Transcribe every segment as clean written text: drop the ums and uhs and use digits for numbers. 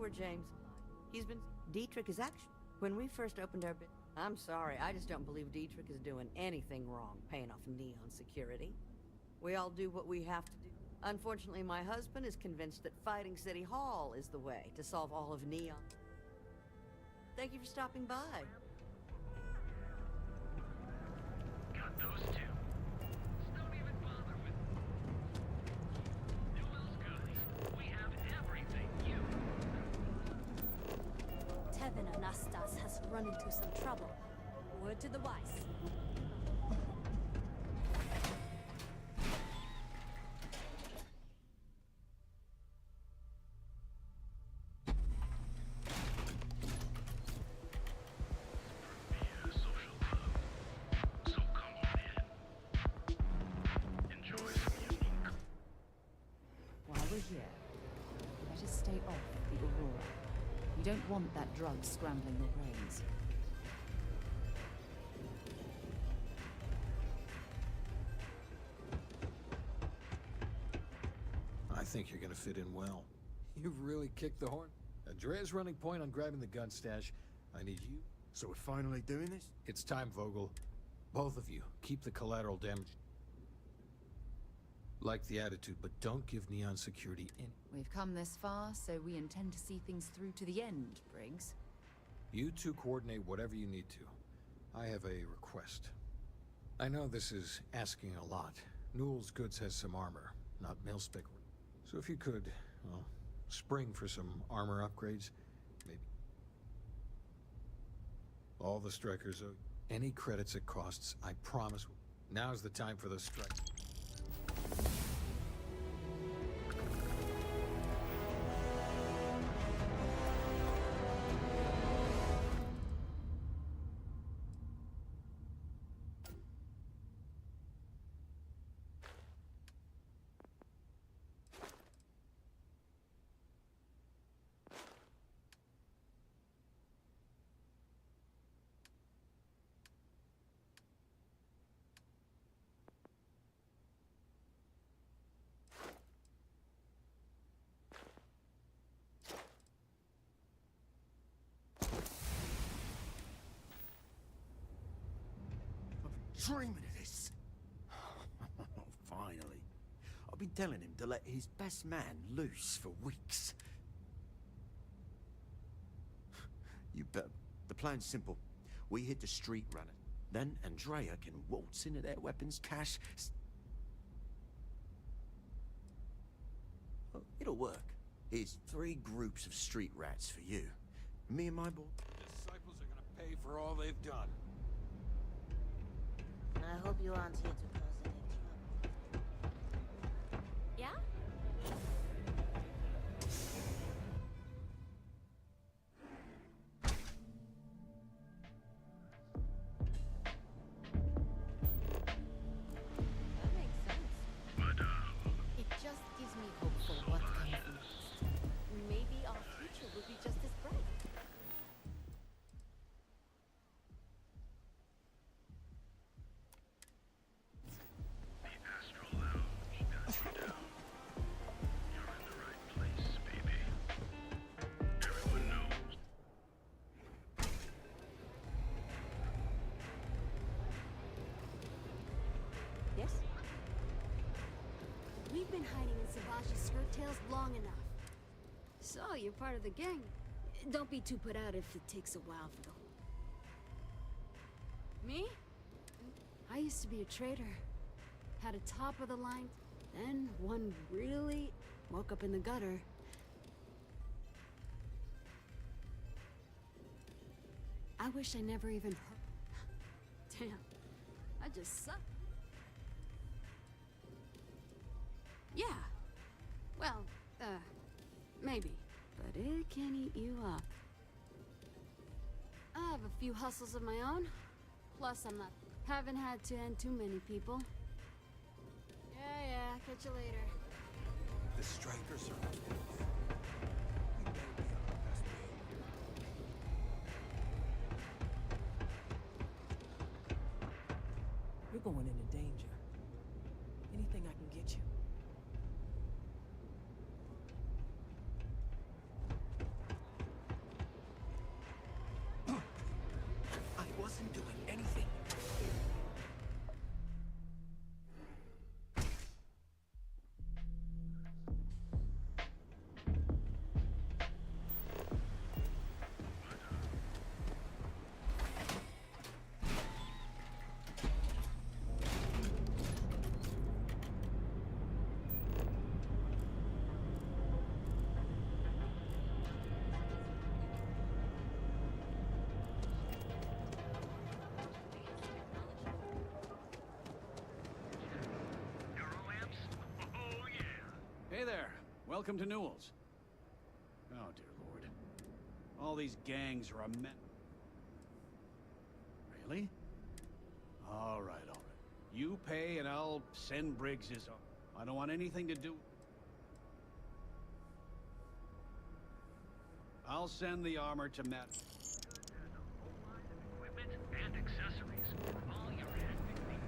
where James... He's been... Dietrich is actually... When we first opened our bit... I'm sorry, I just don't believe Dietrich is doing anything wrong paying off Neon security. We all do what we have to do. Unfortunately, my husband is convinced that fighting City Hall is the way to solve all of Neon. Thank you for stopping by. Got those two. Just don't even bother with Newell's goods. We have everything you... Tevin Anastas has run into some trouble. Word to the wise. Here. Better stay off the Aurora. You don't want that drug scrambling your brains. I think you're gonna fit in well. You've really kicked the horn. Andrea's running point on grabbing the gun stash. I need you. So we're finally doing this? It's time, Vogel. Both of you, keep the collateral damage. Like the attitude, but don't give Neon security any. We've come this far, so we intend to see things through to the end, Briggs. You two coordinate whatever you need to. I have a request. I know this is asking a lot. Newell's Goods has some armor, not mil-spec. So if you could, well, spring for some armor upgrades, maybe. All the strikers owe any credits it costs, I promise. Now's the time for the strike. Dreaming of this. Finally. I've been telling him to let his best man loose for weeks. You bet. The plan's simple. We hit the street runner. Then Andrea can waltz into their weapons cache. Oh, it'll work. Here's 3 groups of street rats for you. Me and my boy. Disciples are gonna pay for all they've done. I hope you aren't here to cause any trouble. Yeah? That makes sense. It just gives me hope for what comes next. Maybe our future will be just as bright. Yes? We've been hiding in Savage's skirt tails long enough. So, you're part of the gang. Don't be too put out if it takes a while for the... Me? I used to be a trader. Had a top of the line, then one really woke up in the gutter. I wish I never even heard... Damn, I just suck. Yeah. Well, maybe. But it can eat you up. I have a few hustles of my own. Plus, haven't had to end too many people. Yeah, catch you later. The strikers are... You're going into danger. Anything I can get you. Hey there. Welcome to Newell's. Oh, dear Lord. All these gangs are a me- Really? All right, all right. You pay and I'll send Briggs his own. I don't want anything to do... I'll send the armor to Matt. There's a whole line of equipment and accessories for all your handpicked needs.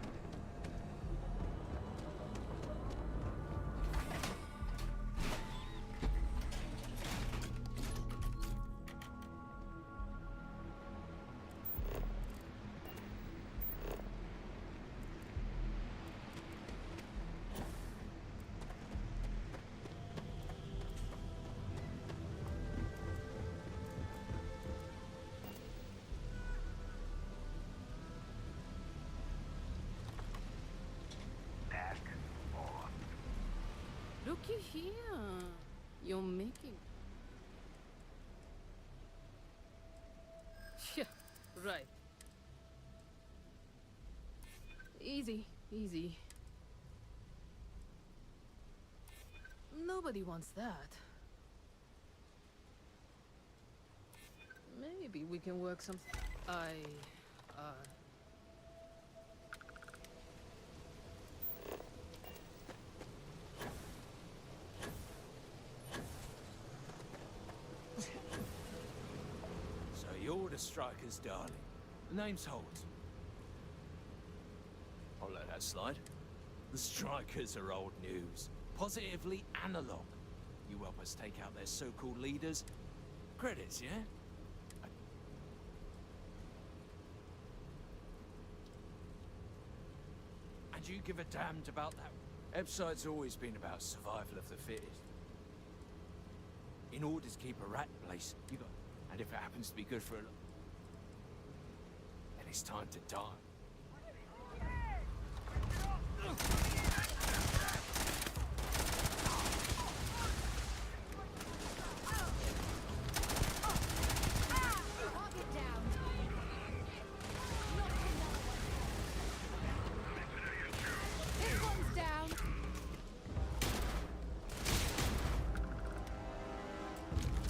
Back off. Looky here. You're making... Yeah, right. Easy, easy. Nobody wants that. Maybe we can work some... So you're the Striker's darling. The name's Holt. I'll let that slide. The Strikers are old news. Positively analog. You help us take out their so-called leaders. Credits, yeah? And you give a damned about that? Ebbside's always been about survival of the fittest. In order to keep a rat place, you got... And if it happens to be good for a... Then it's time to die.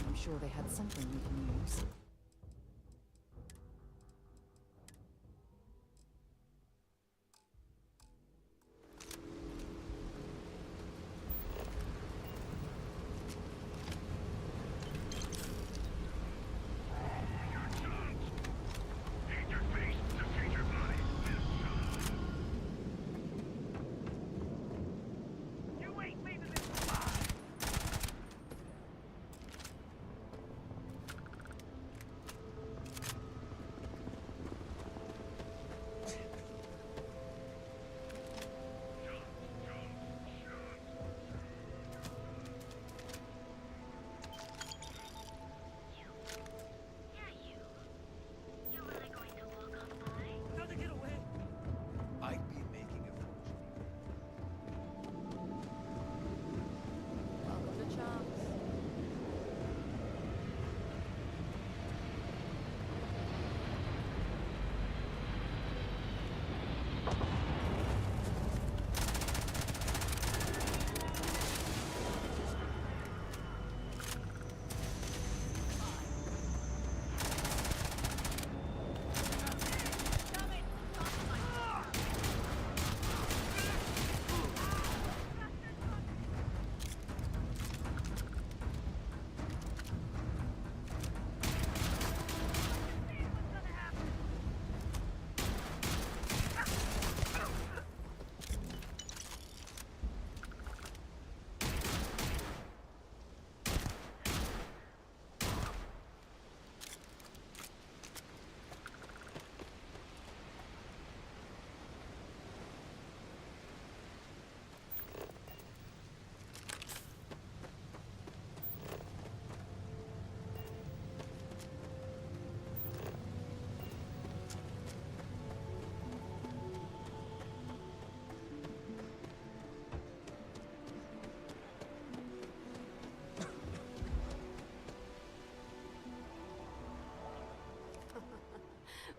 I'm sure they had something we can use. I'd be making a fortune. Welcome to Chomps.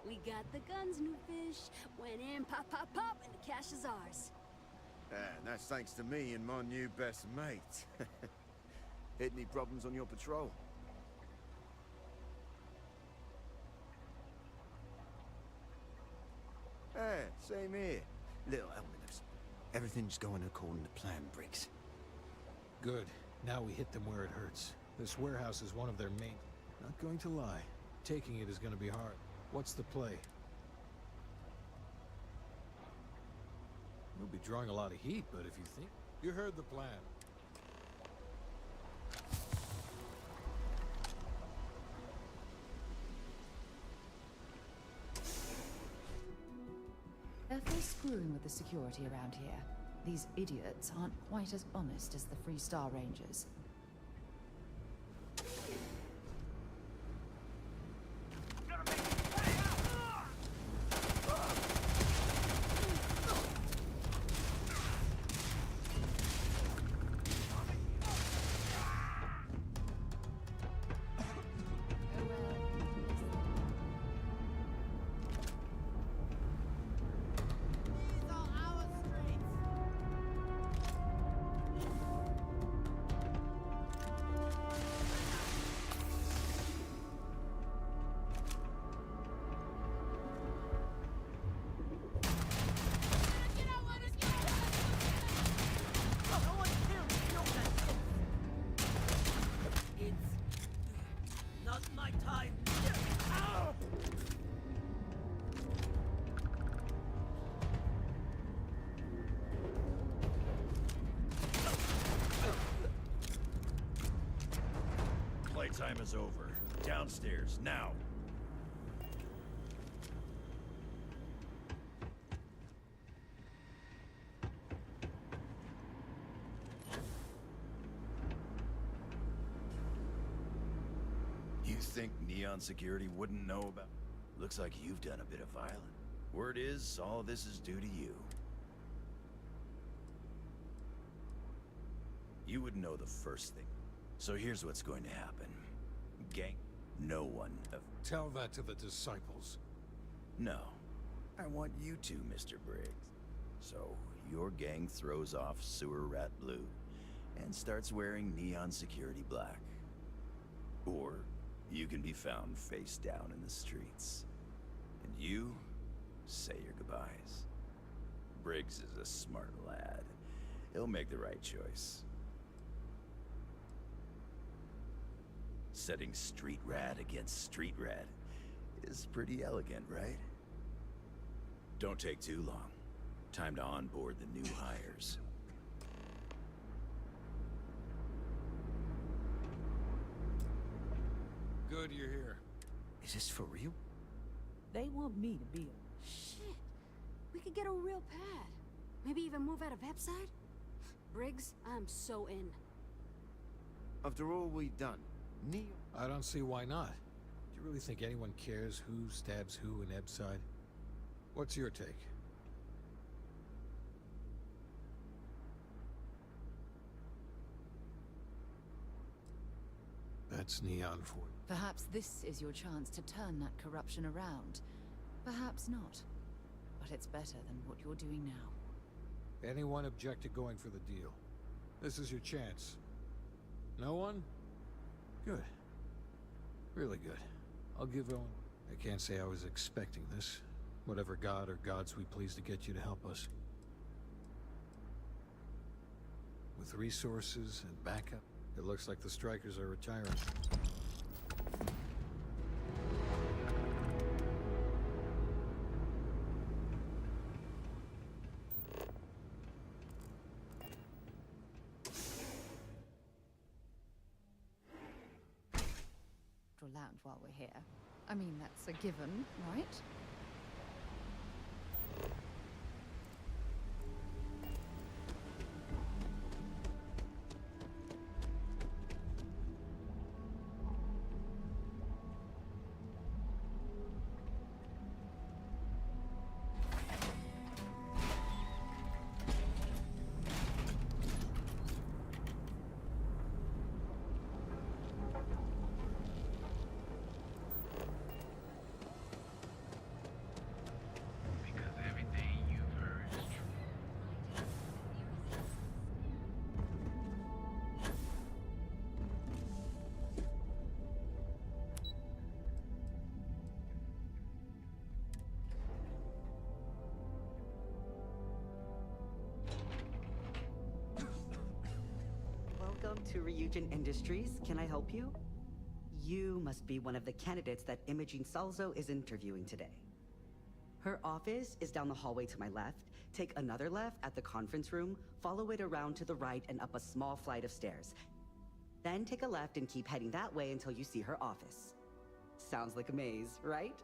We got the guns, new fish. Went in, pop, pop, pop, and the cash is ours. And that's thanks to me and my new best mate. Hit any problems on your patrol? Same here. Little helmet. Everything's going according to plan, Briggs. Good. Now we hit them where it hurts. This warehouse is one of their main... Not going to lie. Taking it is going to be hard. What's the play? We'll be drawing a lot of heat, but if you think... You heard the plan. Careful screwing with the security around here. These idiots aren't quite as honest as the Free Star Rangers. Playtime is over. Downstairs, now. You think Neon Security wouldn't know about... Looks like you've done a bit of violence. Word is, all this is due to you. You would know the first thing. So here's what's going to happen. Gang, no one of... Tell that to the disciples. No. I want you to, Mr. Briggs. So, your gang throws off Sewer Rat Blue and starts wearing Neon Security Black. Or, you can be found face down in the streets. And you say your goodbyes. Briggs is a smart lad. He'll make the right choice. Setting street rat against street rat is pretty elegant, right? Don't take too long. Time to onboard the new hires. Good you're here. Is this for real? They want me to be Shit. We could get a real pad. Maybe even move out of Epside? Briggs, I'm so in. After all we've done, Neon... I don't see why not. Do you really think anyone cares who stabs who in Ebside? What's your take? That's Neon for you. Perhaps this is your chance to turn that corruption around. Perhaps not. But it's better than what you're doing now. Anyone object to going for the deal? This is your chance. No one? Good. Really good. I'll give Owen... I can't say I was expecting this. Whatever god or gods we please to get you to help us. With resources and backup, it looks like the strikers are retiring. Lounge while we're here. I mean, that's a given, right? Welcome to Ryujin Industries. Can I help you? You must be one of the candidates that Imogene Salzo is interviewing today. Her office is down the hallway to my left. Take another left at the conference room, follow it around to the right and up a small flight of stairs. Then take a left and keep heading that way until you see her office. Sounds like a maze, right?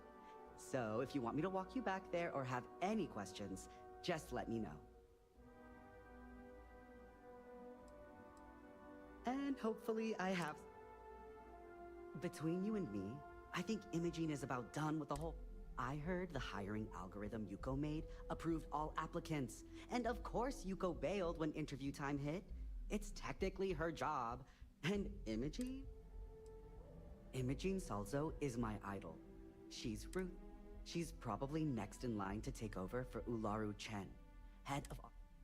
So if you want me to walk you back there or have any questions, just let me know. And hopefully I have... Between you and me, I think Imogene is about done with the whole... I heard the hiring algorithm Yuko made approved all applicants. And of course Yuko bailed when interview time hit. It's technically her job. And Imogene? Imogene Salzo is my idol. She's Ruth. She's probably next in line to take over for Ularu Chen, head of...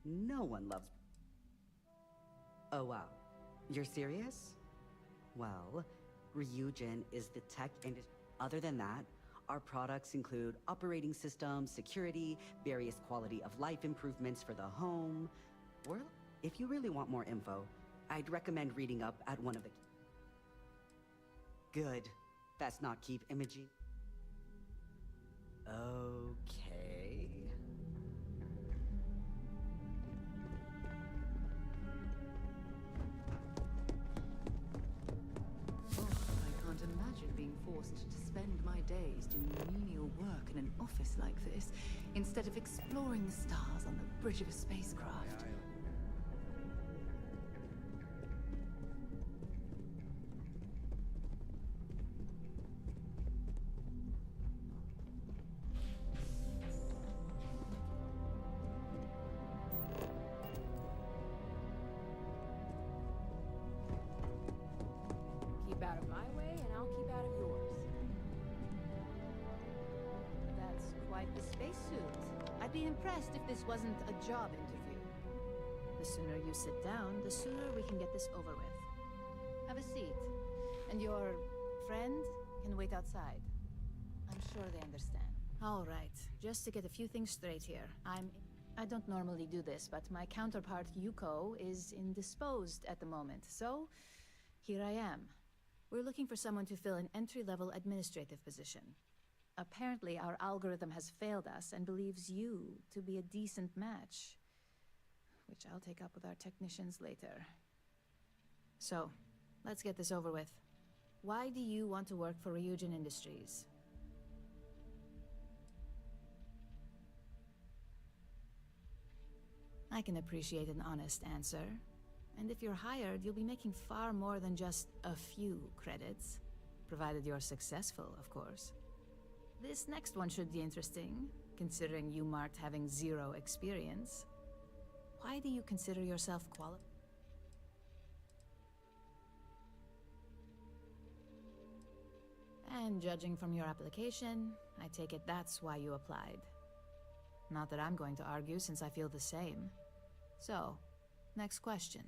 No one loves... Oh wow. You're serious? Well, Ryujin is the tech industry. Other than that, our products include operating systems, security, various quality of life improvements for the home. Well, if you really want more info, I'd recommend reading up at one of the... Good. Best not keep Imogene. Okay. Oh, I can't imagine being forced to spend my days doing menial work in an office like this, instead of exploring the stars on the bridge of a spacecraft. Keep out of my way, and I'll keep out of yours. That's quite the spacesuit. I'd be impressed if this wasn't a job interview. The sooner you sit down, the sooner we can get this over with. Have a seat. And your friend can wait outside. I'm sure they understand. All right, just to get a few things straight here. I don't normally do this, but my counterpart Yuko is indisposed at the moment, so here I am. We're looking for someone to fill an entry-level administrative position. Apparently, our algorithm has failed us and believes you to be a decent match, which I'll take up with our technicians later. So, let's get this over with. Why do you want to work for Ryujin Industries? I can appreciate an honest answer. And if you're hired, you'll be making far more than just a few credits. Provided you're successful, of course. This next one should be interesting, considering you marked having 0 experience. Why do you consider yourself qualified? And judging from your application, I take it that's why you applied. Not that I'm going to argue, since I feel the same. So, next question.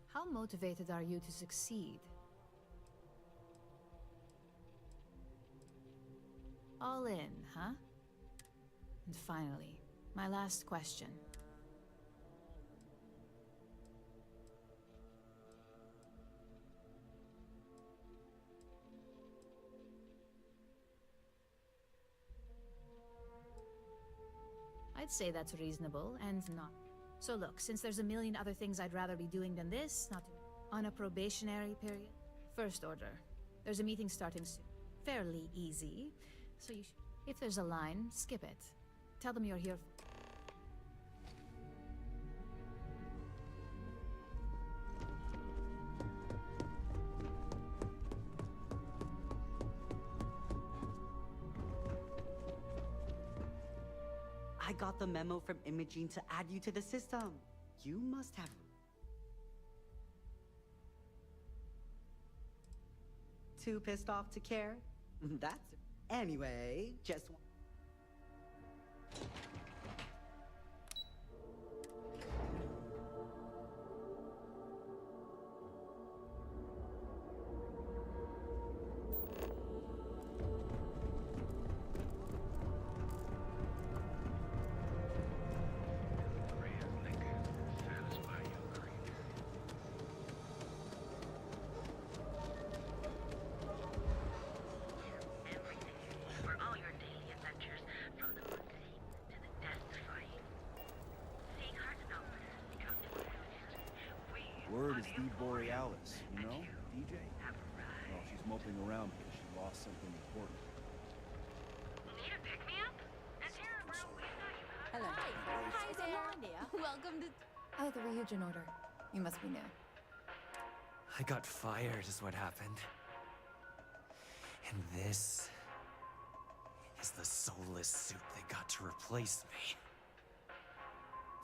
How motivated are you to succeed? All in, huh? And finally, my last question. I'd say that's reasonable and not. So look, since there's a million other things I'd rather be doing than this, not on a probationary period. First order. There's a meeting starting soon. Fairly easy. So you if there's a line, skip it. Tell them you're here. I got the memo from Imogene to add you to the system. You must have... Too pissed off to care? That's... Anyway, just... the Borealis, you know, DJ? Well, she's moping around because she lost something important. Need a pick-me-up? And here, bro, we thought you had... Hello. Hi there. Welcome to... Oh, the Ryujin order. You must be new. I got fired is what happened. And this is the soulless suit they got to replace me.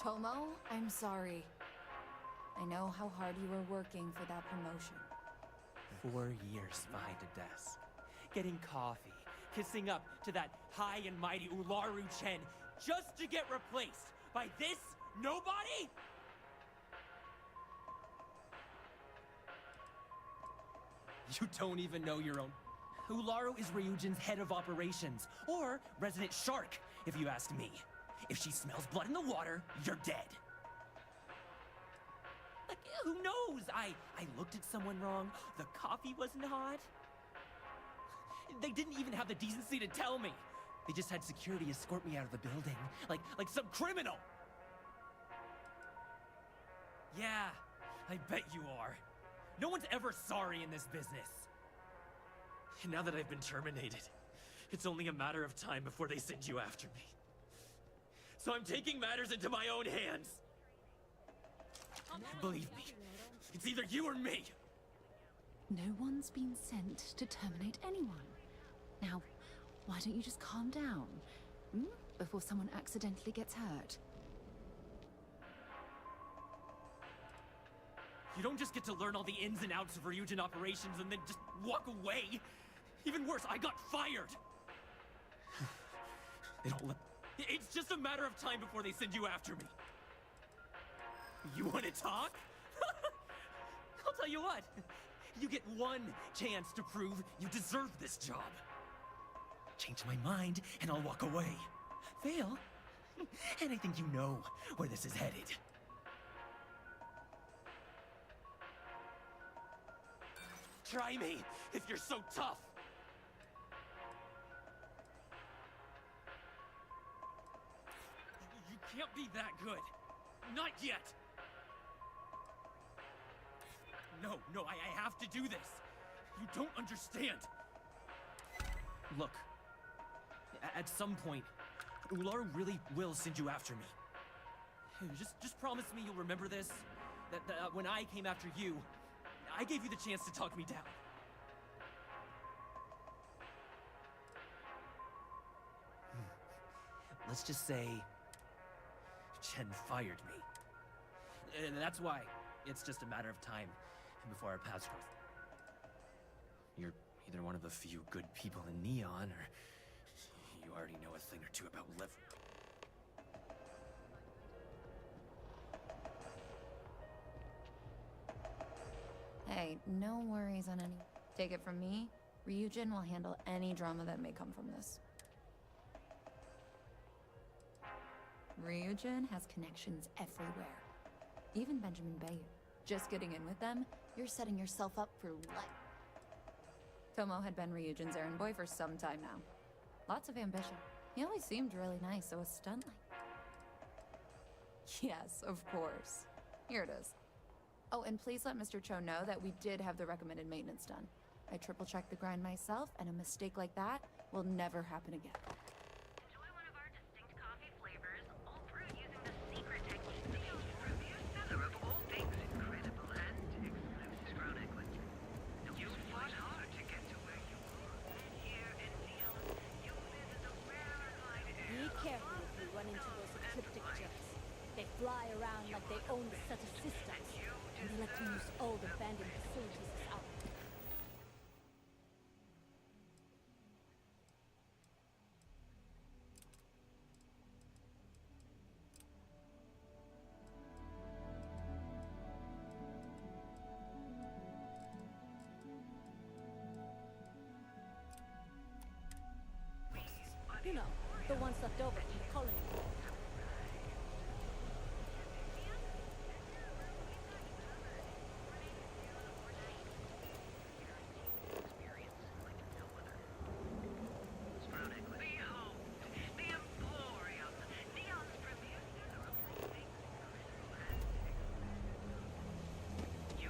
Tomo, I'm sorry. I know how hard you were working for that promotion. 4 years behind a desk, getting coffee, kissing up to that high and mighty Ularu Chen, just to get replaced by this nobody? You don't even know your own. Ularu is Ryujin's head of operations, or resident shark, if you ask me. If she smells blood in the water, you're dead. Like, who knows? I looked at someone wrong. The coffee wasn't hot. They didn't even have the decency to tell me. They just had security escort me out of the building, like some criminal. Yeah, I bet you are. No one's ever sorry in this business. And now that I've been terminated, it's only a matter of time before they send you after me. So I'm taking matters into my own hands. Believe me, it's either you or me. No one's been sent to terminate anyone. Now, why don't you just calm down? Before someone accidentally gets hurt. You don't just get to learn all the ins and outs of Ryujin operations and then just walk away. Even worse, I got fired. They don't let... It's just a matter of time before they send you after me. You want to talk? I'll tell you what. You get one chance to prove you deserve this job. Change my mind, and I'll walk away. Fail, and I think you know where this is headed. Try me, if you're so tough! You can't be that good. Not yet! No, I have to do this. You don't understand. Look, at some point, Ularu really will send you after me. Just promise me you'll remember this. That when I came after you, I gave you the chance to talk me down. Let's just say Chen fired me. And that's why it's just a matter of time before our paths cross. You're either one of the few good people in Neon, or you already know a thing or two about liver. Hey, no worries on any... Take it from me, Ryujin will handle any drama that may come from this. Ryujin has connections everywhere. Even Benjamin Bayou. Just getting in with them, you're setting yourself up for life. Tomo had been Ryujin's errand boy for some time now. Lots of ambition. He always seemed really nice, so a stunt like... Yes, of course. Here it is. Oh, and please let Mr. Cho know that we did have the recommended maintenance done. I triple-checked the grind myself, and a mistake like that will never happen again. Enjoy one of our distinct coffee flavors, all brewed using the secret technique of the review seller of all things incredible and exclusive grown equity. You fought hard to get to where you are. And here in Neon, you live in the rarefied air. Be careful if you run into those ecliptic jets. They fly around like they own the set of systems. And they let you use all the abandoned facilities as out. You know, the ones left over from the colony. You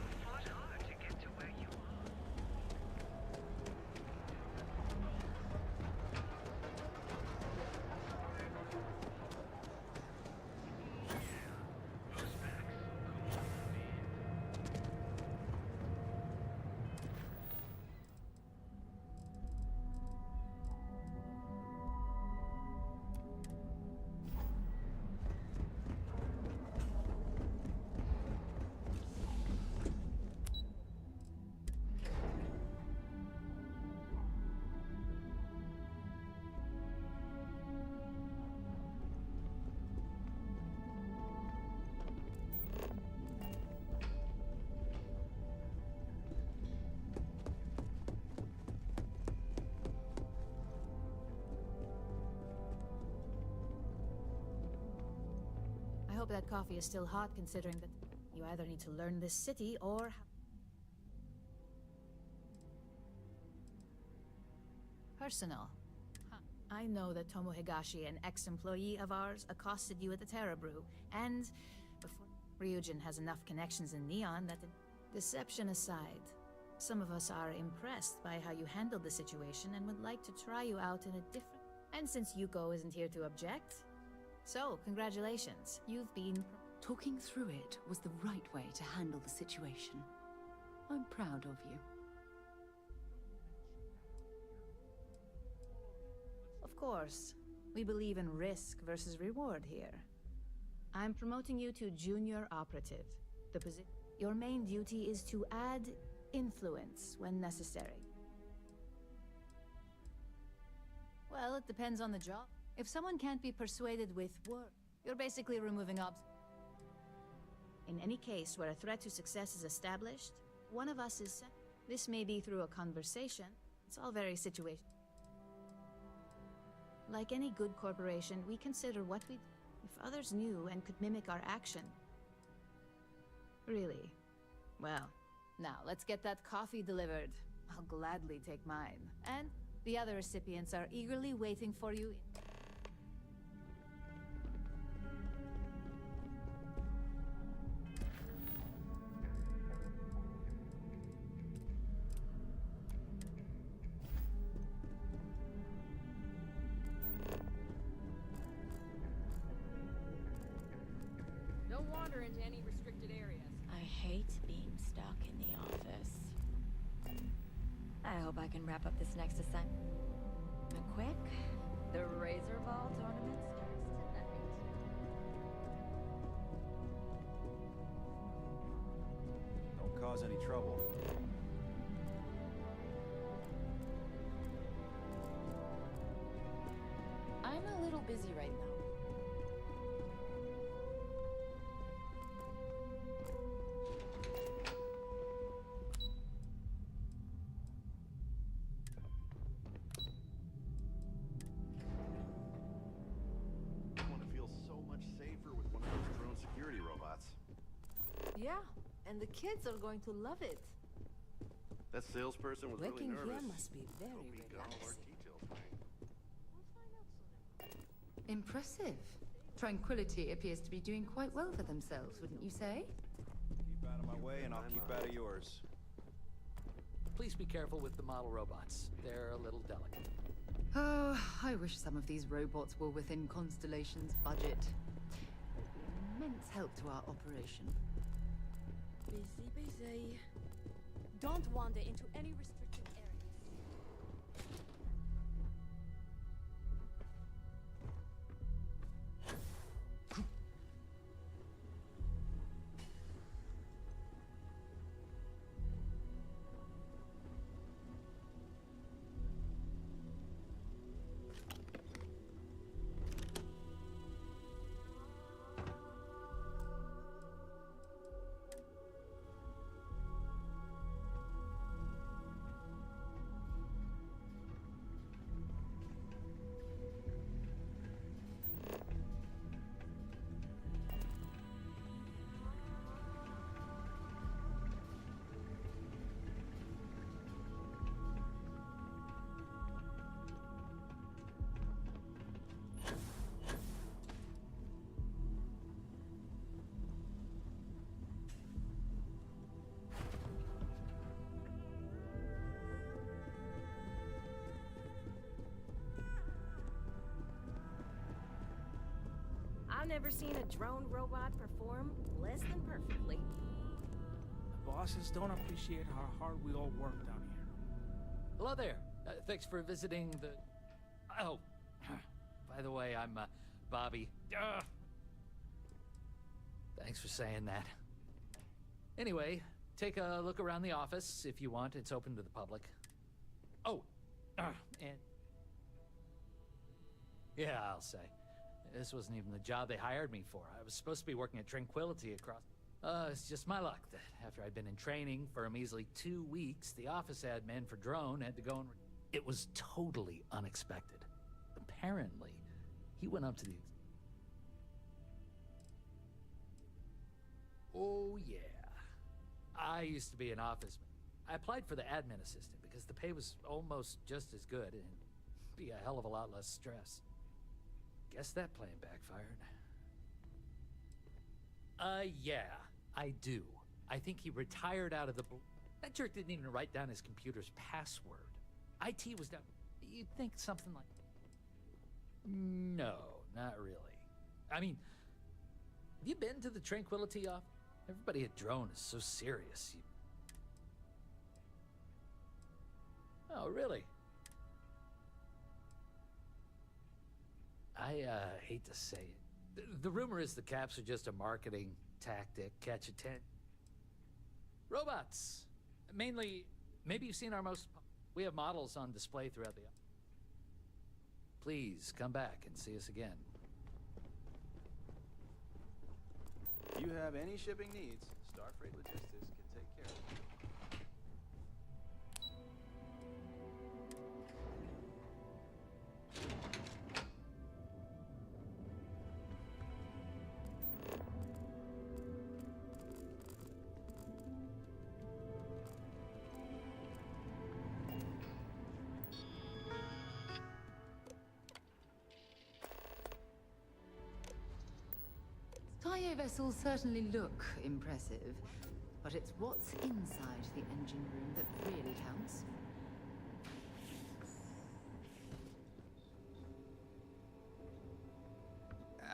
hope that coffee is still hot, considering that you either need to learn this city or... Personal. Huh. I know that Tomo Higashi, an ex-employee of ours, accosted you at the Terra Brew, and before Ryujin has enough connections in Neon that... Deception aside, some of us are impressed by how you handled the situation and would like to try you out in a different... And since Yuko isn't here to object, so congratulations, you've been... Talking through it was the right way to handle the situation. I'm proud of you. Of course, we believe in risk versus reward here. I'm promoting you to junior operative. Your main duty is to add influence when necessary. Well, it depends on the job. If someone can't be persuaded with work, you're basically removing obstacles. In any case where a threat to success is established, one of us is sent. This may be through a conversation. It's all very situational. Like any good corporation, we consider what we... If others knew and could mimic our action... Really? Well, now let's get that coffee delivered. I'll gladly take mine. And the other recipients are eagerly waiting for you. Don't wander into any restricted areas. I hate being stuck in the office. I hope I can wrap up this next assignment. Quick, the Razor Ball tournament starts tonight. Don't cause any trouble. I'm a little busy right now. Yeah, and the kids are going to love it. That salesperson was Working really nervous. here must be very Hope he got all our relaxing. details right. Impressive. Tranquility appears to be doing quite well for themselves, wouldn't you say? Keep out of my way and I'll keep out of yours. Please be careful with the model robots. They're a little delicate. Oh, I wish some of these robots were within Constellation's budget. It would be immense help to our operation. Busy, busy. Don't wander into any restricted areas. I've never seen a drone robot perform less than perfectly. The bosses don't appreciate how hard we all work down here. Hello there. Thanks for visiting the... Oh, by the way, I'm Bobby. Thanks for saying that. Anyway, take a look around the office if you want. It's open to the public. Oh, and... Yeah, I'll say. This wasn't even the job they hired me for. I was supposed to be working at Tranquility across... it's just my luck that after I'd been in training for a measly 2 weeks, the office admin for Drone had to go and... It was totally unexpected. Apparently, he went up to the... Oh, yeah. I used to be an office man. I applied for the admin assistant because the pay was almost just as good and be a hell of a lot less stress. Guess that plan backfired. Yeah, I do. I think he retired out of the That jerk didn't even write down his computer's password. IT was down. You'd think something like... No, not really. I mean, have you been to the Tranquility office? Everybody at Drone is so serious. Oh, really? I hate to say it. The rumor is the caps are just a marketing tactic, catch a tent. Robots! Mainly, maybe you've seen our most... We have models on display throughout the... Please, come back and see us again. If you have any shipping needs, Starfreight Logistics can take care of it. Tire vessels certainly look impressive, but it's what's inside the engine room that really counts.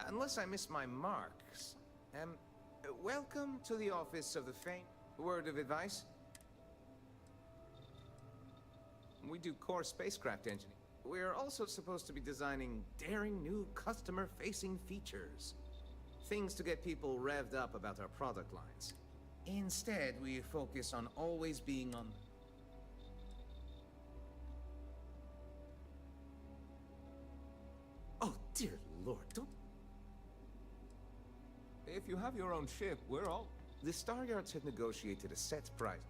Unless I miss my marks. Welcome to the office of the famed... Word of advice? We do core spacecraft engineering. We're also supposed to be designing daring new customer-facing features. Things to get people revved up about our product lines. Instead, we focus on always being on... Oh, dear Lord, don't... If you have your own ship, we're all... The Star Yards have negotiated a set price.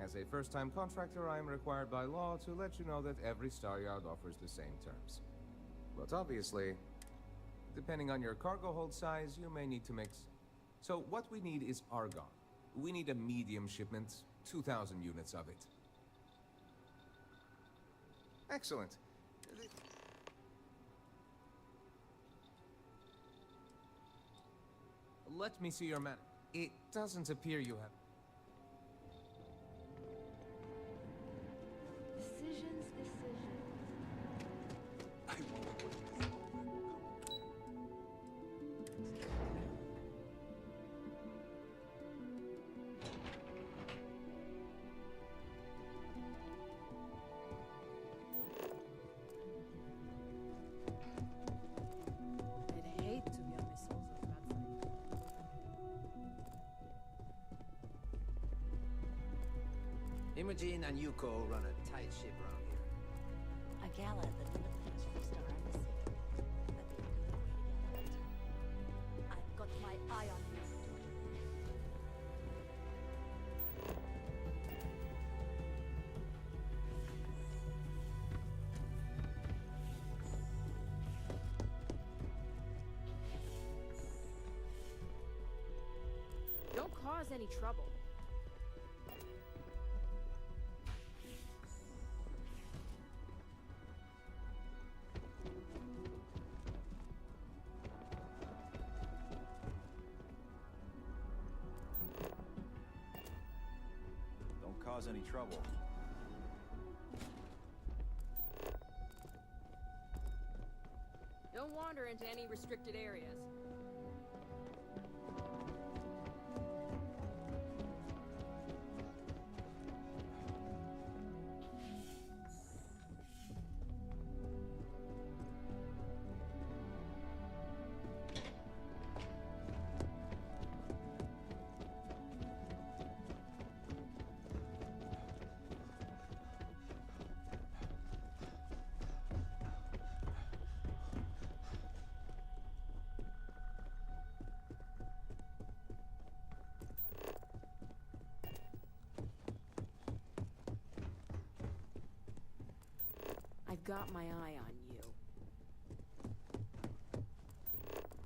As a first-time contractor, I am required by law to let you know that every Star Yard offers the same terms. But obviously, depending on your cargo hold size, you may need to mix. So what we need is argon. We need a medium shipment, 2,000 units of it. Excellent. Let me see your man. It doesn't appear you have... Decisions. I won't. I'd hate to be on missiles of bad side. Imogen and Yuko run a tight ship around here. A gala at the Philippines for Star Embassy. That'd be a good way to get it. I've got my eye on you. Don't cause any trouble. Don't cause any trouble. Don't wander into any restricted areas. I've got my eye on you.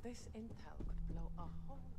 This intel could blow a whole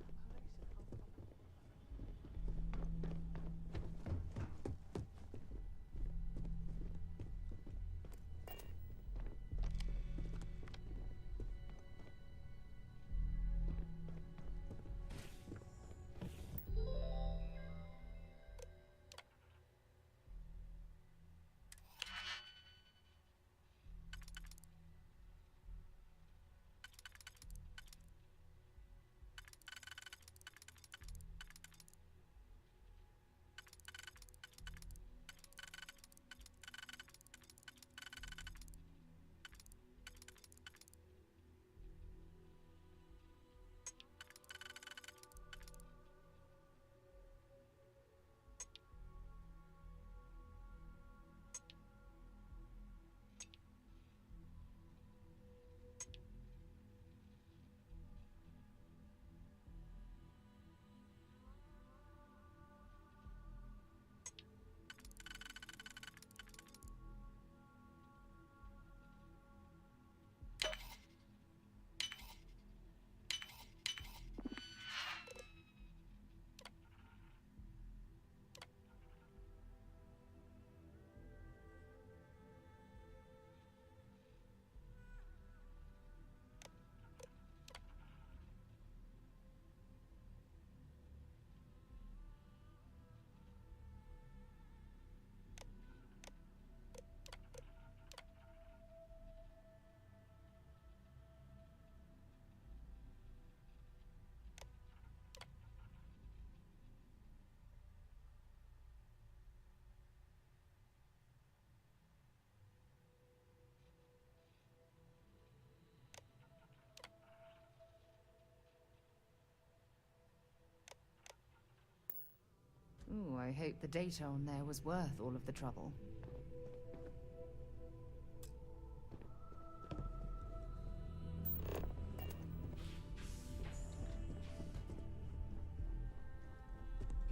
Ooh, I hope the data on there was worth all of the trouble.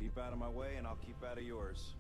Keep out of my way and I'll keep out of yours.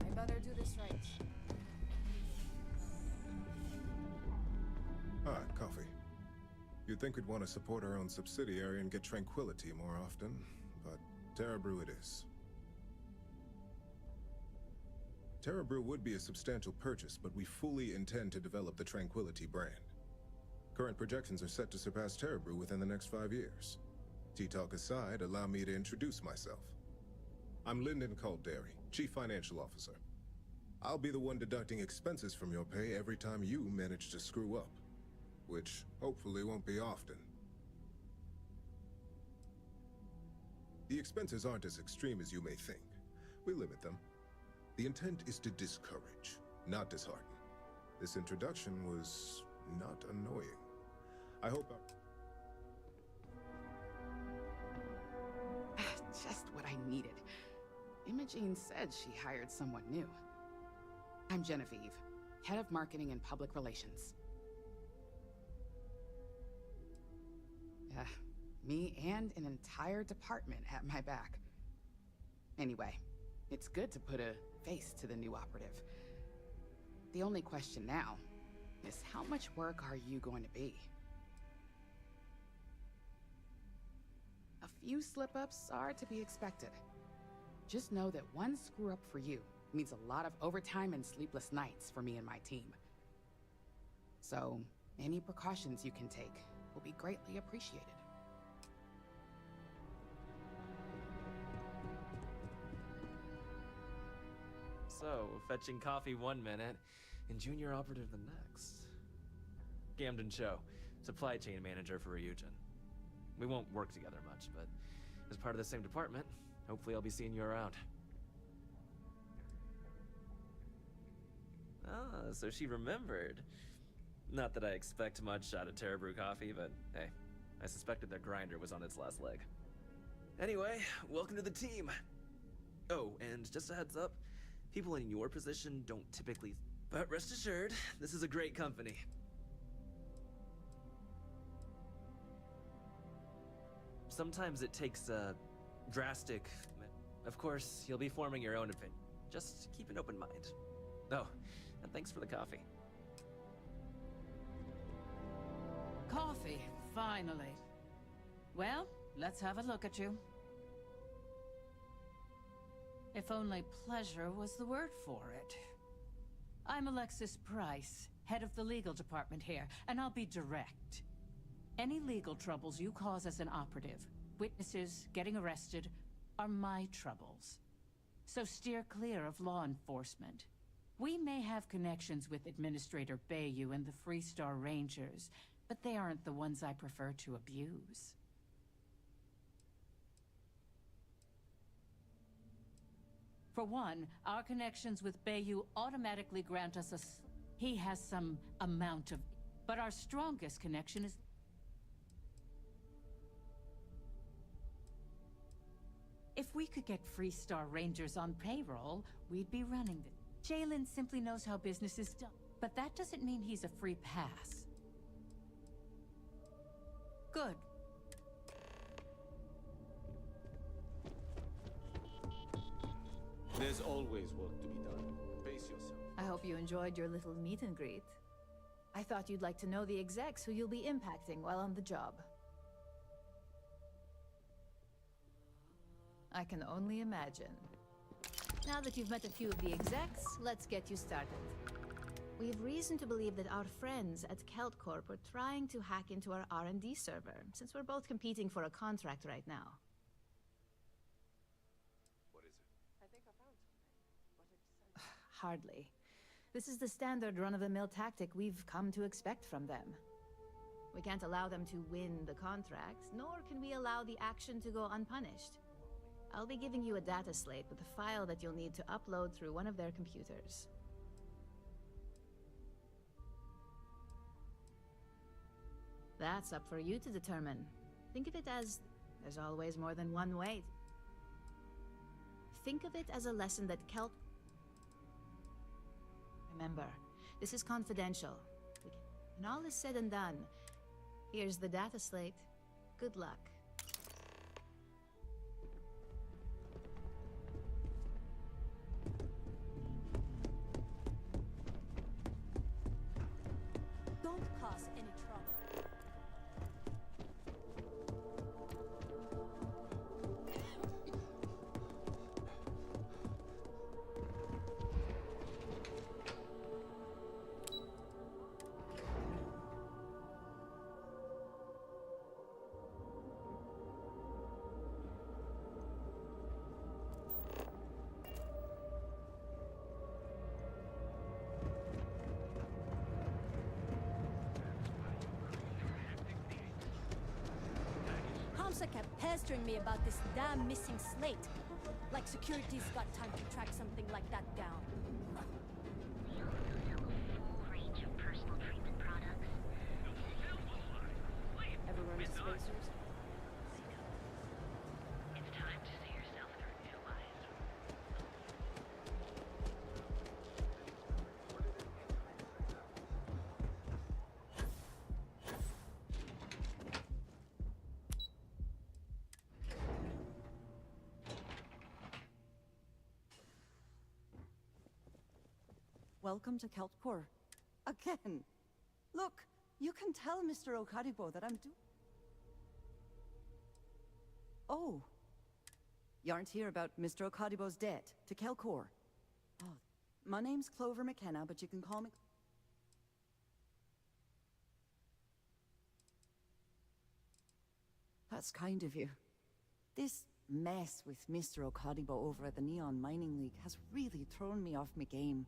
I better do this right. Ah, coffee. You'd think we'd want to support our own subsidiary and get tranquility more often, but Terra Brew it is. Terra Brew would be a substantial purchase, but we fully intend to develop the Tranquility brand. Current projections are set to surpass Terra Brew within the next 5 years. Tea-talk aside, allow me to introduce myself. I'm Lyndon Calderi, Chief Financial Officer. I'll be the one deducting expenses from your pay every time you manage to screw up, which hopefully won't be often. The expenses aren't as extreme as you may think. We limit them. The intent is to discourage, not dishearten. This introduction was not annoying. I hope Just what I needed. Imogene said she hired someone new. I'm Genevieve, Head of Marketing and Public Relations. Me and an entire department at my back. Anyway, it's good to put a face to the new operative. The only question now is how much work are you going to be? A few slip-ups are to be expected. Just know that one screw-up for you means a lot of overtime and sleepless nights for me and my team. So, any precautions you can take will be greatly appreciated. So, fetching coffee 1 minute, and junior operative the next. Camden Cho, supply chain manager for Ryujin. We won't work together much, but as part of the same department, hopefully I'll be seeing you around. Ah, so she remembered. Not that I expect much out of Terra Brew coffee, but hey, I suspected their grinder was on its last leg. Anyway, welcome to the team. Oh, and just a heads up, people in your position don't typically... But rest assured, this is a great company. Sometimes it takes a drastic... Of course, you'll be forming your own opinion. Just keep an open mind. Oh, and thanks for the coffee. Coffee, finally. Well, let's have a look at you. If only pleasure was the word for it. I'm Alexis Price, head of the legal department here, and I'll be direct. Any legal troubles you cause as an operative, witnesses getting arrested, are my troubles. So steer clear of law enforcement. We may have connections with Administrator Bayou and the Freestar Rangers, but they aren't the ones I prefer to abuse. For one, our connections with Bayou automatically grant us he has some amount of... But our strongest connection is... If we could get Freestar Rangers on payroll, we'd be running this. Jalen simply knows how business is done. But that doesn't mean he's a free pass. Good. There's always work to be done. Pace yourself. I hope you enjoyed your little meet and greet. I thought you'd like to know the execs who you'll be impacting while on the job. I can only imagine. Now that you've met a few of the execs, let's get you started. We have reason to believe that our friends at KeltCorp are trying to hack into our R&D server, since we're both competing for a contract right now. What is it? I think I found something. Hardly. This is the standard run-of-the-mill tactic we've come to expect from them. We can't allow them to win the contract, nor can we allow the action to go unpunished. I'll be giving you a data slate with a file that you'll need to upload through one of their computers. That's up for you to determine. Think of it as there's always more than one way. Think of it as a lesson that Remember, this is confidential. When all is said and done, here's the data slate. Good luck. Don't cause any trouble. Hamza kept pestering me about this damn missing slate. Like security's got time to track something like that down. Full range of personal treatment products. Ever run into spacers? It's time to see yourself through new eyes. Welcome to KeltCorp. Again. Look, you can tell Mr. Okadibo that I'm Oh. You aren't here about Mr. Okadibo's debt to KeltCorp. Oh, my name's Clover McKenna, but you can call me... That's kind of you. This mess with Mr. Okadibo over at the Neon Mining League has really thrown me off my game.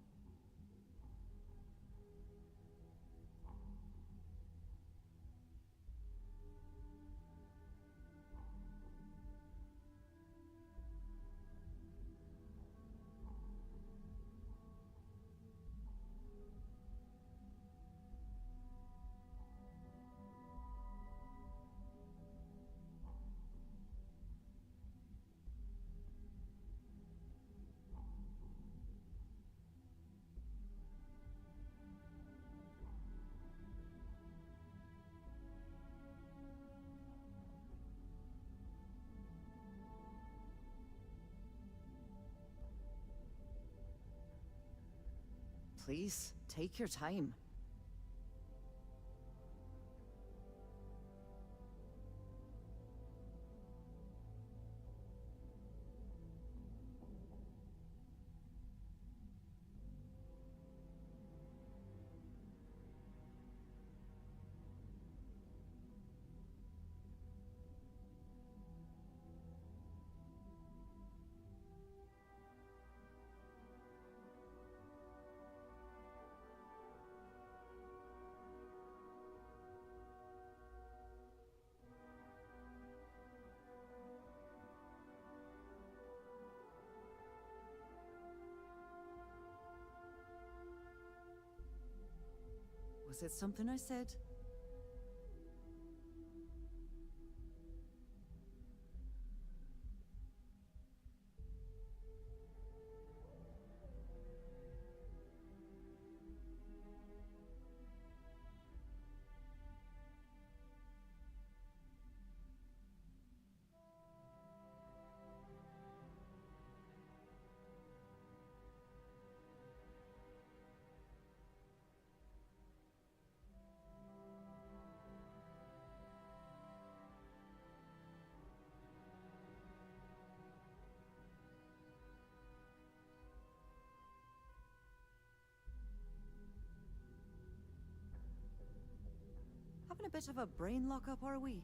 Please, take your time. Was it something I said? Having a bit of a brain lock-up, are we?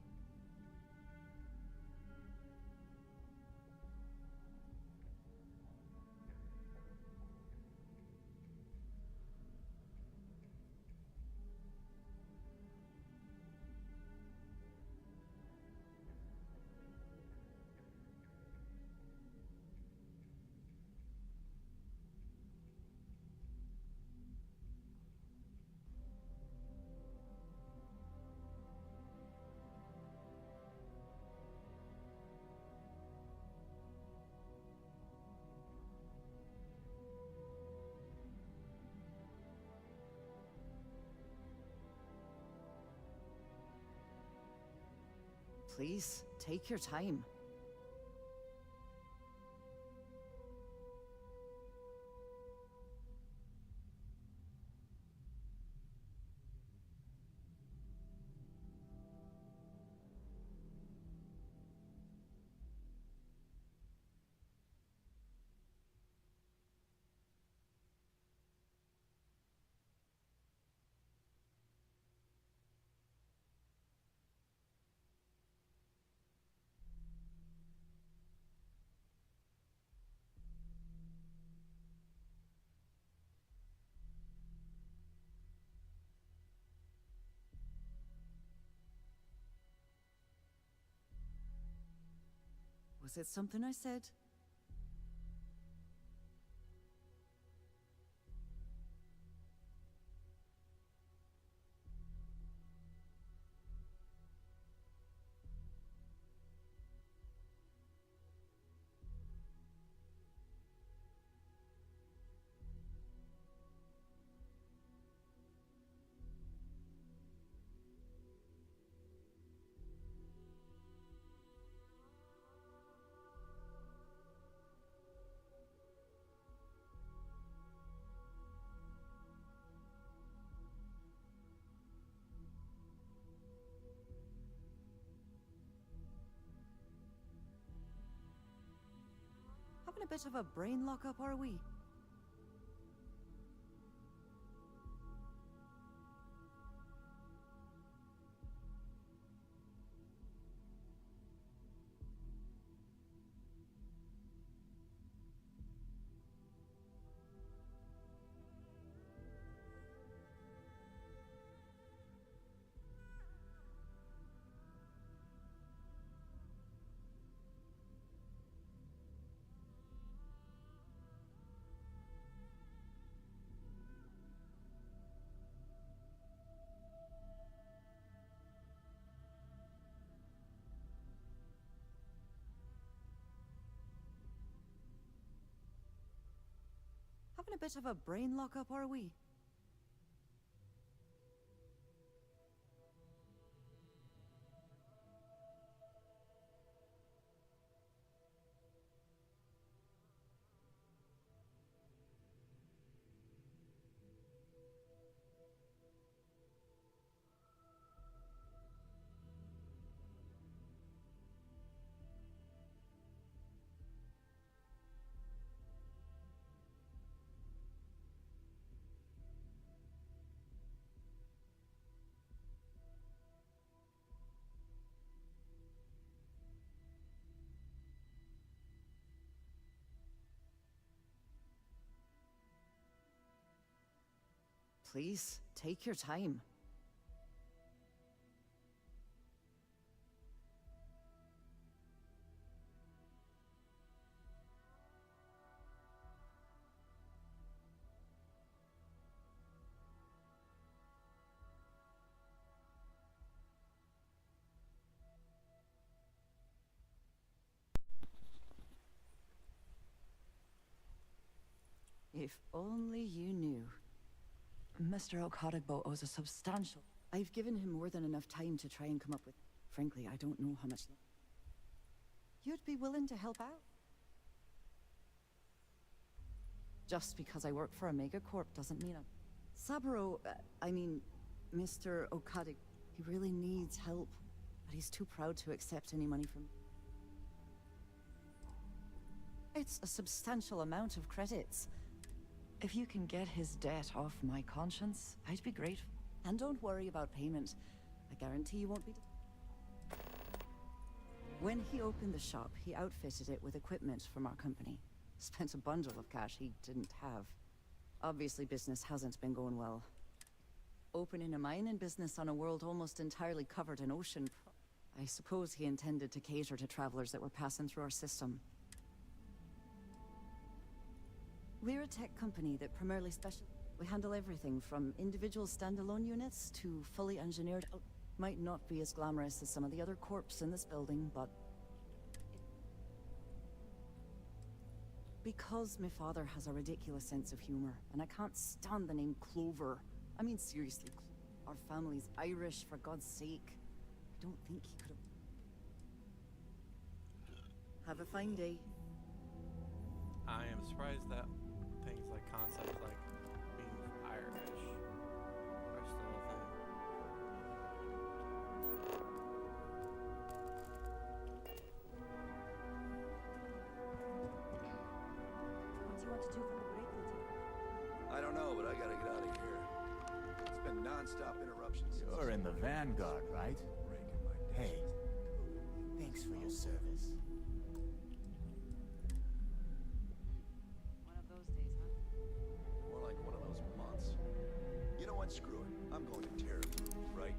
Please, take your time. Was it something I said? Having a bit of a brain lock-up, are we? Having a bit of a brain lock-up, are we? Please, take your time. If only you knew. Mr. Okadigbo owes a substantial... I've given him more than enough time to try and come up with... Frankly, I don't know how much... You'd be willing to help out? Just because I work for a megacorp doesn't mean I'm... Saburo, I mean, Mr. Okadig, he really needs help, but he's too proud to accept any money from... It's a substantial amount of credits. If you can get his debt off my conscience, I'd be grateful. And don't worry about payment. I guarantee you won't be... When he opened the shop, he outfitted it with equipment from our company. Spent a bundle of cash he didn't have. Obviously, business hasn't been going well. Opening a mining business on a world almost entirely covered in ocean... I suppose he intended to cater to travelers that were passing through our system. We're a tech company that primarily we handle everything from individual standalone units to fully engineered Might not be as glamorous as some of the other corps in this building, but... Because my father has a ridiculous sense of humor, and I can't stand the name Clover. I mean, seriously, our family's Irish, for God's sake. I don't think he could have... Have a fine day. I am surprised that things like concepts like being Irish are still a thing. What do you want to do for the break, Lieutenant? I don't know, but I gotta get out of here. It's been non-stop interruptions. You're in the Vanguard, right? Hey, thanks for your service. One of those days, huh? More like one of those months. You know what? Screw it. I'm going to Terra, right?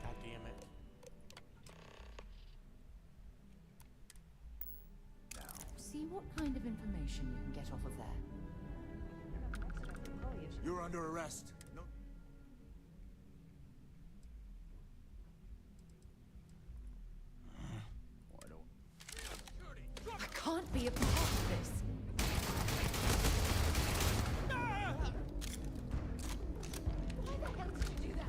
God damn it. See what kind of information you can get off of there. You're under arrest. No. I can't be a part of this. Why the hell did you do that?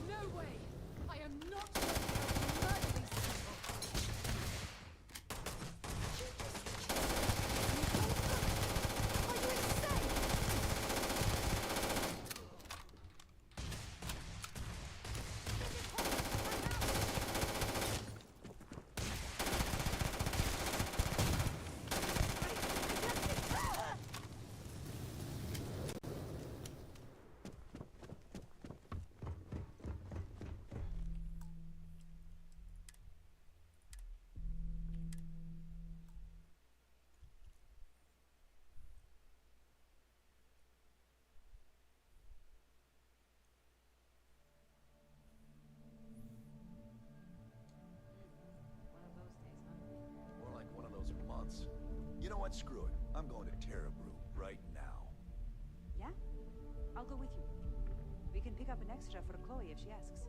No way! I am not going to murder these people! Are you insane? More like one of those months. You know what? Screw it. I'm going to Terra right now. Yeah? I'll go with you. We can pick up an extra for Chloe if she asks.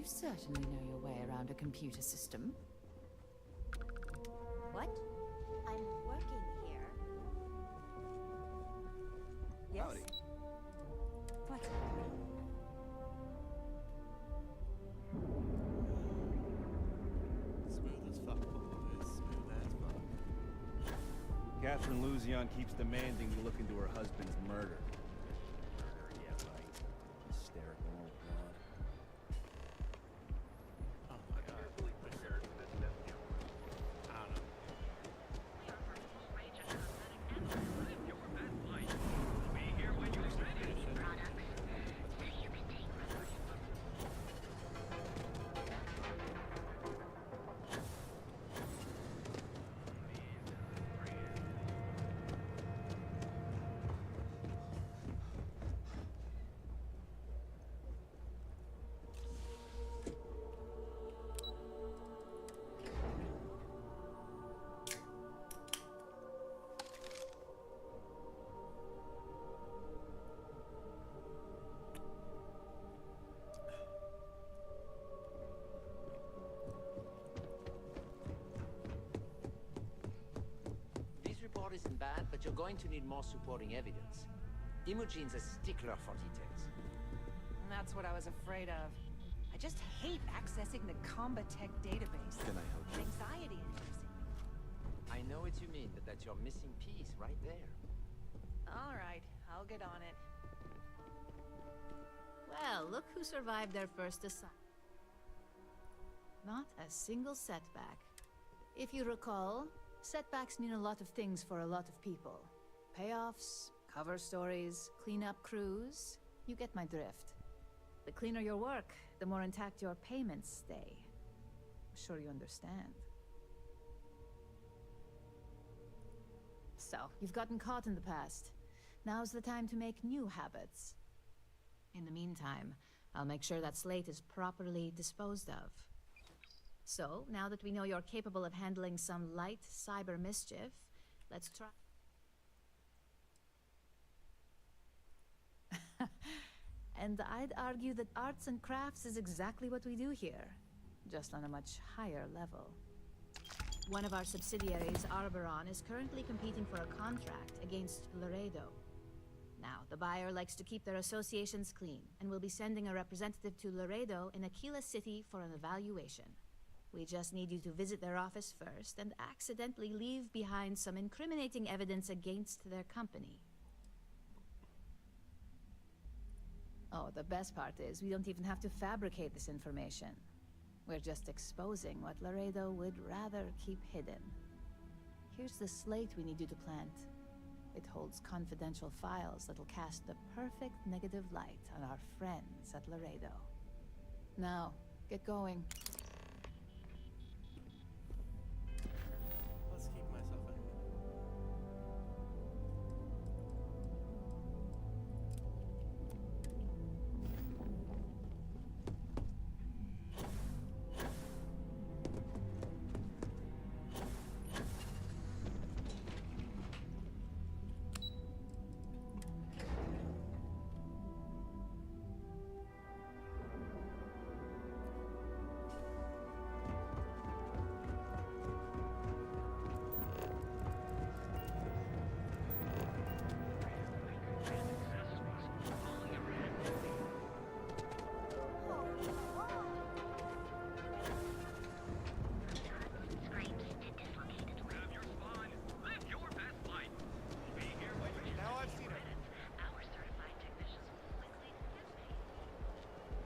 certainly know your way around a computer system. What? I'm working here. Yes? Howdy. What? Smooth as fuck, boys. Smooth as fuck. Catherine Luzion keeps demanding we look into her husband's murder. Murder, yeah, right. Hysterical old broad. Oh my god. I don't know. This report isn't bad, but you're going to need more supporting evidence. Imogene's a stickler for details. That's what I was afraid of. I just hate accessing the Combatech database. Can I help you? Anxiety inducing. I know what you mean, but that's your missing piece right there. All right, I'll get on it. Well, look who survived their first assignment. Not a single setback. If you recall, setbacks mean a lot of things for a lot of people. Payoffs, cover stories, cleanup crews. You get my drift. The cleaner your work, the more intact your payments stay. I'm sure you understand. So, you've gotten caught in the past. Now's the time to make new habits. In the meantime, I'll make sure that slate is properly disposed of. So, now that we know you're capable of handling some light cyber mischief, let's try... And I'd argue that arts and crafts is exactly what we do here, just on a much higher level. One of our subsidiaries, Arboron, is currently competing for a contract against Laredo. Now, the buyer likes to keep their associations clean, and will be sending a representative to Laredo in Aquila City for an evaluation. We just need you to visit their office first and accidentally leave behind some incriminating evidence against their company. Oh, the best part is we don't even have to fabricate this information. We're just exposing what Laredo would rather keep hidden. Here's the slate we need you to plant. It holds confidential files that'll cast the perfect negative light on our friends at Laredo. Now, get going. Let's keep myself in.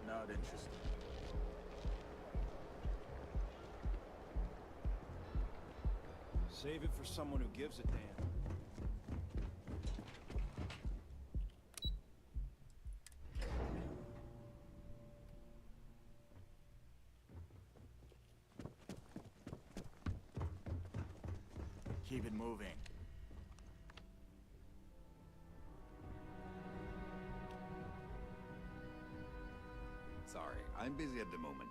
Not interested. Save it for someone who gives a damn. Keep it moving. Sorry, I'm busy at the moment.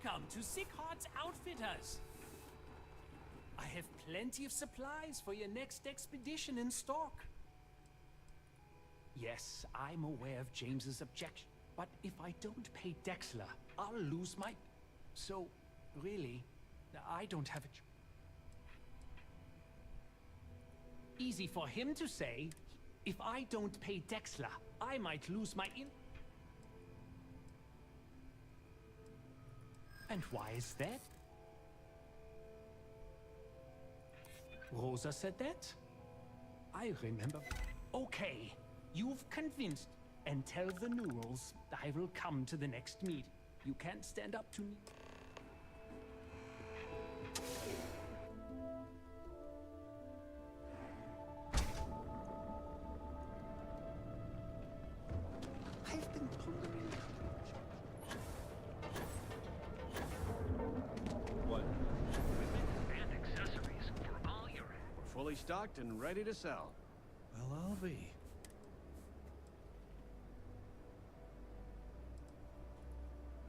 Welcome to Sick Heart's Outfitters. I have plenty of supplies for your next expedition in stock. Yes, I'm aware of James's objection, but if I don't pay Dexler, I'll lose my... So, really, I don't have a choice. Easy for him to say, if I don't pay Dexler, I might lose my And why is that? Rosa said that? I remember. Okay, you've convinced. And tell the Newells I will come to the next meet. You can't stand up to me. I've been pondering. What? And accessories for all your... We're fully stocked and ready to sell. Well, I'll be.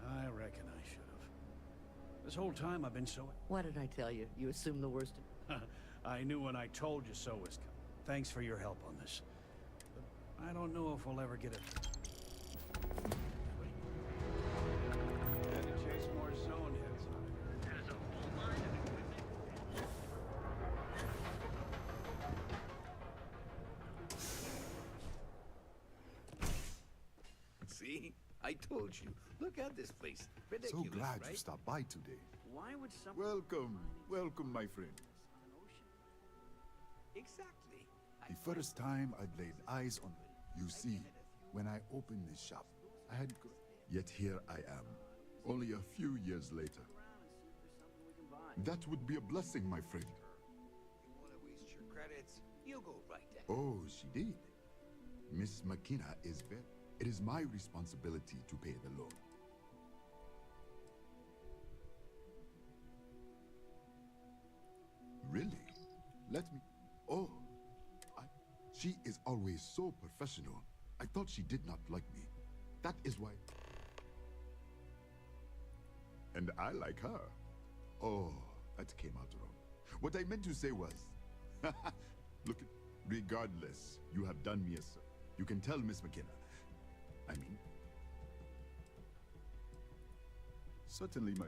I reckon I should have. This whole time I've been so... What did I tell you? You assume the worst. I knew when I told you so was coming. Thanks for your help on this. But I don't know if we'll ever get it. Had to chase more zone hits. There's a whole line of equipment. See? I told you. Look at this place. Ridiculous, So glad right? you stopped by today. Why would someone... Welcome, welcome, my friend. Exactly. The first time I'd laid eyes on you see, when I opened this shop, I had yet here I am, only a few years later. That would be a blessing, my friend. You want to waste your credits? You go right ahead. Oh, she did. Miss McKenna is very... It is my responsibility to pay the loan. Really? Let me... Oh. She is always so professional. I thought she did not like me. That is why... And I like her. Oh, that came out wrong. What I meant to say was... Look, regardless, you have done me a service. You can tell Miss McKenna. I mean... Certainly, my...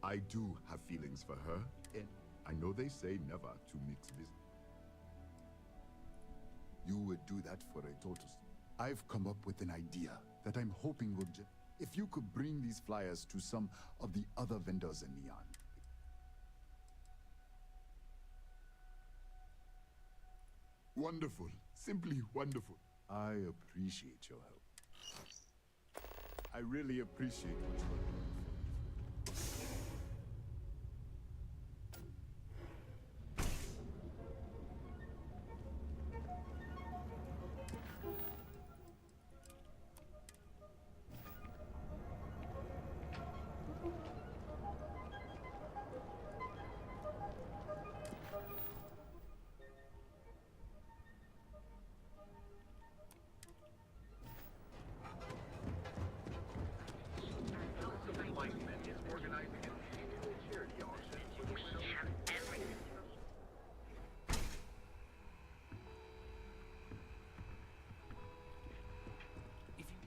I do have feelings for her, and I know they say never to mix business. You would do that for a total... I've come up with an idea that I'm hoping will if you could bring these flyers to some of the other vendors in Neon. Wonderful. Simply wonderful. I appreciate your help. I really appreciate what you're doing.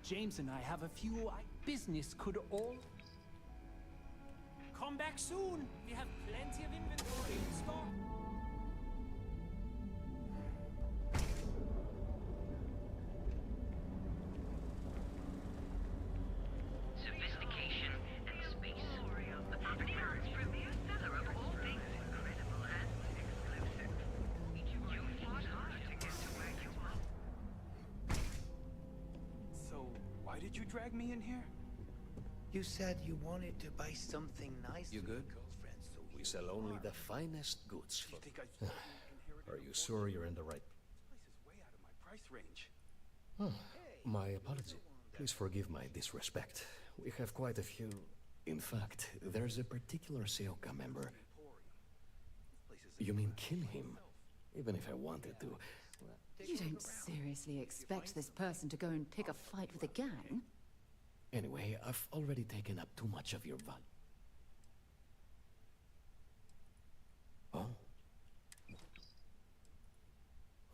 James and I have a few business could all... Come back soon! We have plenty of inventory in stock. Sophistication and space did you drag me in here? You said you wanted to buy something nice. You good? We sell only the finest goods for... Are you sure you're in the right... This is way out of my price range. My apology. Please forgive my disrespect. We have quite a few... In fact, there's a particular Seoka member. You mean kill him? Even if I wanted to... You don't seriously expect this person to go and pick a fight with a gang? Anyway, I've already taken up too much of your value. Oh?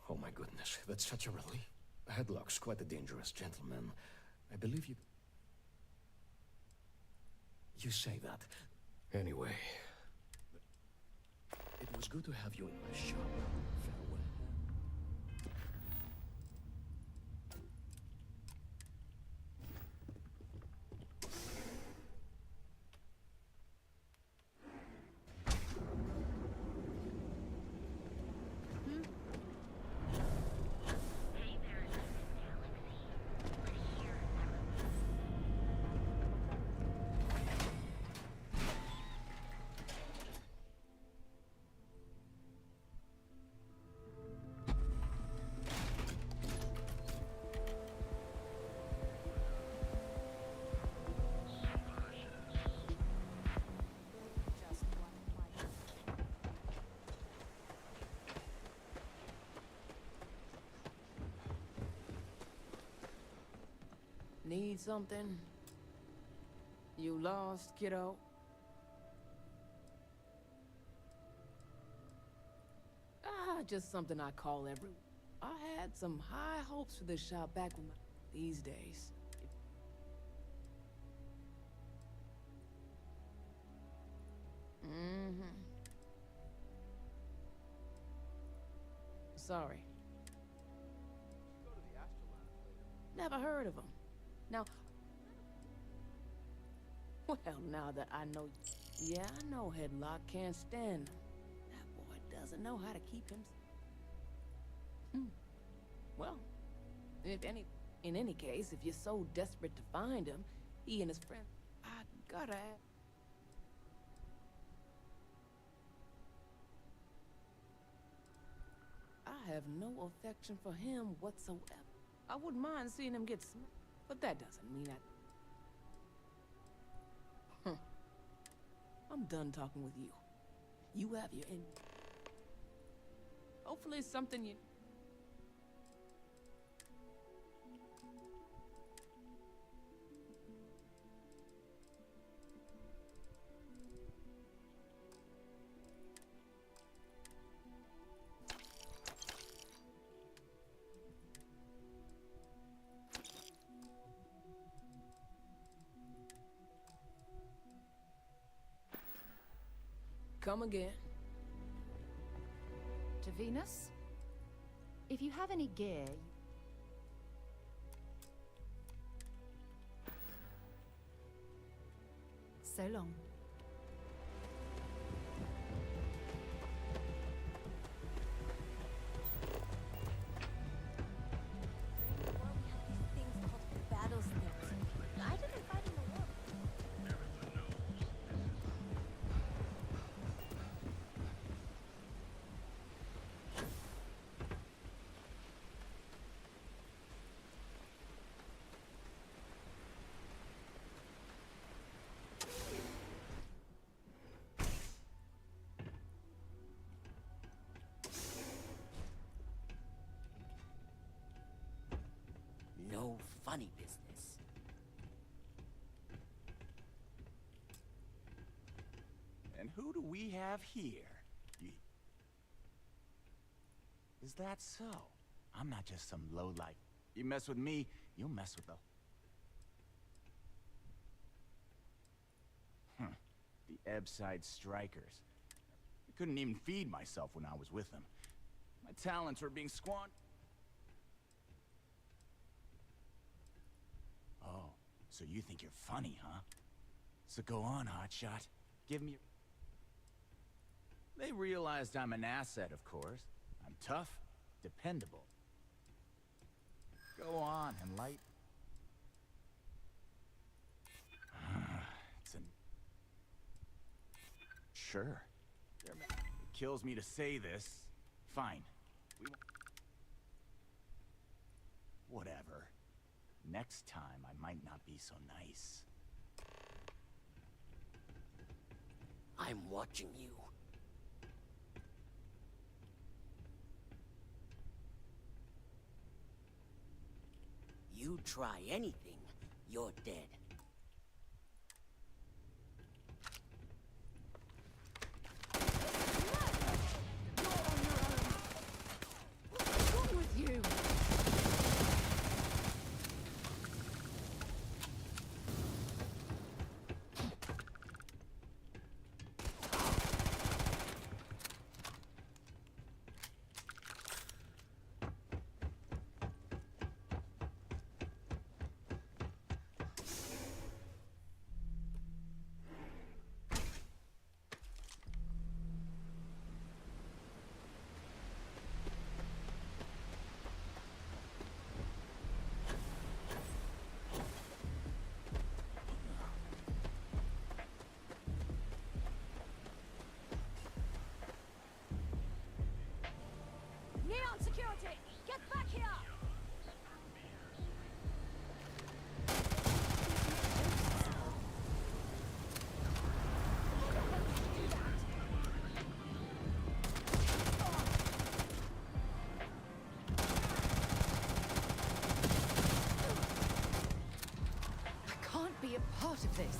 Oh my goodness, that's such a relief. Headlock's quite a dangerous gentleman. I believe you... You say that. Anyway... It was good to have you in my shop. Farewell. Need something? You lost, kiddo? Just something I call every... I had some high hopes for this shop back when these days. Sorry. Never heard of him. Now... Well, now that I know... Yeah, I know Headlock can't stand him. That boy doesn't know how to keep him... Well, in any case, if you're so desperate to find him, he and his friend... I gotta ask... I have no affection for him whatsoever. I wouldn't mind seeing him get smacked, but that doesn't mean I... I'm done talking with you. You have your end. Hopefully it's something you... Come again. To Venus? If you have any gear... So long. Battles things. I didn't fight in the war. No funny business. And who do we have here? Is that so? I'm not just some lowlife. You mess with me, you'll mess with the... The Ebbside Strikers. I couldn't even feed myself when I was with them. My talents were being squandered. Oh, so you think you're funny, huh? So go on, hotshot. Give me... They realized I'm an asset, of course. I'm tough, dependable. Go on and light... Sure. It kills me to say this. Fine. Whatever. Next time, I might not be so nice. I'm watching you. You try anything, you're dead. What's wrong with you? Neon security! Get back here! I can't be a part of this.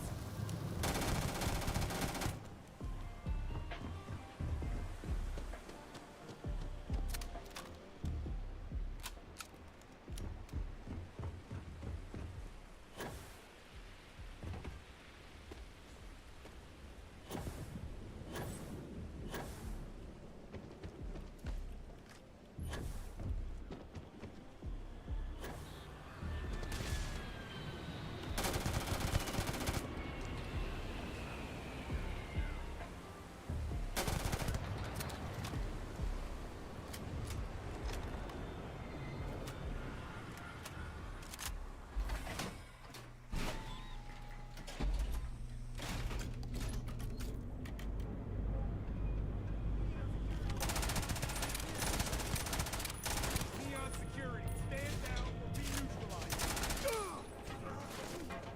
Neon security, stand down or be neutralized.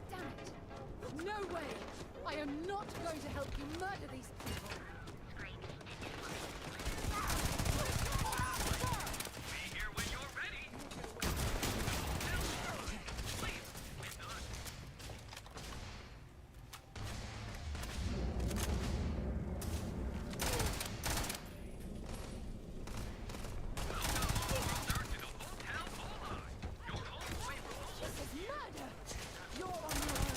Damn it! No way! I am not going to help you murder these people. Be here when you're ready. Please, it's done. This is murder! You're on your own.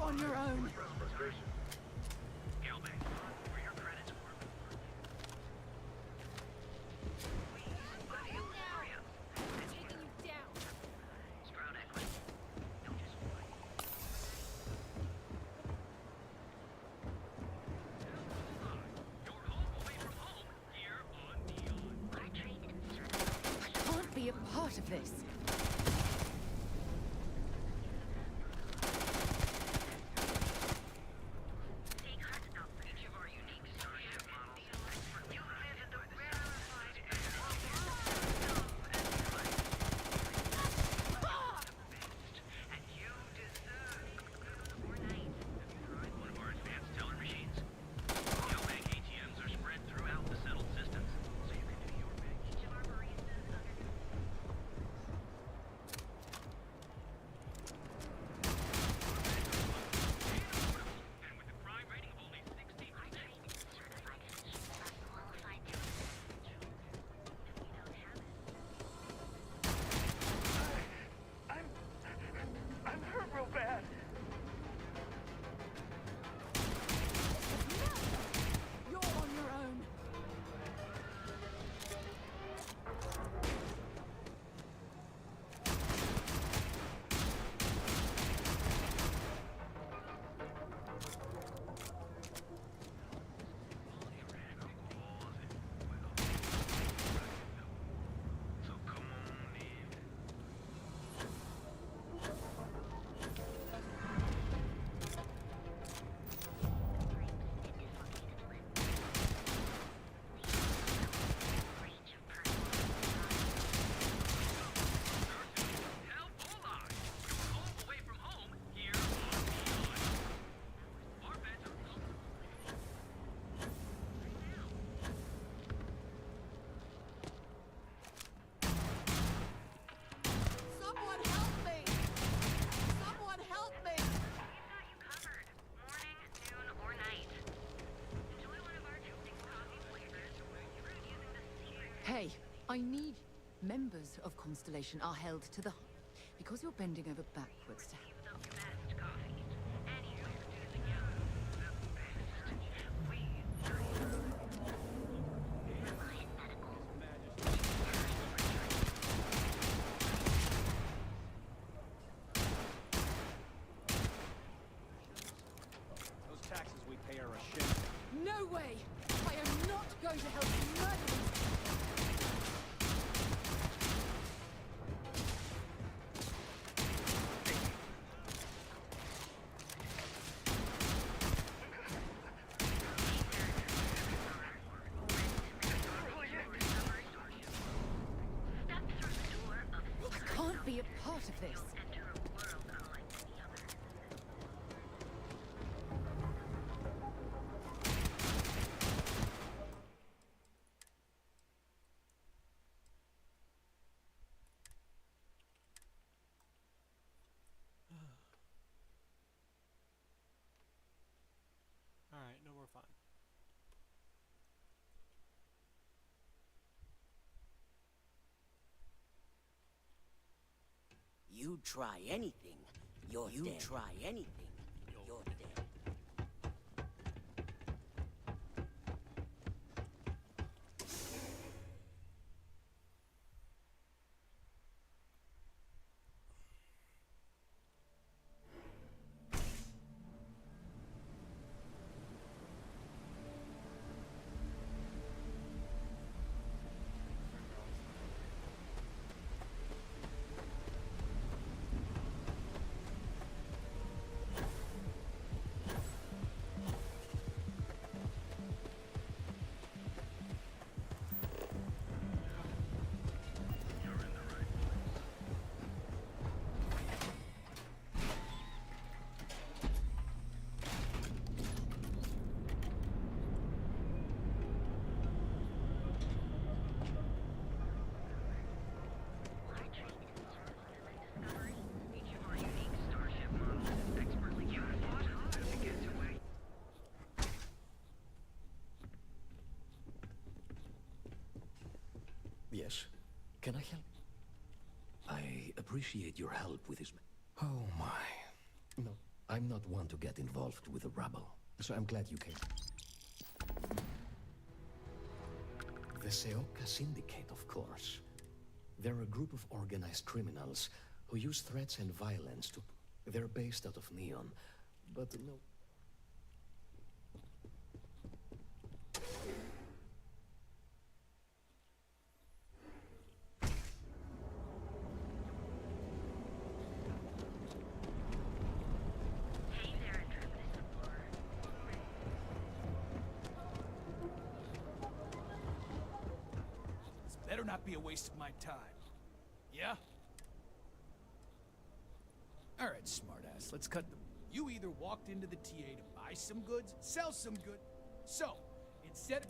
on your own. I can't be a part of this. I'm hurt real bad. You're on your own. Someone help me! Someone help me! Hey, I need members of Constellation are held to the because you're bending over backwards to help. Those taxes we pay are a shame. No way! I am not going to help you murder these. I can't be a part of this. Alright, no, we're fine. You try anything, you're dead. You try anything, you're dead. Yes. Can I help? I appreciate your help with this. Oh my. No. I'm not one to get involved with the rabble, so I'm glad you came. The Seoka Syndicate, of course. They're a group of organized criminals who use threats and violence to... They're based out of Neon, but no... Better not be a waste of my time. Yeah? Alright, smartass, let's cut them. You either walked into the TA to buy some goods, sell some goods. So, instead of...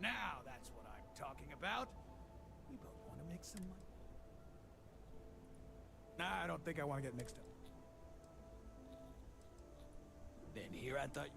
Now that's what I'm talking about. We both want to make some money. Nah, I don't think I want to get mixed up. Then here I thought...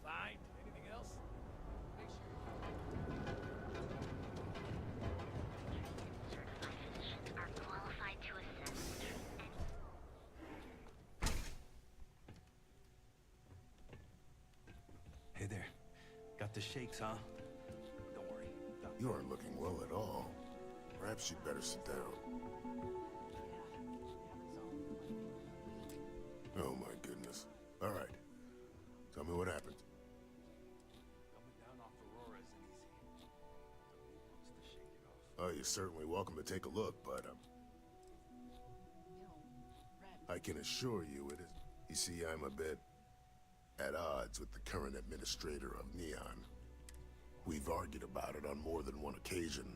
Find anything else? Make Physicians are qualified to assess Hey there. Got the shakes, huh? Don't worry. You aren't looking well at all. Perhaps you'd better sit down. Oh my goodness. All right. Tell me what happened. Coming down off Aurora isn't easy. Somebody wants to shake it off. Oh, you're certainly welcome to take a look, but I can assure you it is. You see, I'm a bit at odds with the current administrator of Neon. We've argued about it on more than one occasion,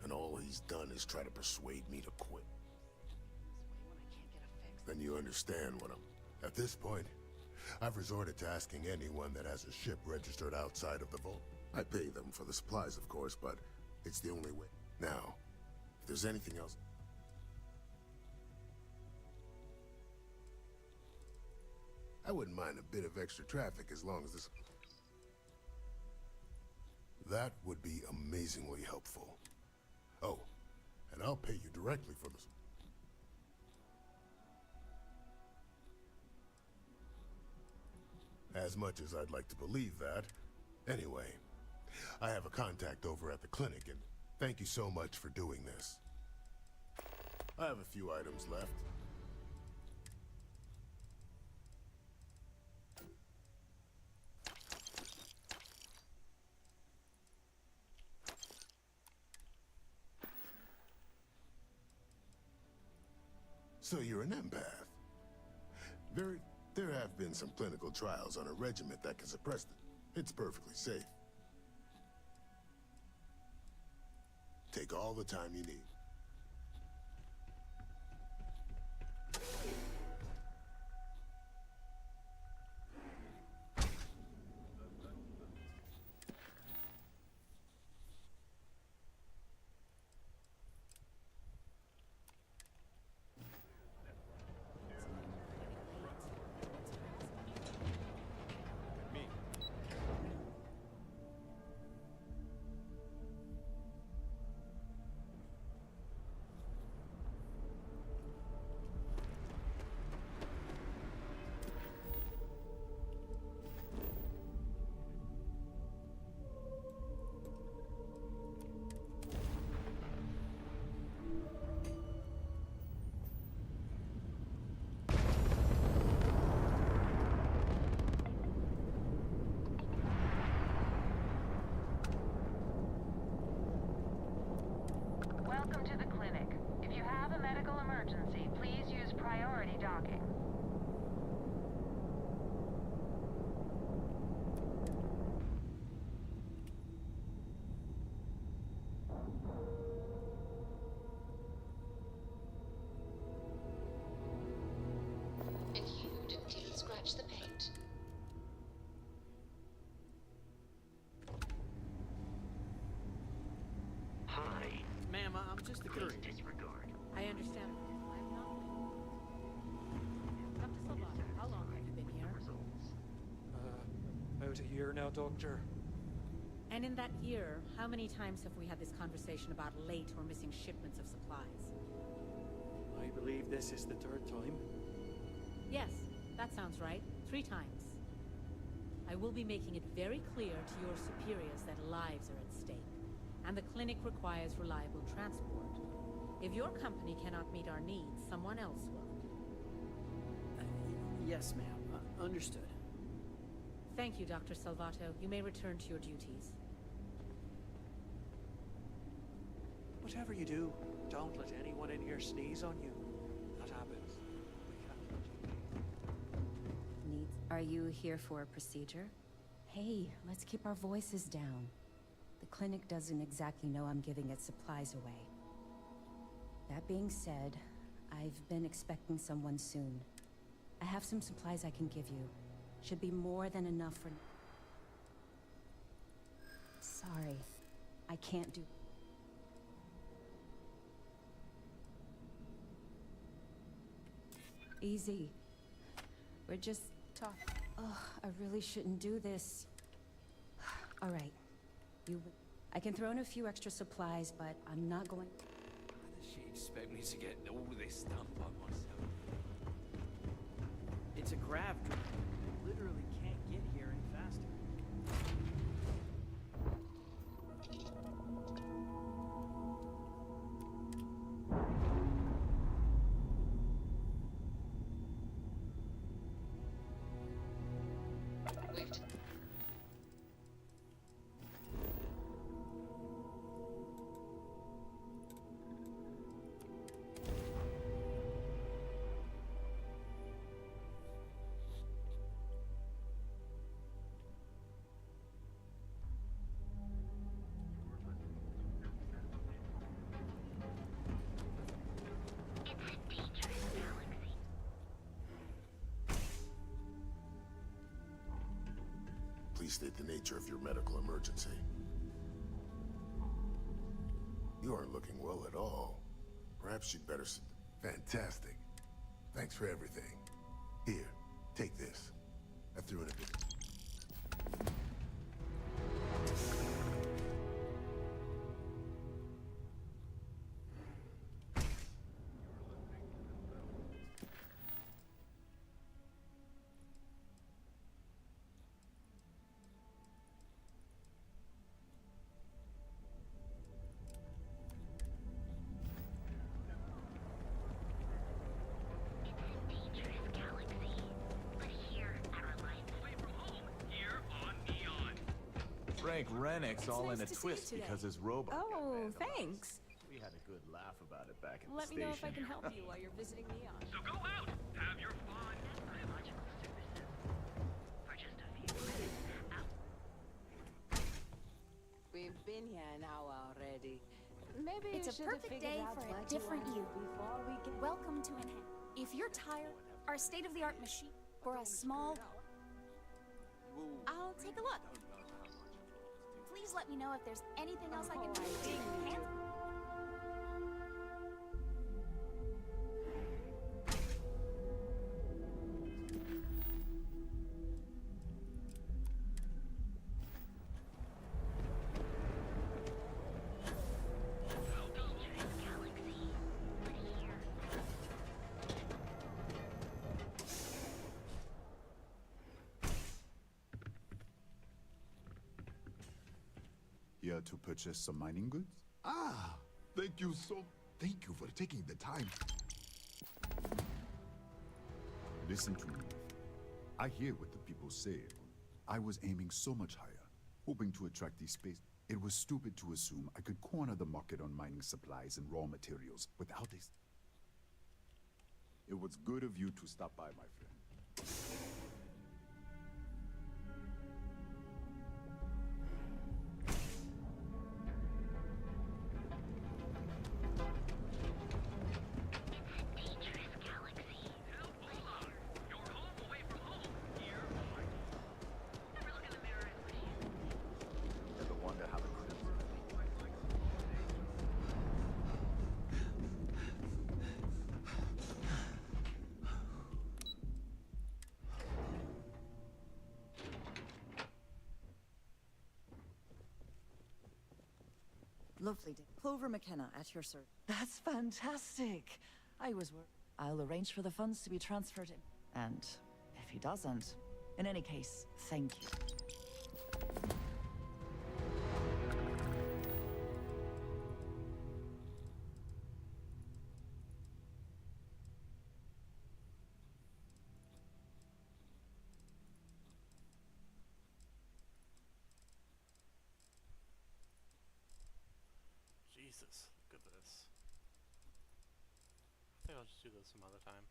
and all he's done is try to persuade me to quit. Then you understand what I'm... At this point, I've resorted to asking anyone that has a ship registered outside of the vault. I pay them for the supplies, of course, but it's the only way. Now, if there's anything else... I wouldn't mind a bit of extra traffic as long as this... That would be amazingly helpful. Oh, and I'll pay you directly for this. As much as I'd like to believe that. Anyway, I have a contact over at the clinic, and thank you so much for doing this. I have a few items left. So you're an empath. There have been some clinical trials on a regiment that can suppress it. It's perfectly safe. Take all the time you need. Welcome to the clinic. If you have a medical emergency, please use priority docking. If you didn't scratch the paint. Hi. Ma'am, I'm just a Please disregard. I understand. I'm not. Dr. Salvato, how long have you been here? About a year now, Doctor. And in that year, how many times have we had this conversation about late or missing shipments of supplies? I believe this is the third time. Yes, that sounds right. 3 times. I will be making it very clear to your superiors that lives are at stake, and the clinic requires reliable transport. If your company cannot meet our needs, someone else will. Yes, ma'am. Understood. Thank you, Dr. Salvato. You may return to your duties. Whatever you do, don't let anyone in here sneeze on you. That happens. Are you here for a procedure? Hey, let's keep our voices down. The clinic doesn't exactly know I'm giving its supplies away. That being said, I've been expecting someone soon. I have some supplies I can give you. Should be more than enough for... Sorry, I can't do... Easy. We're just talking. Oh, I really shouldn't do this. All right. I can throw in a few extra supplies, but I'm not going... How does she expect me to get all this done by myself? It's a grav drive. I literally can't get here any faster. Please state the nature of your medical emergency. You aren't looking well at all. Perhaps you'd better sit... Fantastic. Thanks for everything. Here, take this. I threw in a bit. Frank Rennick's It's all nice in a to see you twist today. because his robot got Oh, vandalized. thanks. We had a good laugh about it back at Let the me station. know if I can help you while you're visiting Neon. So go out, have your fun. Biological services. For just a few minutes. We've been here an hour already. Maybe It's you a should have perfect figured day out for a what different you you. wanted before we get... Welcome to Enhance. If you're tired, our state-of-the-art machine for a small... I'll take a look. Please let me know if there's anything else I can do to enhance... Here to purchase some mining goods? Ah, thank you for taking the time. Listen to me. I hear what the people say. I was aiming so much higher, hoping to attract these space. It was stupid to assume I could corner the market on mining supplies and raw materials without a... It was good of you to stop by, my friend. Ever wonder how the Lovely day. Clover McKenna at your service. That's fantastic. I was worried. I'll arrange for the funds to be transferred in. And if he doesn't, in any case, thank you. Jesus, look at this. I think I'll just do this some other time.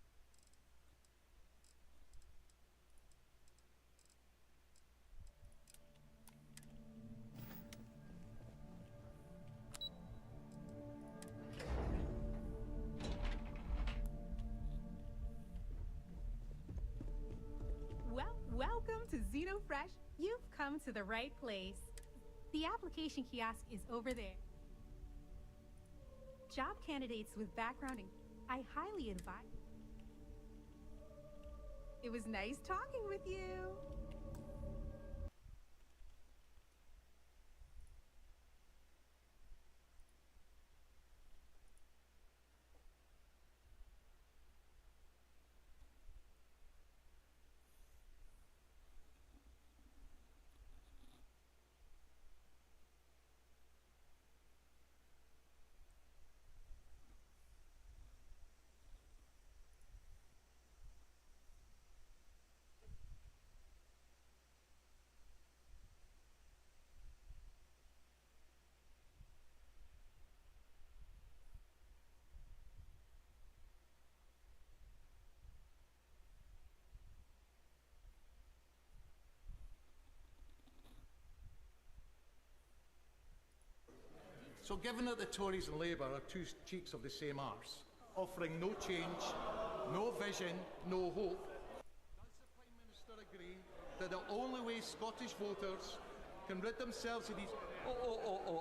Well, welcome to XenoFresh. You've come to the right place. The application kiosk is over there. Job candidates with background in... I highly advise... It was nice talking with you. So given that the Tories and Labour are two cheeks of the same arse, offering no change, no vision, no hope, does the Prime Minister agree that the only way Scottish voters can rid themselves of these...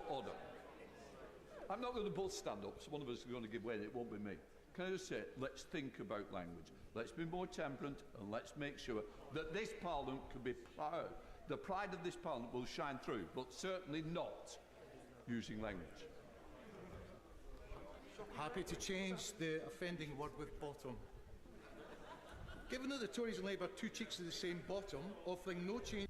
Order. I'm not going to both stand up, so one of us is going to give way and it won't be me. Can I just say, let's think about language. Let's be more temperate and let's make sure that this Parliament can be proud. The pride of this Parliament will shine through, but certainly not using language. Happy to change the offending word with bottom. Given that the Tories and Labour are two cheeks of the same bottom, offering no change...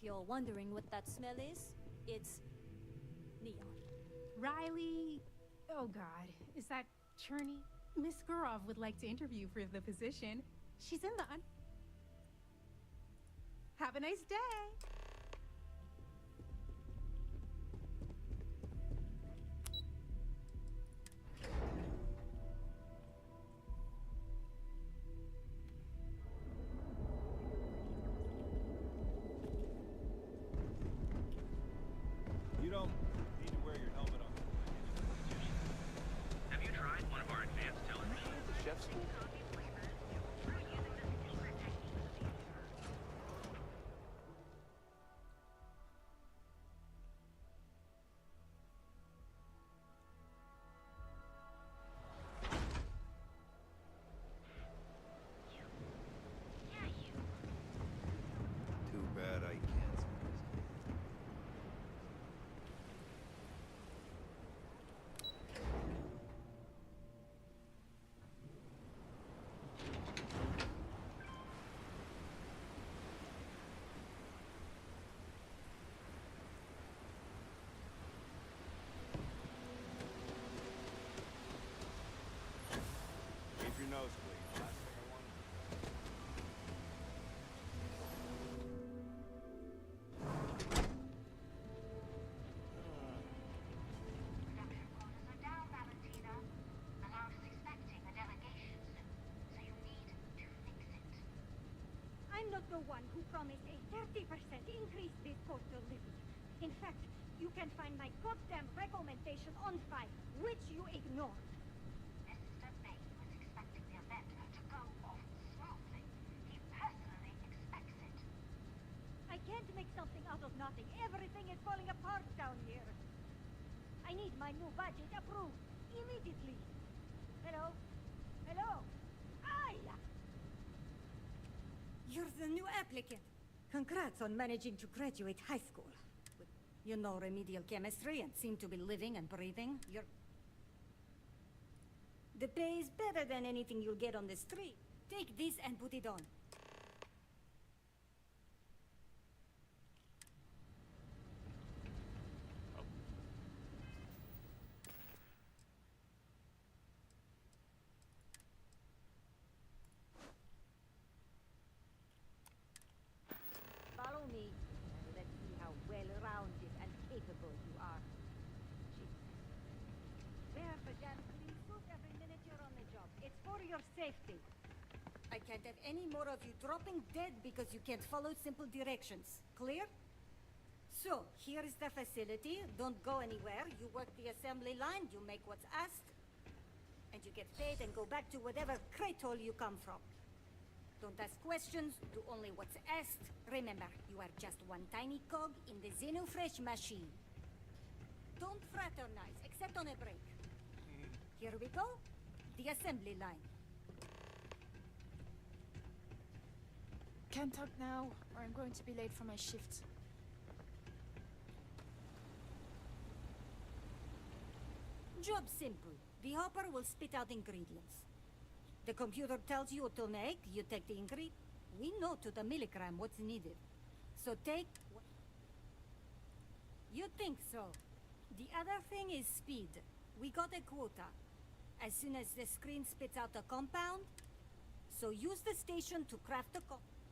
you're wondering what that smell is, it's neon. Riley... Oh god, is that Cherney? Miss Gurov would like to interview for the position. She's in the Have a nice day! You don't need to wear your helmet on. Have you tried one of our advanced televisions? The chef school? Too bad I can't. Keep your nose clean. Last thing I want. I'm not the one who promised a 30% increase this cost of living. In fact, you can find my goddamn recommendation on file, which you ignored. Mr. Bay was expecting the event to go off smoothly. He personally expects it. I can't make something out of nothing. Everything is falling apart down here. I need my new budget approved immediately. Hello? Hello? Aya! You're the new applicant. Congrats on managing to graduate high school. You know remedial chemistry and seem to be living and breathing. The pay is better than anything you'll get on the street. Take this and put it on. Follow me, and let's see how well-rounded and capable you are. Wear the damn clean suit every minute you're on the job. It's for your safety. I can't have any more of you dropping dead because you can't follow simple directions. Clear? So, here is the facility. Don't go anywhere. You work the assembly line, you make what's asked, and you get paid and go back to whatever crate hole you come from. Don't ask questions, do only what's asked. Remember, you are just one tiny cog in the Xenofresh machine. Don't fraternize, except on a break. Here we go. The assembly line. Can't talk now, or I'm going to be late for my shift. Job simple. The hopper will spit out ingredients. The computer tells you what to make, you take the ingredient. We know to the milligram what's needed. So take... You think so. The other thing is speed. We got a quota. As soon as the screen spits out a compound, so use the station to craft a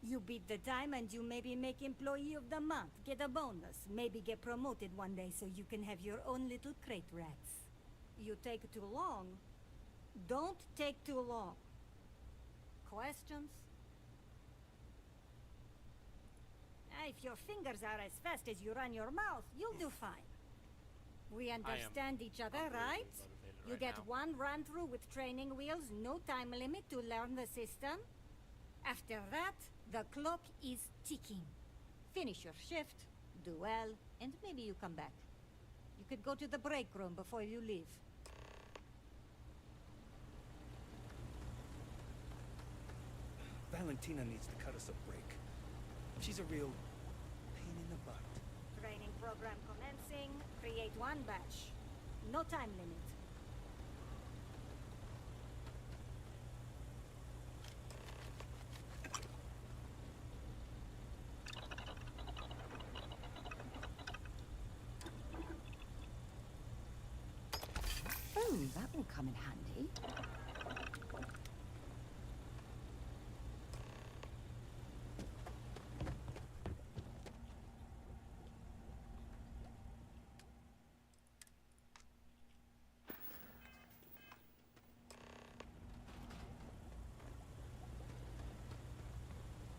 You beat the time and you maybe make employee of the month, get a bonus, maybe get promoted one day so you can have your own little crate rats. You take too long, don't take too long. Questions? If your fingers are as fast as you run your mouth, you'll do fine. We understand each other, right? You get one run through with training wheels, no time limit to learn the system. After that, the clock is ticking. Finish your shift, do well, and maybe you come back. You could go to the break room before you leave. Valentina needs to cut us a break. She's a real pain in the butt. Training program commencing. Create one batch. No time limit. come in handy.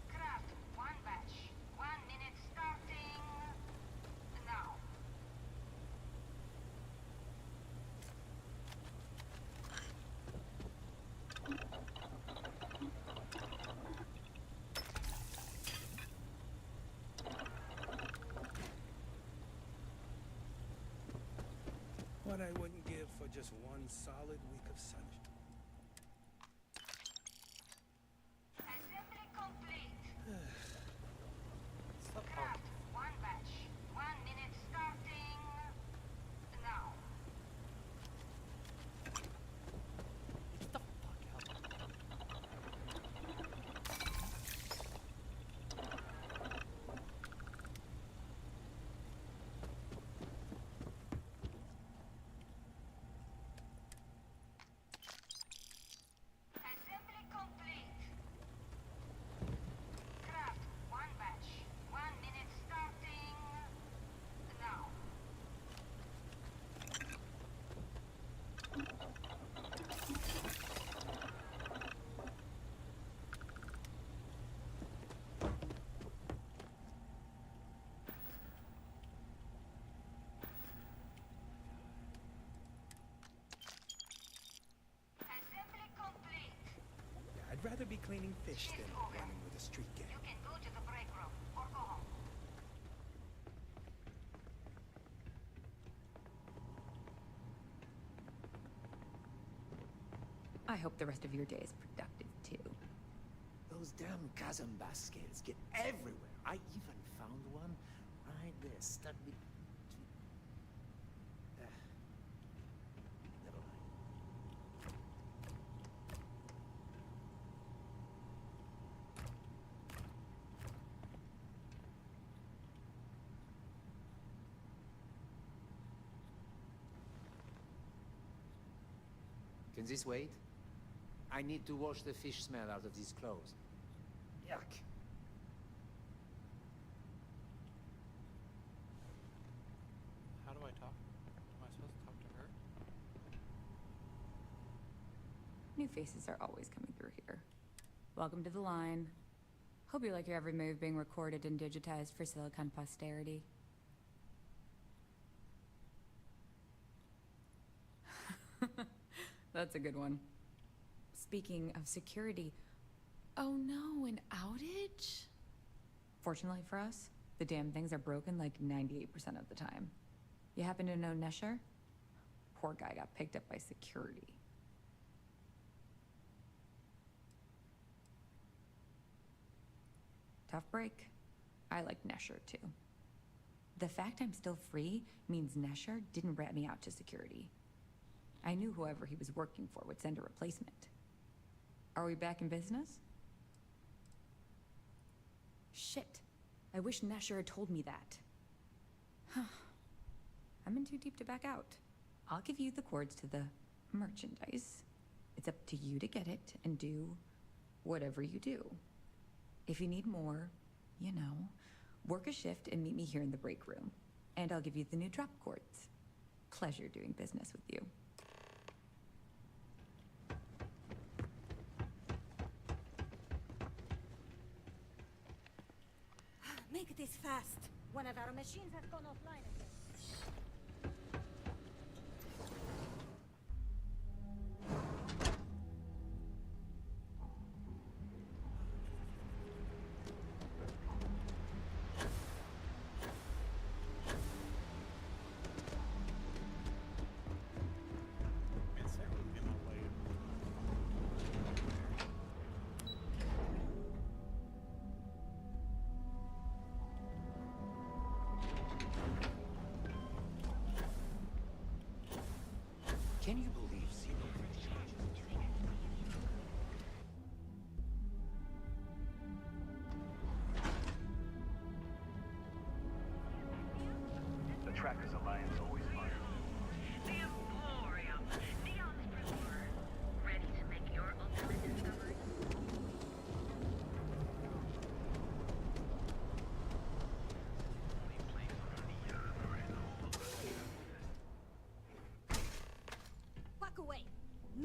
Craft one batch. 1 minute starting now. What I wouldn't give for just one solid week of sunshine. Assembly complete. Stop Craft one batch. 1 minute starting now. Get the fuck out. Assembly complete. Craft one batch. 1 minute starting now. Assembly complete. Yeah, I'd rather be cleaning fish than running with a street gang. You can go to the break room or go home. I hope the rest of your day is productive too. Those damn Kazamba scales get everywhere. I even found one right there, stuck between. Never mind. Can this wait? I need to wash the fish smell out of these clothes. Yuck. How do I talk? Am I supposed to talk to her? New faces are always coming through here. Welcome to the line. Hope you like your every move being recorded and digitized for Silicon posterity. That's a good one. Speaking of security, oh no, an outage? Fortunately for us, the damn things are broken like 98% of the time. You happen to know Nesher? Poor guy got picked up by security. Tough break. I like Nesher too. The fact I'm still free means Nesher didn't rat me out to security. I knew whoever he was working for would send a replacement. Are we back in business? Shit. I wish Nesher had told me that. I'm in too deep to back out. I'll give you the codes to the merchandise. It's up to you to get it and do whatever you do. If you need more, you know, work a shift and meet me here in the break room. And I'll give you the new drop cords. Pleasure doing business with you. Make this fast. One of our machines has gone offline again. Can you believe Zero? The Trackers Alliance always fires. The Emporium. Neon's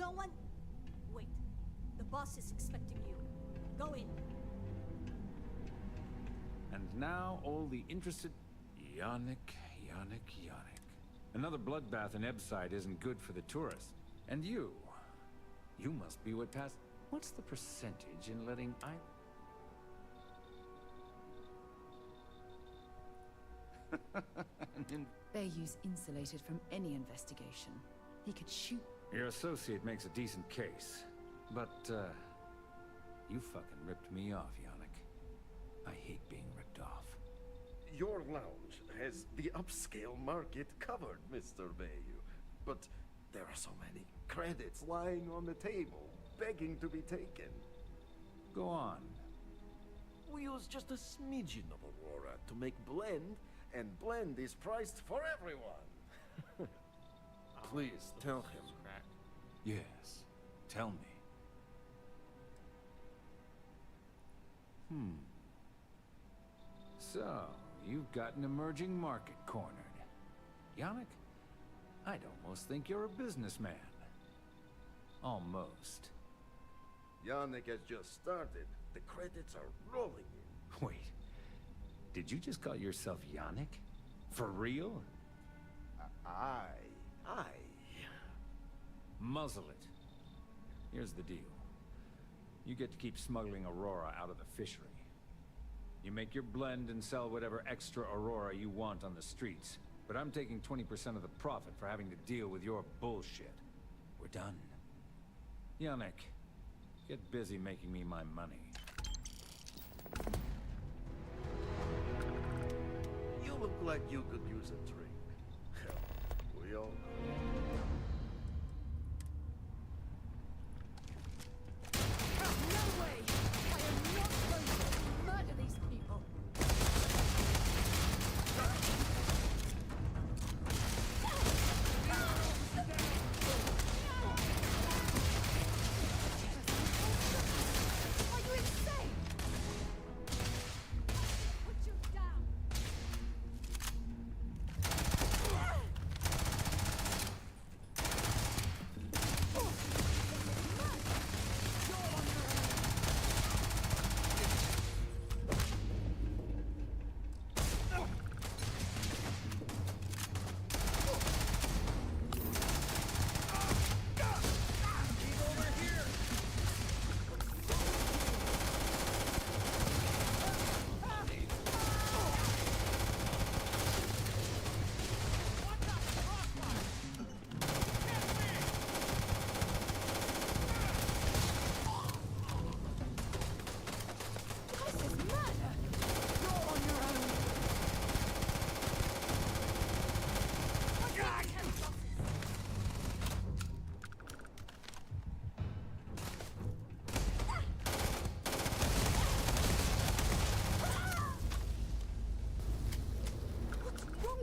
No one... Wait. The boss is expecting you. Go in. And now all the interested... Yannick. Another bloodbath in Ebside isn't good for the tourists. And you must be what passed... What's the percentage in letting Bayou's insulated from any investigation. He could shoot... Your associate makes a decent case. But, you fucking ripped me off, Yannick. I hate being ripped off. Your lounge has the upscale market covered, Mr. Bayou. But there are so many credits lying on the table, begging to be taken. Go on. We use just a smidgen of Aurora to make blend, and blend is priced for everyone. Please tell him. Yes, tell me. So, you've got an emerging market cornered. Yannick, I'd almost think you're a businessman. Almost. Yannick has just started. The credits are rolling in. Wait, did you just call yourself Yannick? For real? Aye. Muzzle it. Here's the deal. You get to keep smuggling Aurora out of the fishery. You make your blend and sell whatever extra Aurora you want on the streets. But I'm taking 20% of the profit for having to deal with your bullshit. We're done. Yannick, get busy making me my money. You look like you could use a drink. Hell, we all could. No way! I am not going to murder these people! Are you insane? Put you down!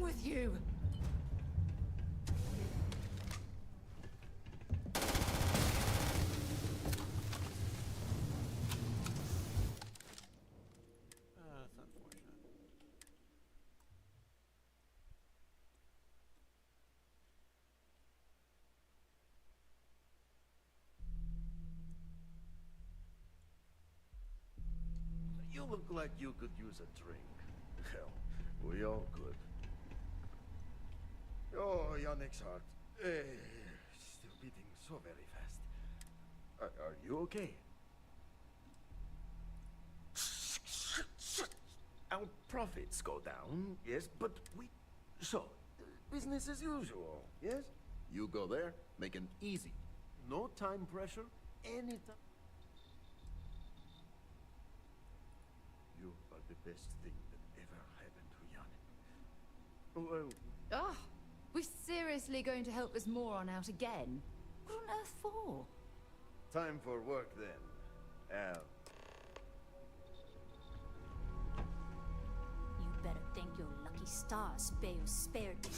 With you. That's unfortunate. You look like you could use a drink. Hell, we all could. Oh, Yannick's heart. Still beating so very fast. Are you okay? Our profits go down, yes, but we... So, business as usual, yes? You go there, make it easy. No time pressure, anytime. You are the best thing that ever happened to Yannick. Well... Ugh! We're seriously going to help this moron out again? What on earth for? Time for work then. Al. You better thank your lucky stars Bayo spared me.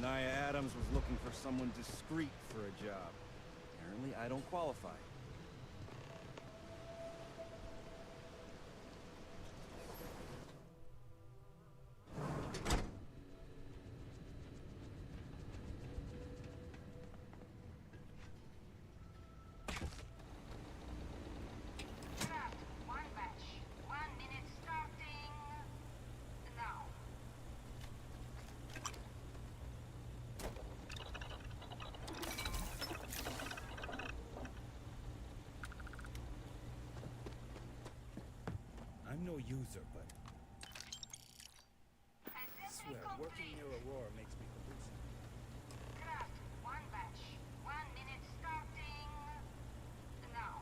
Anaya Adams was looking for someone discreet for a job. Apparently, I don't qualify. One batch. 1 minute starting now. I'm no user, but I swear, working near Aurora makes me hallucinate. Craft. One batch. 1 minute starting now.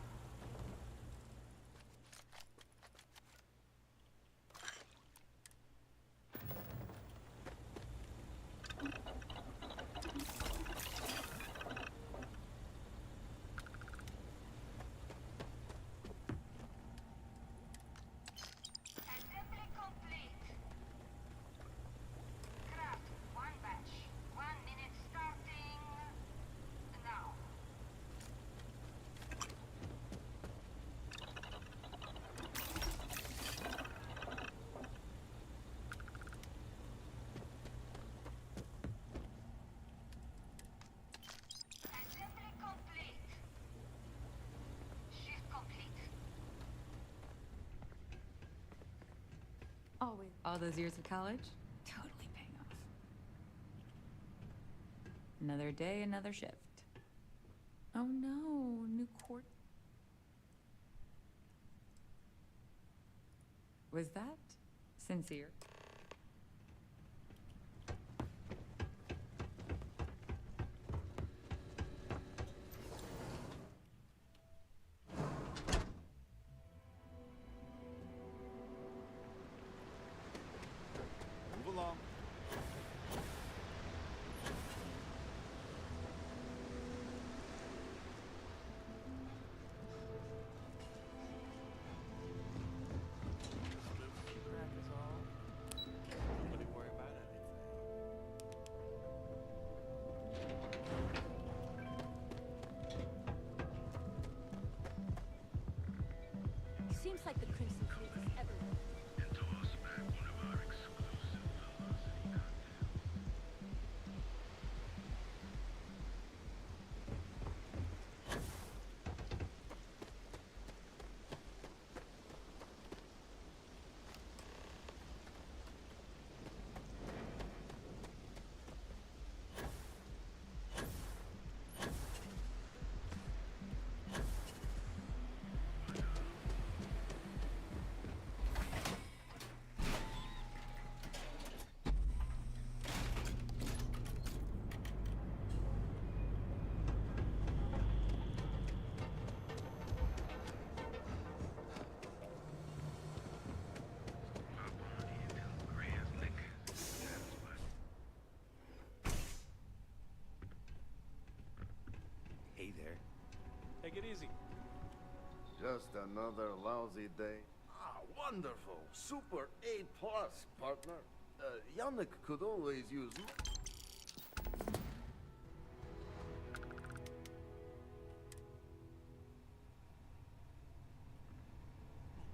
Assembly complete. Craft. One batch. 1 minute starting now. Assembly complete. Shift complete. Always. All those years of college? Totally paying off. Another day, another shift. Oh no, new court. Was that sincere? Move along. Crack is all. Nobody worry about anything. Seems like the Crimson Fleet is everywhere. And toss back one of our exclusive velocity cocktails. Hey there. Take it easy. Just another lousy day. Ah, wonderful. Super A+, partner. Yannick could always use...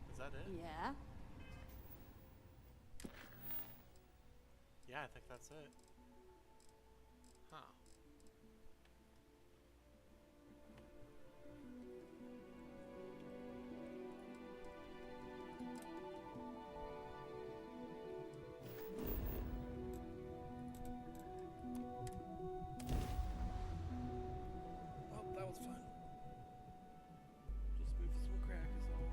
Is that it? Yeah. Yeah, I think that's it. Huh. Well, that was fun. Just move some crack is all.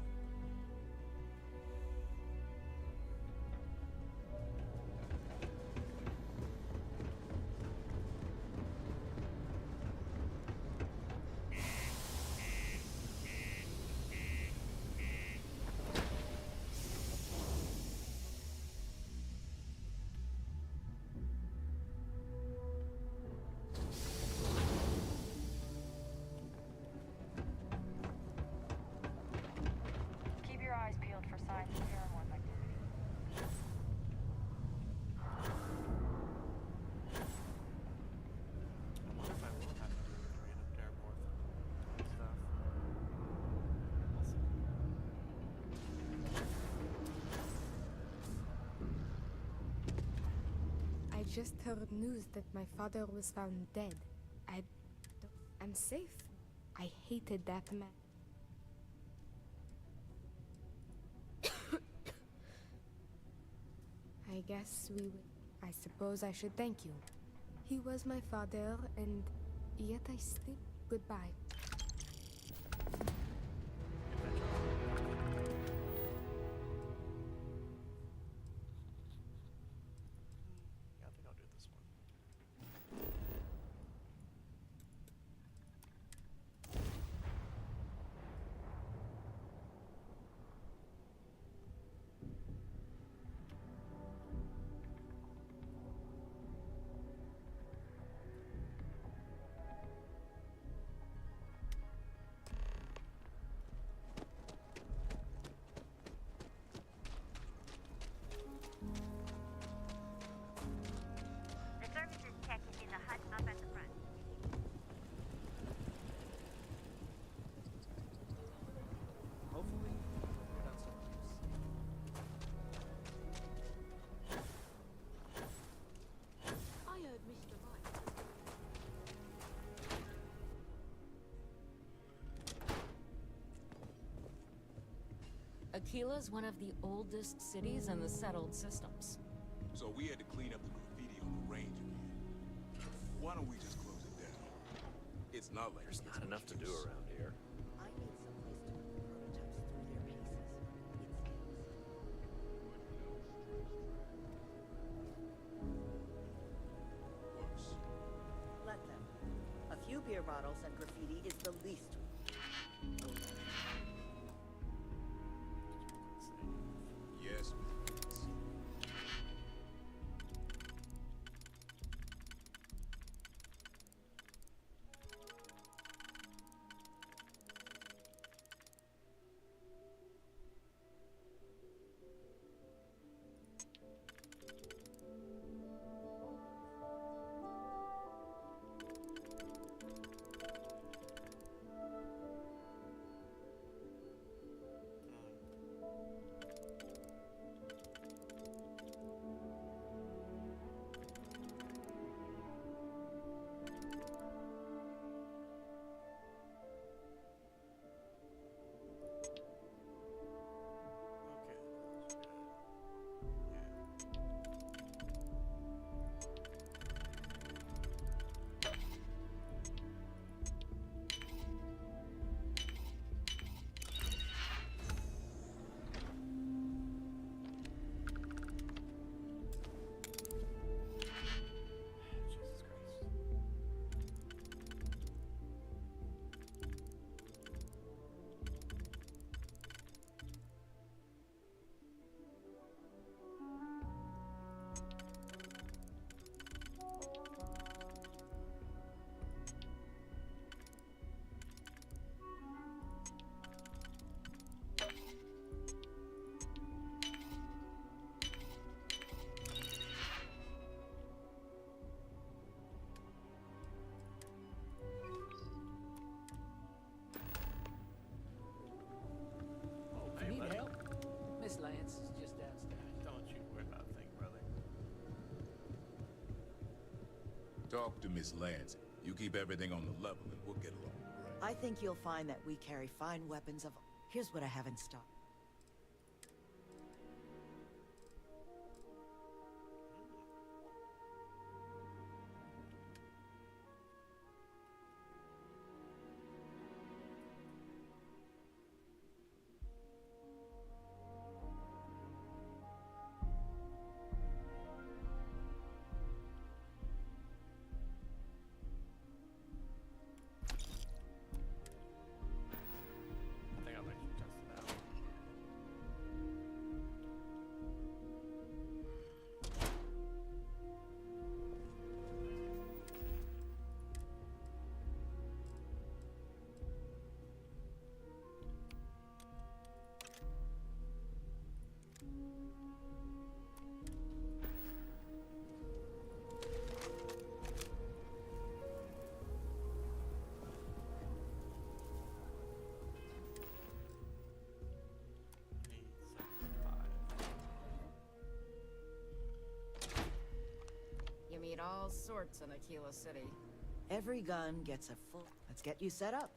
just heard news that my father was found dead. I'm safe. I hated that man. I guess we would. I suppose I should thank you. He was my father, and yet I still. Goodbye. Yeah, I think I'll do this one. The services tech is in the hut up at the front. Hopefully, you're not so I heard Mr. Mike. Aquila's one of the oldest cities in the settled systems. So we had to clean up the graffiti on the range again. Why don't we just close it down? It's not like There's not enough to do around here. I need someplace to put the prototypes through their paces. Let them. A few beer bottles and graffiti is the least. yes. Need help? Miss Lance is just downstairs. Don't you worry about a thing, brother. Talk to Miss Lance. You keep everything on the level and we'll get along. I think you'll find that we carry fine weapons of. Here's what I have in stock. I think I'll let you test it out. need all sorts in Aquila City. Every gun gets a full... Let's get you set up.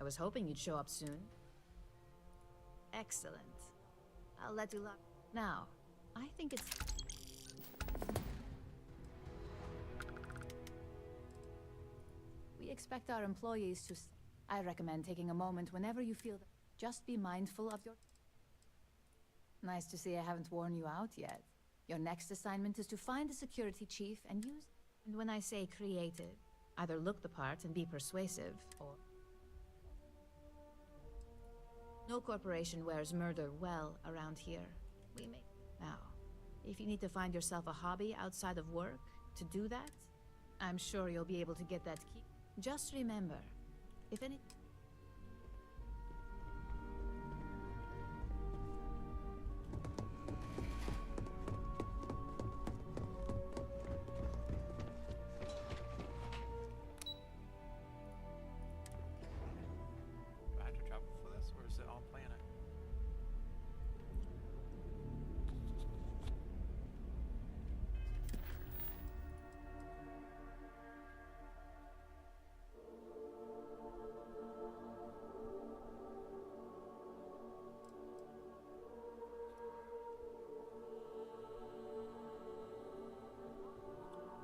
I was hoping you'd show up soon. Excellent. I'll let you lock. Now, I think it's... We expect our employees to... I recommend taking a moment whenever you feel that. Just be mindful of your... Nice to see I haven't worn you out yet. Your next assignment is to find the security chief and use... And when I say creative, either look the part and be persuasive, or... No corporation wears murder well around here. We may... Now, if you need to find yourself a hobby outside of work to do that, I'm sure you'll be able to get that key. Just remember, if any... Do I have to travel for this, or is it on planet?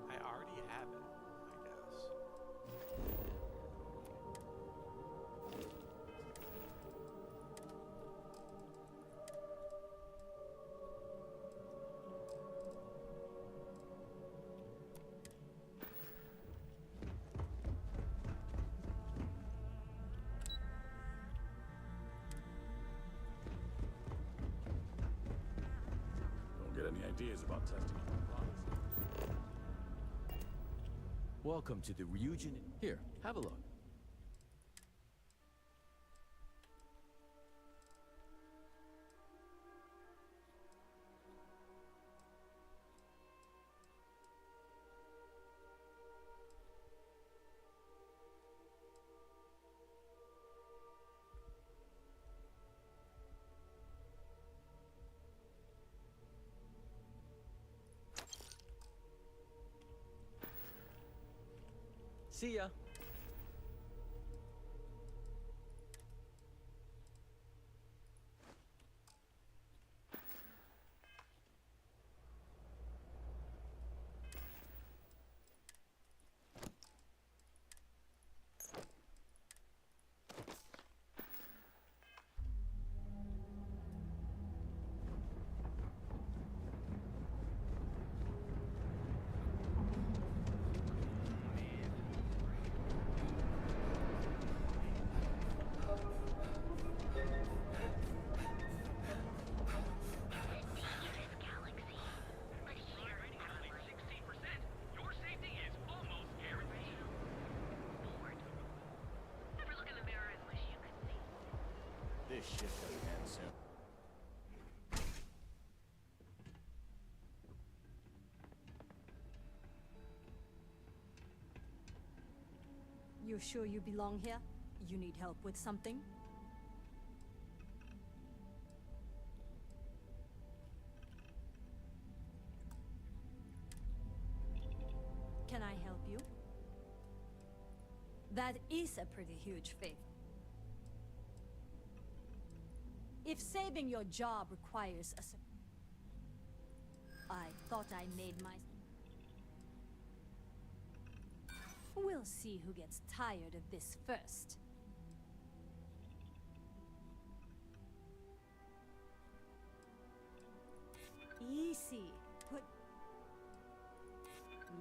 I already have it, I guess. Don't get any ideas about testing on the bodies. Welcome to the Ryujin. Here, have a look. See ya. this shift doesn't end soon. You sure you belong here? You need help with something? Can I help you? That is a pretty huge favor. If saving your job requires a... I thought I made my... We'll see who gets tired of this first. Easy. Put...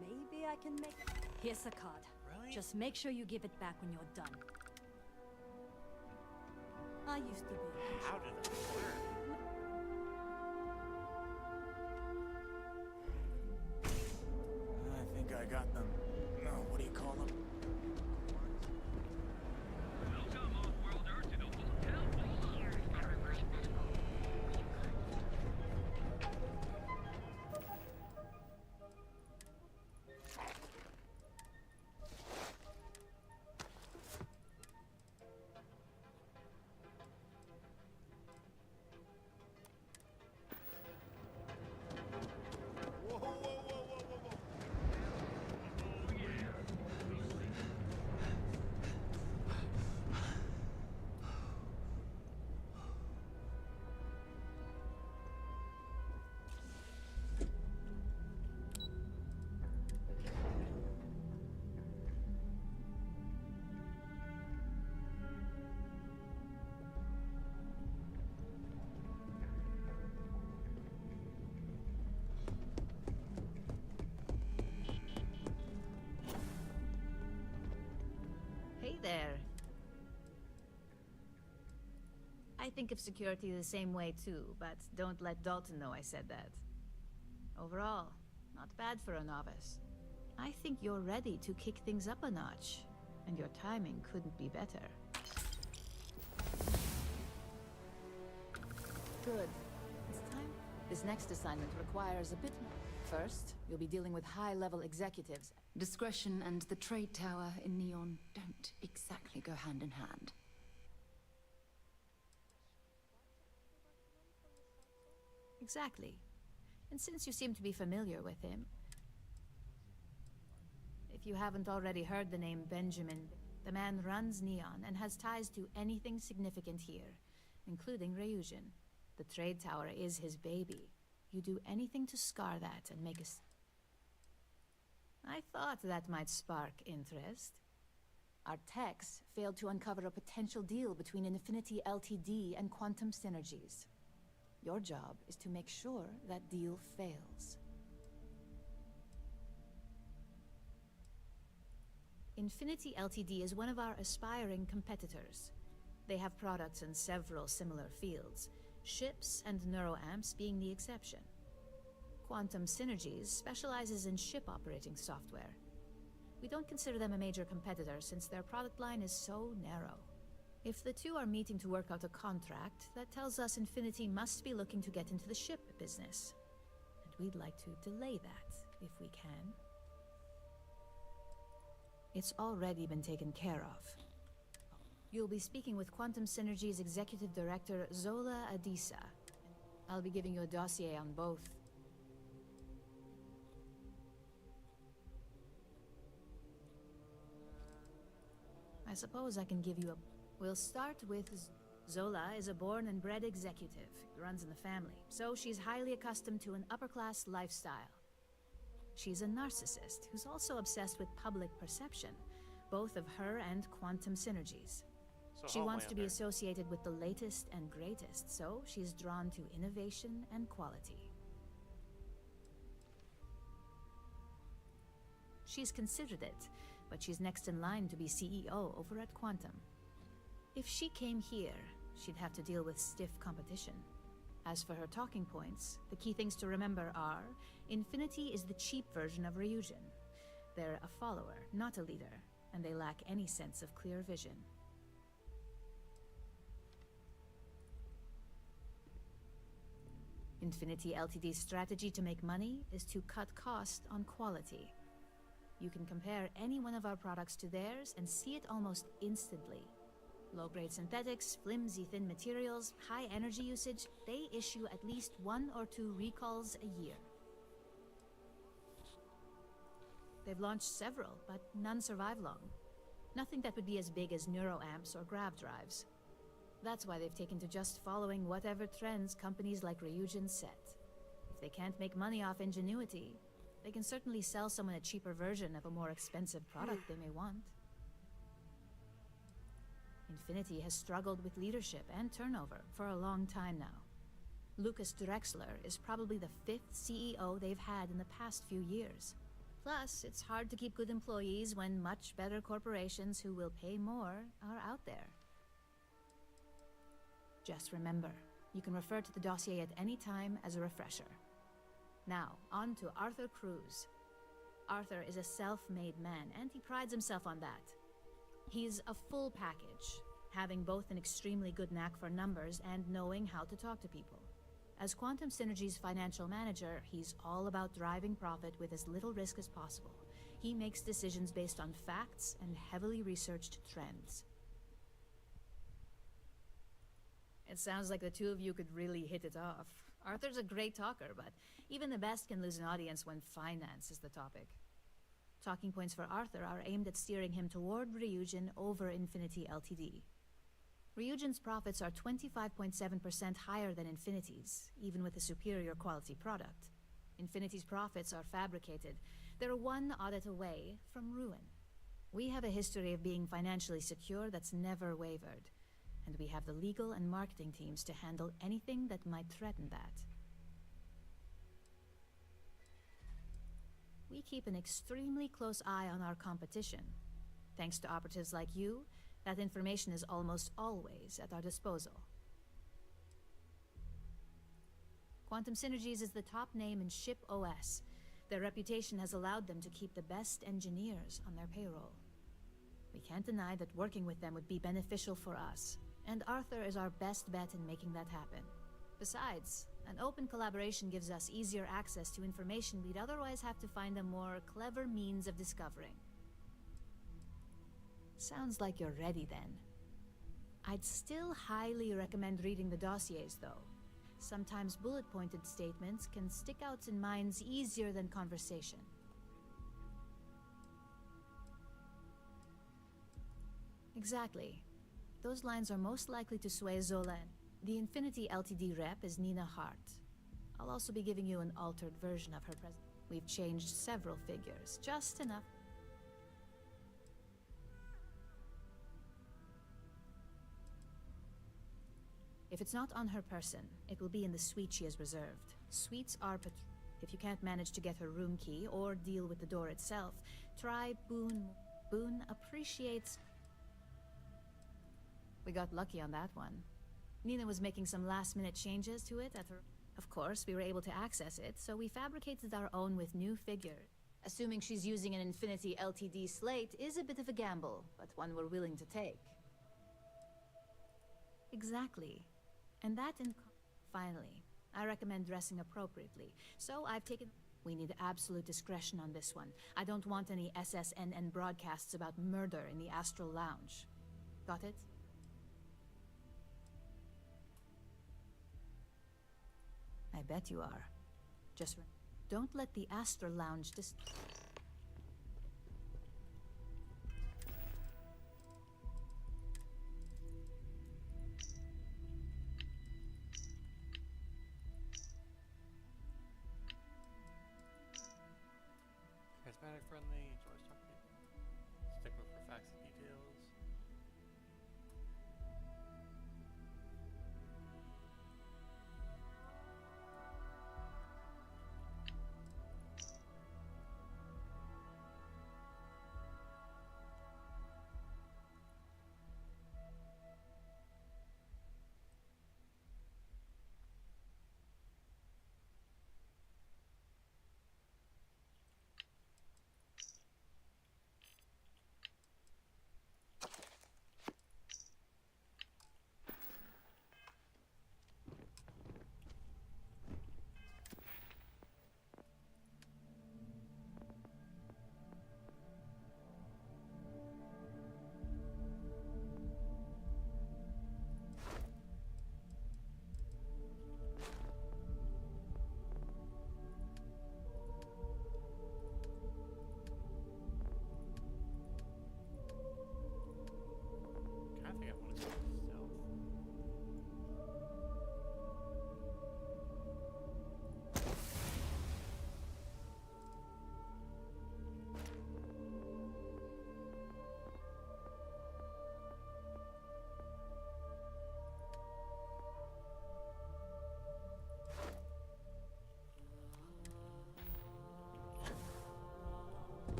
Maybe I can make... Here's a card. Really? Just make sure you give it back when you're done. I used to be... How did that work? I think I got them. No, what do you call them? Welcome, Oddworlder, to the hotel. Here's our Whoa, whoa, whoa, whoa, whoa, whoa. Hey there. I think of security the same way too, but don't let Dalton know I said that. Overall, not bad for a novice. I think you're ready to kick things up a notch, and your timing couldn't be better. Good. It's time. This next assignment requires a bit more. First, you'll be dealing with high-level executives. Discretion and the trade tower in Neon don't exactly go hand in hand. Exactly. And since you seem to be familiar with him, if you haven't already heard the name Benjamin, the man runs Neon and has ties to anything significant here, including Ryujin. The trade tower is his baby. You do anything to scar that and make us... I thought that might spark interest. Our techs failed to uncover a potential deal between Infinity Ltd and Quantum Synergies. Your job is to make sure that deal fails. Infinity Ltd is one of our aspiring competitors. They have products in several similar fields, ships and neuroamps being the exception. Quantum Synergies specializes in ship operating software. We don't consider them a major competitor since their product line is so narrow. If the two are meeting to work out a contract, that tells us Infinity must be looking to get into the ship business. And we'd like to delay that, if we can. It's already been taken care of. You'll be speaking with Quantum Synergy's Executive Director, Zola Adisa. I'll be giving you a dossier on both. I suppose I can give you a... We'll start with... Zola is a born and bred executive. It runs in the family, so she's highly accustomed to an upper-class lifestyle. She's a narcissist who's also obsessed with public perception, both of her and Quantum Synergies. She wants to be associated with the latest and greatest, so she's drawn to innovation and quality. She's considered it, but she's next in line to be CEO over at Quantum. If she came here, she'd have to deal with stiff competition. As for her talking points, the key things to remember are, Infinity is the cheap version of Ryujin. They're a follower, not a leader, and they lack any sense of clear vision. Infinity Ltd's strategy to make money is to cut cost on quality. You can compare any one of our products to theirs and see it almost instantly. Low-grade synthetics, flimsy thin materials, high energy usage, they issue at least 1 or 2 recalls a year. They've launched several, but none survive long. Nothing that would be as big as neuroamps or grav drives. That's why they've taken to just following whatever trends companies like Ryujin set. If they can't make money off ingenuity, they can certainly sell someone a cheaper version of a more expensive product they may want. Infinity has struggled with leadership and turnover for a long time now. Lucas Drexler is probably the 5th CEO they've had in the past few years. Plus, it's hard to keep good employees when much better corporations who will pay more are out there. Just remember, you can refer to the dossier at any time as a refresher. Now, on to Arthur Cruz. Arthur is a self-made man, and he prides himself on that. He's a full package, having both an extremely good knack for numbers and knowing how to talk to people. As Quantum Synergy's financial manager, he's all about driving profit with as little risk as possible. He makes decisions based on facts and heavily researched trends. It sounds like the two of you could really hit it off. Arthur's a great talker, but even the best can lose an audience when finance is the topic. Talking points for Arthur are aimed at steering him toward Ryujin over Infinity Ltd. Ryujin's profits are 25.7% higher than Infinity's, even with a superior quality product. Infinity's profits are fabricated. They're one audit away from ruin. We have a history of being financially secure that's never wavered, and we have the legal and marketing teams to handle anything that might threaten that. We keep an extremely close eye on our competition. Thanks to operatives like you, that information is almost always at our disposal. Quantum Synergies is the top name in ship OS. Their reputation has allowed them to keep the best engineers on their payroll. We can't deny that working with them would be beneficial for us, and Arthur is our best bet in making that happen. Besides, an open collaboration gives us easier access to information we'd otherwise have to find a more clever means of discovering. Sounds like you're ready then. I'd still highly recommend reading the dossiers, though. Sometimes bullet-pointed statements can stick out in minds easier than conversation. Exactly. Those lines are most likely to sway Zola. The Infinity Ltd rep is Nina Hart. I'll also be giving you an altered version of her present. We've changed several figures, just enough. If it's not on her person, it will be in the suite she has reserved. Suites are if you can't manage to get her room key or deal with the door itself, try Boone. Boone appreciates... We got lucky on that one. Nina was making some last-minute changes to it at her... Of course, we were able to access it, so we fabricated our own with new figures. Assuming she's using an Infinity Ltd slate is a bit of a gamble, but one we're willing to take. Exactly. And that in... Finally, I recommend dressing appropriately. So I've taken... We need absolute discretion on this one. I don't want any SSNN broadcasts about murder in the Astral Lounge. Got it? I bet you are. Just don't let the Astral Lounge Charismatic, friendly, enjoys talking to people. Stickler for facts and details.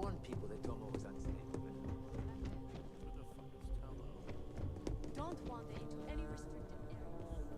warn people that don't always understand. Don't wander into any restricted areas.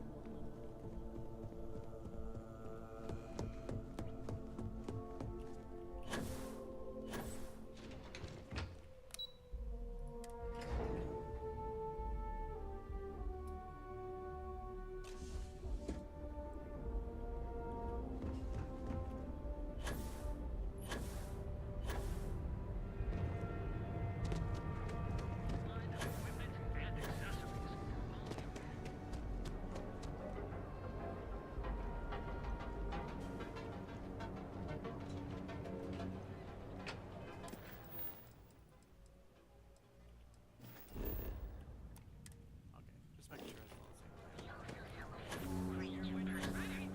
Just making sure it's all the same.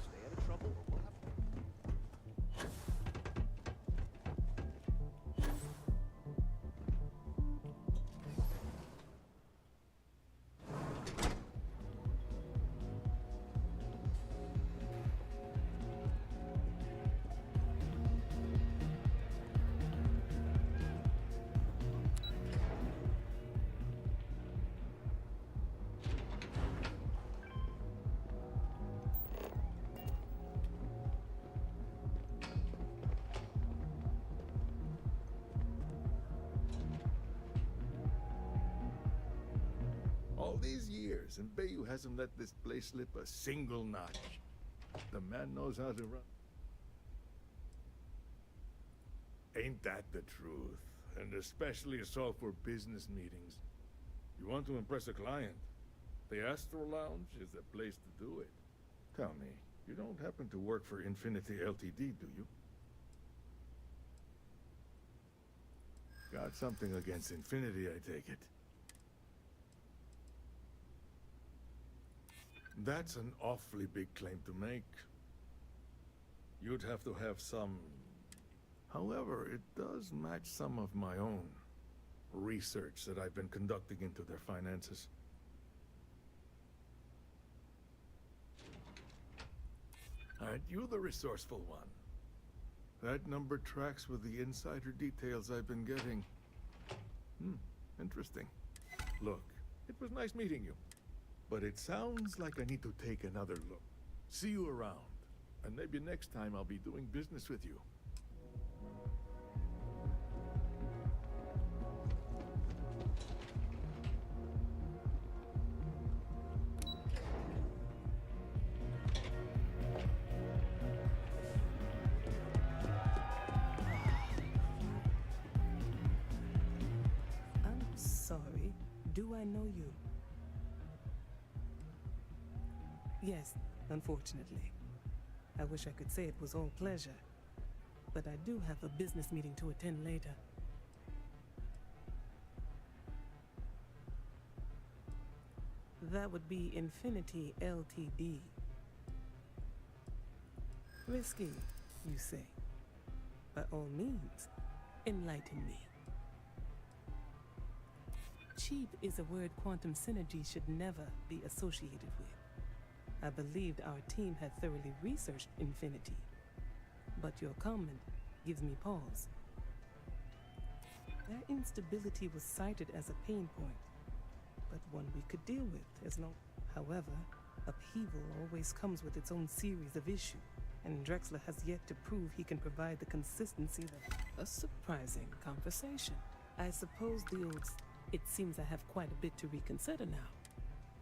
Stay out of trouble or we'll have All these years, and Bayou hasn't let this place slip a single notch. The man knows how to run. Ain't that the truth? And especially so for business meetings. You want to impress a client? The Astro Lounge is the place to do it. Tell me, you don't happen to work for Infinity Ltd, do you? Got something against Infinity, I take it. That's an awfully big claim to make. You'd have to have some... However, it does match some of my own research that I've been conducting into their finances. Aren't you the resourceful one? That number tracks with the insider details I've been getting. Interesting. Look, it was nice meeting you. But it sounds like I need to take another look. See you around. And maybe next time I'll be doing business with you. I'm sorry. Do I know you? Yes, unfortunately. I wish I could say it was all pleasure, but I do have a business meeting to attend later. That would be Infinity Ltd. Risky, you say? By all means, enlighten me. Cheap is a word quantum synergy should never be associated with. I believed our team had thoroughly researched Infinity, but your comment gives me pause. Their instability was cited as a pain point, but one we could deal with as long. However, upheaval always comes with its own series of issues, and Drexler has yet to prove he can provide the consistency that... A surprising conversation. I suppose the old... It seems I have quite a bit to reconsider now.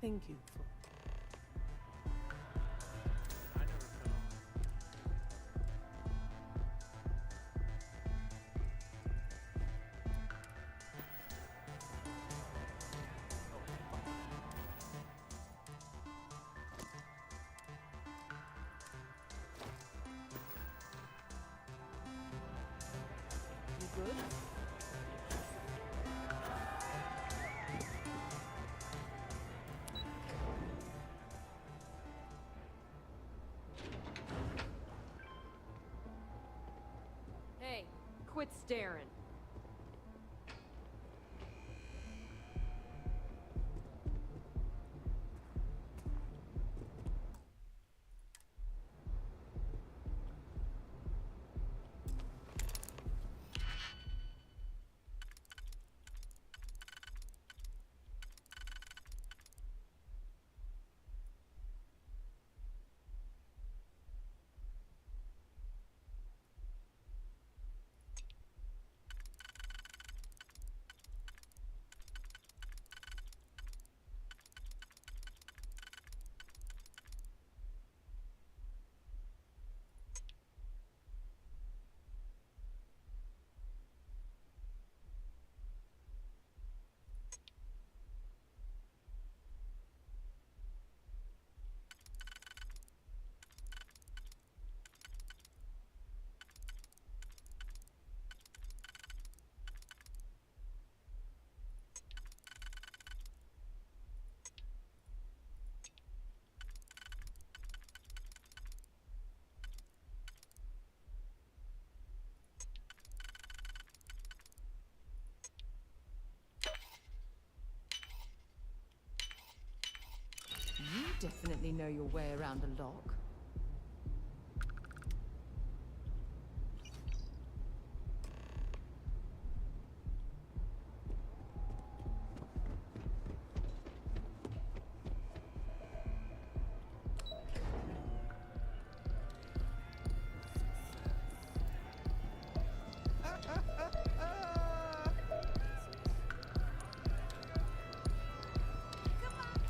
Thank you for... Good? Hey, quit staring. definitely know your way around a lock.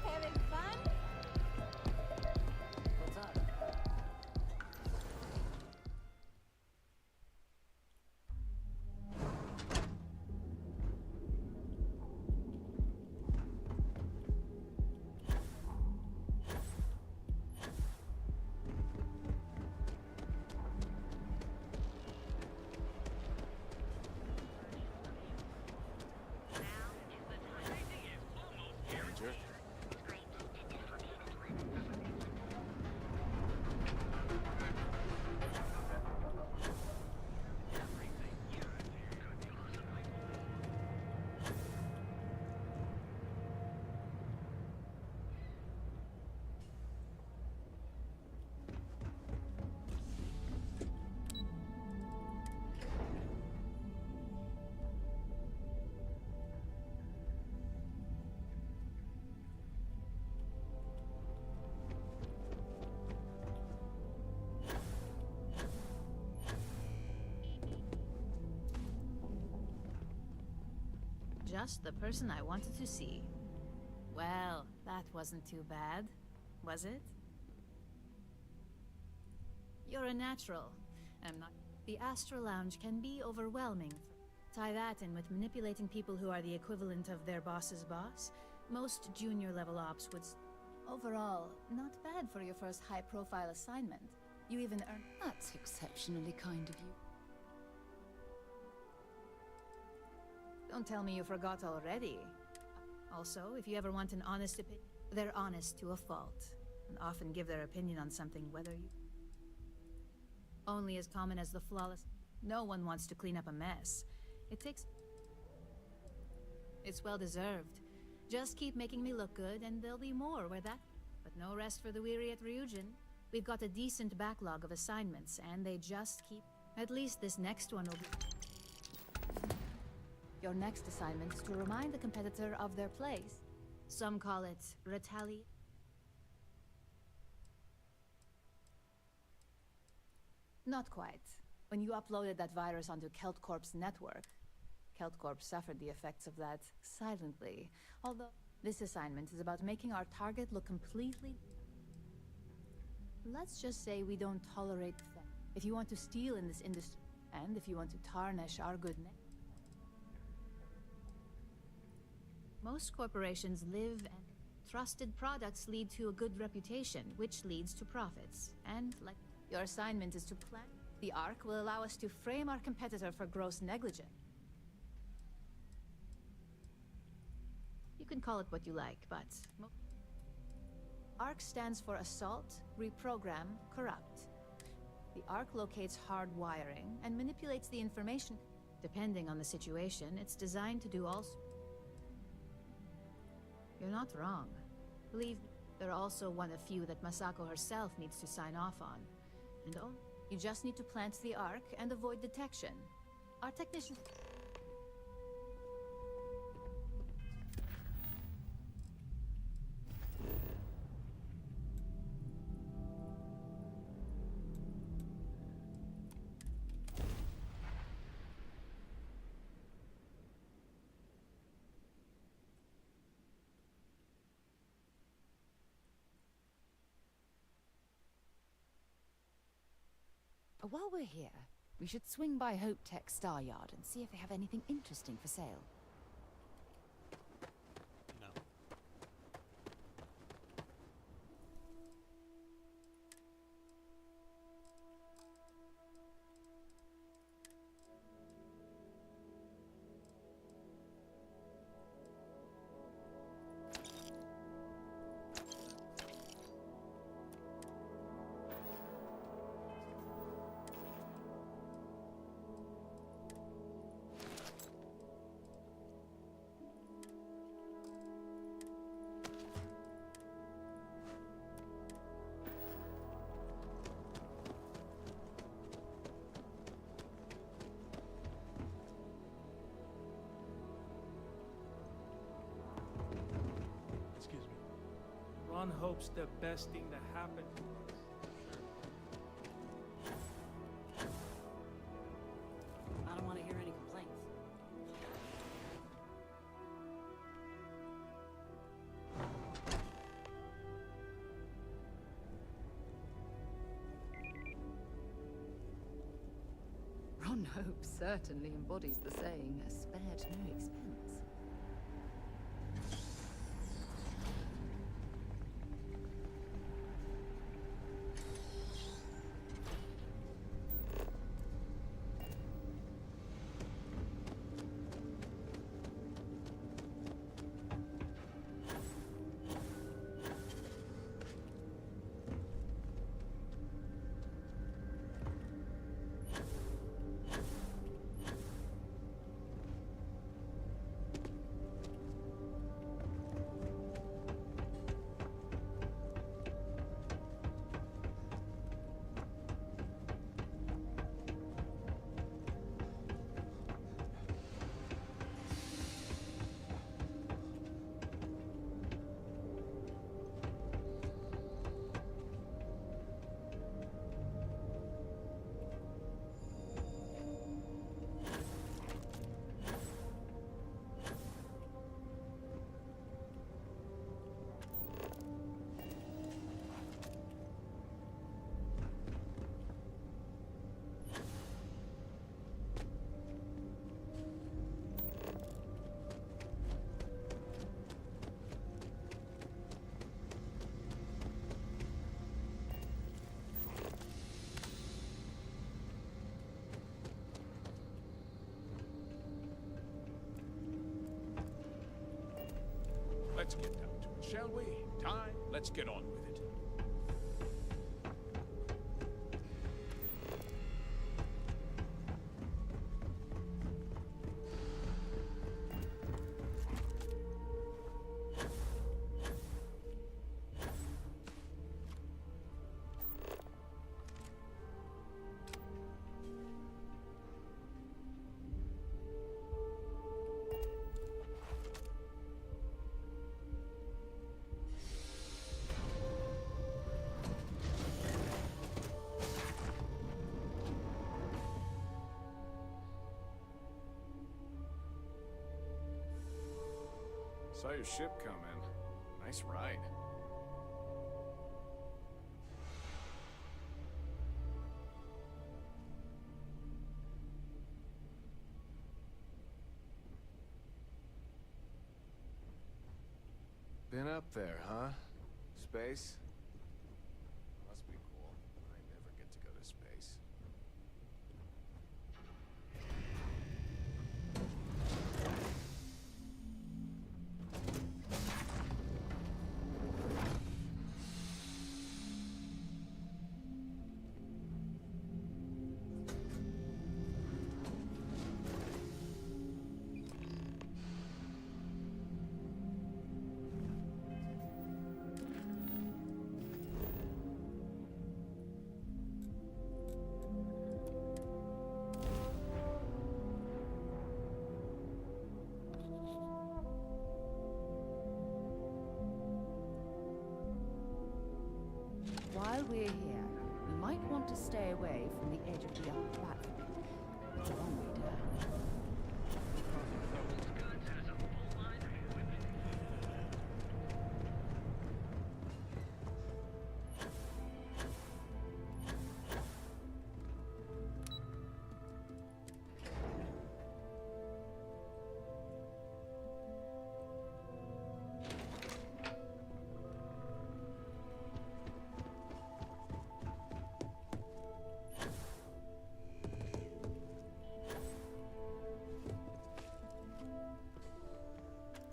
Having fun? What's up? Danger. Just the person I wanted to see. Well, that wasn't too bad, was it? You're a natural. I'm not. The Astral Lounge can be overwhelming. Tie that in with manipulating people who are the equivalent of their boss's boss. Most junior level ops would. Overall, not bad for your first high-profile assignment. You even earned. That's exceptionally kind of you. Don't tell me you forgot already. Also, if you ever want an honest opinion, they're honest to a fault, and often give their opinion on something whether you... Only as common as the flawless... No one wants to clean up a mess. It takes... It's well-deserved. Just keep making me look good, and there'll be more where that... But no rest for the weary at Ryujin. We've got a decent backlog of assignments, and they just keep... At least this next one will be... Your next assignment is to remind the competitor of their place. Some call it retaliate. Not quite. When you uploaded that virus onto KeltCorp's network, KeltCorp suffered the effects of that silently. Although this assignment is about making our target look completely... Let's just say we don't tolerate theft. If you want to steal in this industry, and if you want to tarnish our good name, most corporations live and trusted products lead to a good reputation, which leads to profits. And like your assignment is to plan. The Ark will allow us to frame our competitor for gross negligence. You can call it what you like, but Ark stands for Assault, Reprogram, Corrupt. The Ark locates hard wiring and manipulates the information. Depending on the situation, it's designed to do all... You're not wrong. Believe me, they're also one of few that Masako herself needs to sign off on. And oh, you just need to plant the Ark and avoid detection. Our technicians... While we're here, we should swing by Hope Tech Star Yard and see if they have anything interesting for sale. No. One hopes the best thing that happened to us. I don't want to hear any complaints. Ron Hope certainly embodies the saying, spared no expense. Let's get down to it, shall we? Time, let's get on with it. Saw your ship come in. Nice ride. Been up there, huh? Space? Must be cool. I never get to go to space. While we're here, we might want to stay away from the edge of the upper platform. It's a long way down.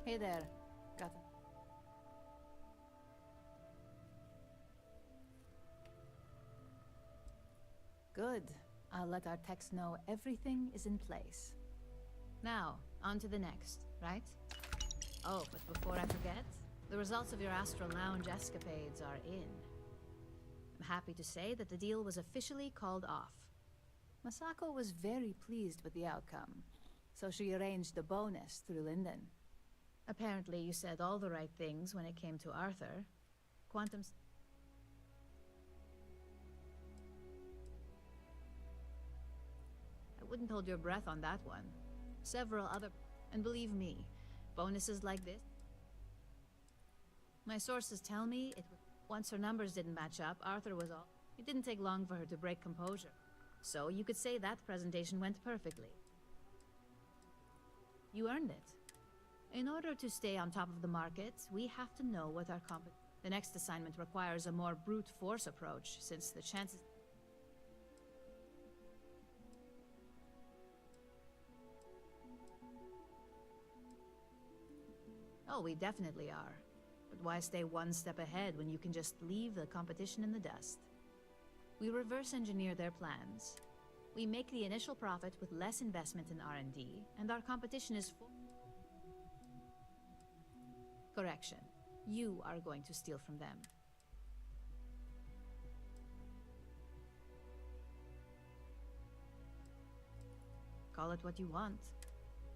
Hey there. Got it. Good. I'll let our techs know everything is in place. Now, on to the next, right? Oh, but before I forget, the results of your Astral Lounge escapades are in. I'm happy to say that the deal was officially called off. Masako was very pleased with the outcome, so she arranged a bonus through Linden. Apparently you said all the right things when it came to Arthur. Quantum... I wouldn't hold your breath on that one. Several other... And believe me, bonuses like this... My sources tell me it... Once her numbers didn't match up, Arthur was all... It didn't take long for her to break composure. So you could say that presentation went perfectly. You earned it. In order to stay on top of the market, we have to know what our The next assignment requires a more brute force approach, since the chances... Oh, we definitely are. But why stay one step ahead when you can just leave the competition in the dust? We reverse engineer their plans. We make the initial profit with less investment in R&D, and our competition is full... Correction. You are going to steal from them. Call it what you want.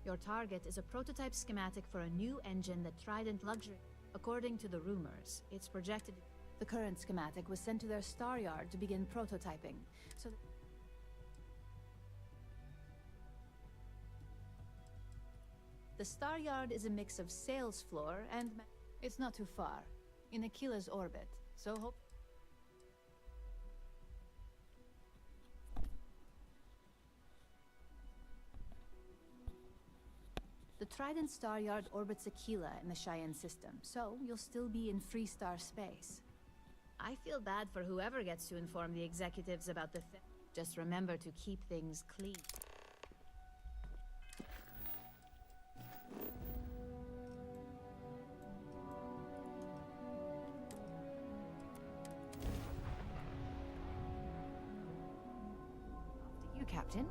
Your target is a prototype schematic for a new engine that Trident Luxury. According to the rumors, it's projected... The current schematic was sent to their star yard to begin prototyping, so... The star yard is a mix of sales floor and... It's not too far, in Aquila's orbit, so hope... The Trident Star Yard orbits Aquila in the Cheyenne system, so you'll still be in free star space. I feel bad for whoever gets to inform the executives about the thing. Just remember to keep things clean. After you, Captain.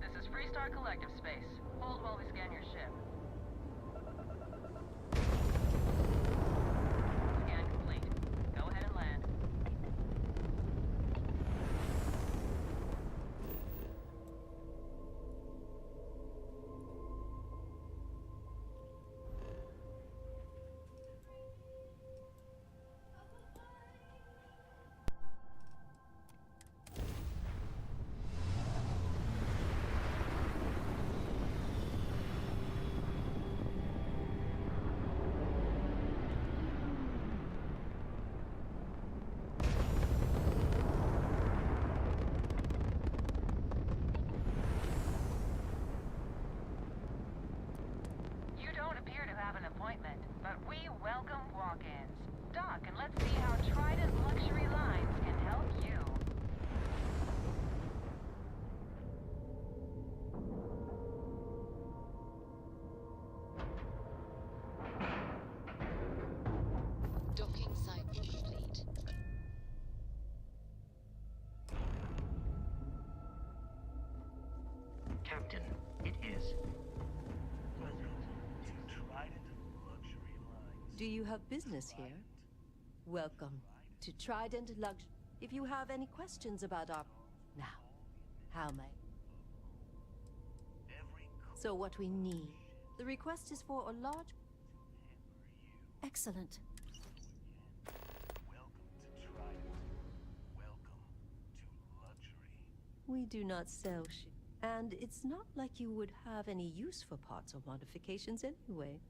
This is Freestar Collective Space. Hold while we scan your ship. Scan complete. Go ahead and land. But we welcome walk-ins. Dock, and let's see how Trident Luxury Lines can help you. Docking cycle complete. Captain, it is pleasant to Trident Luxury Lines. Do you have business here? Welcome to Trident Luxury. If you have any questions about our... Now, how may... So what we need... The request is for a large... Excellent. Welcome to Trident. Welcome to luxury. We do not sell shit. And it's not like you would have any use for parts or modifications anyway.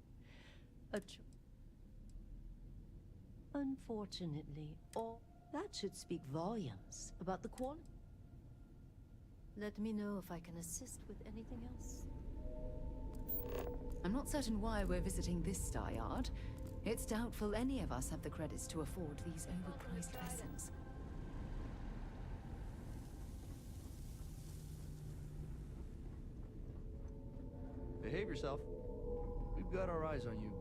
Unfortunately, all that should speak volumes about the quality. Let me know if I can assist with anything else. I'm not certain why we're visiting this star yard. It's doubtful any of us have the credits to afford these overpriced vessels. Behave yourself. We've got our eyes on you.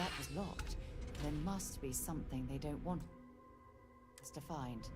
that was locked, there must be something they don't want us to find.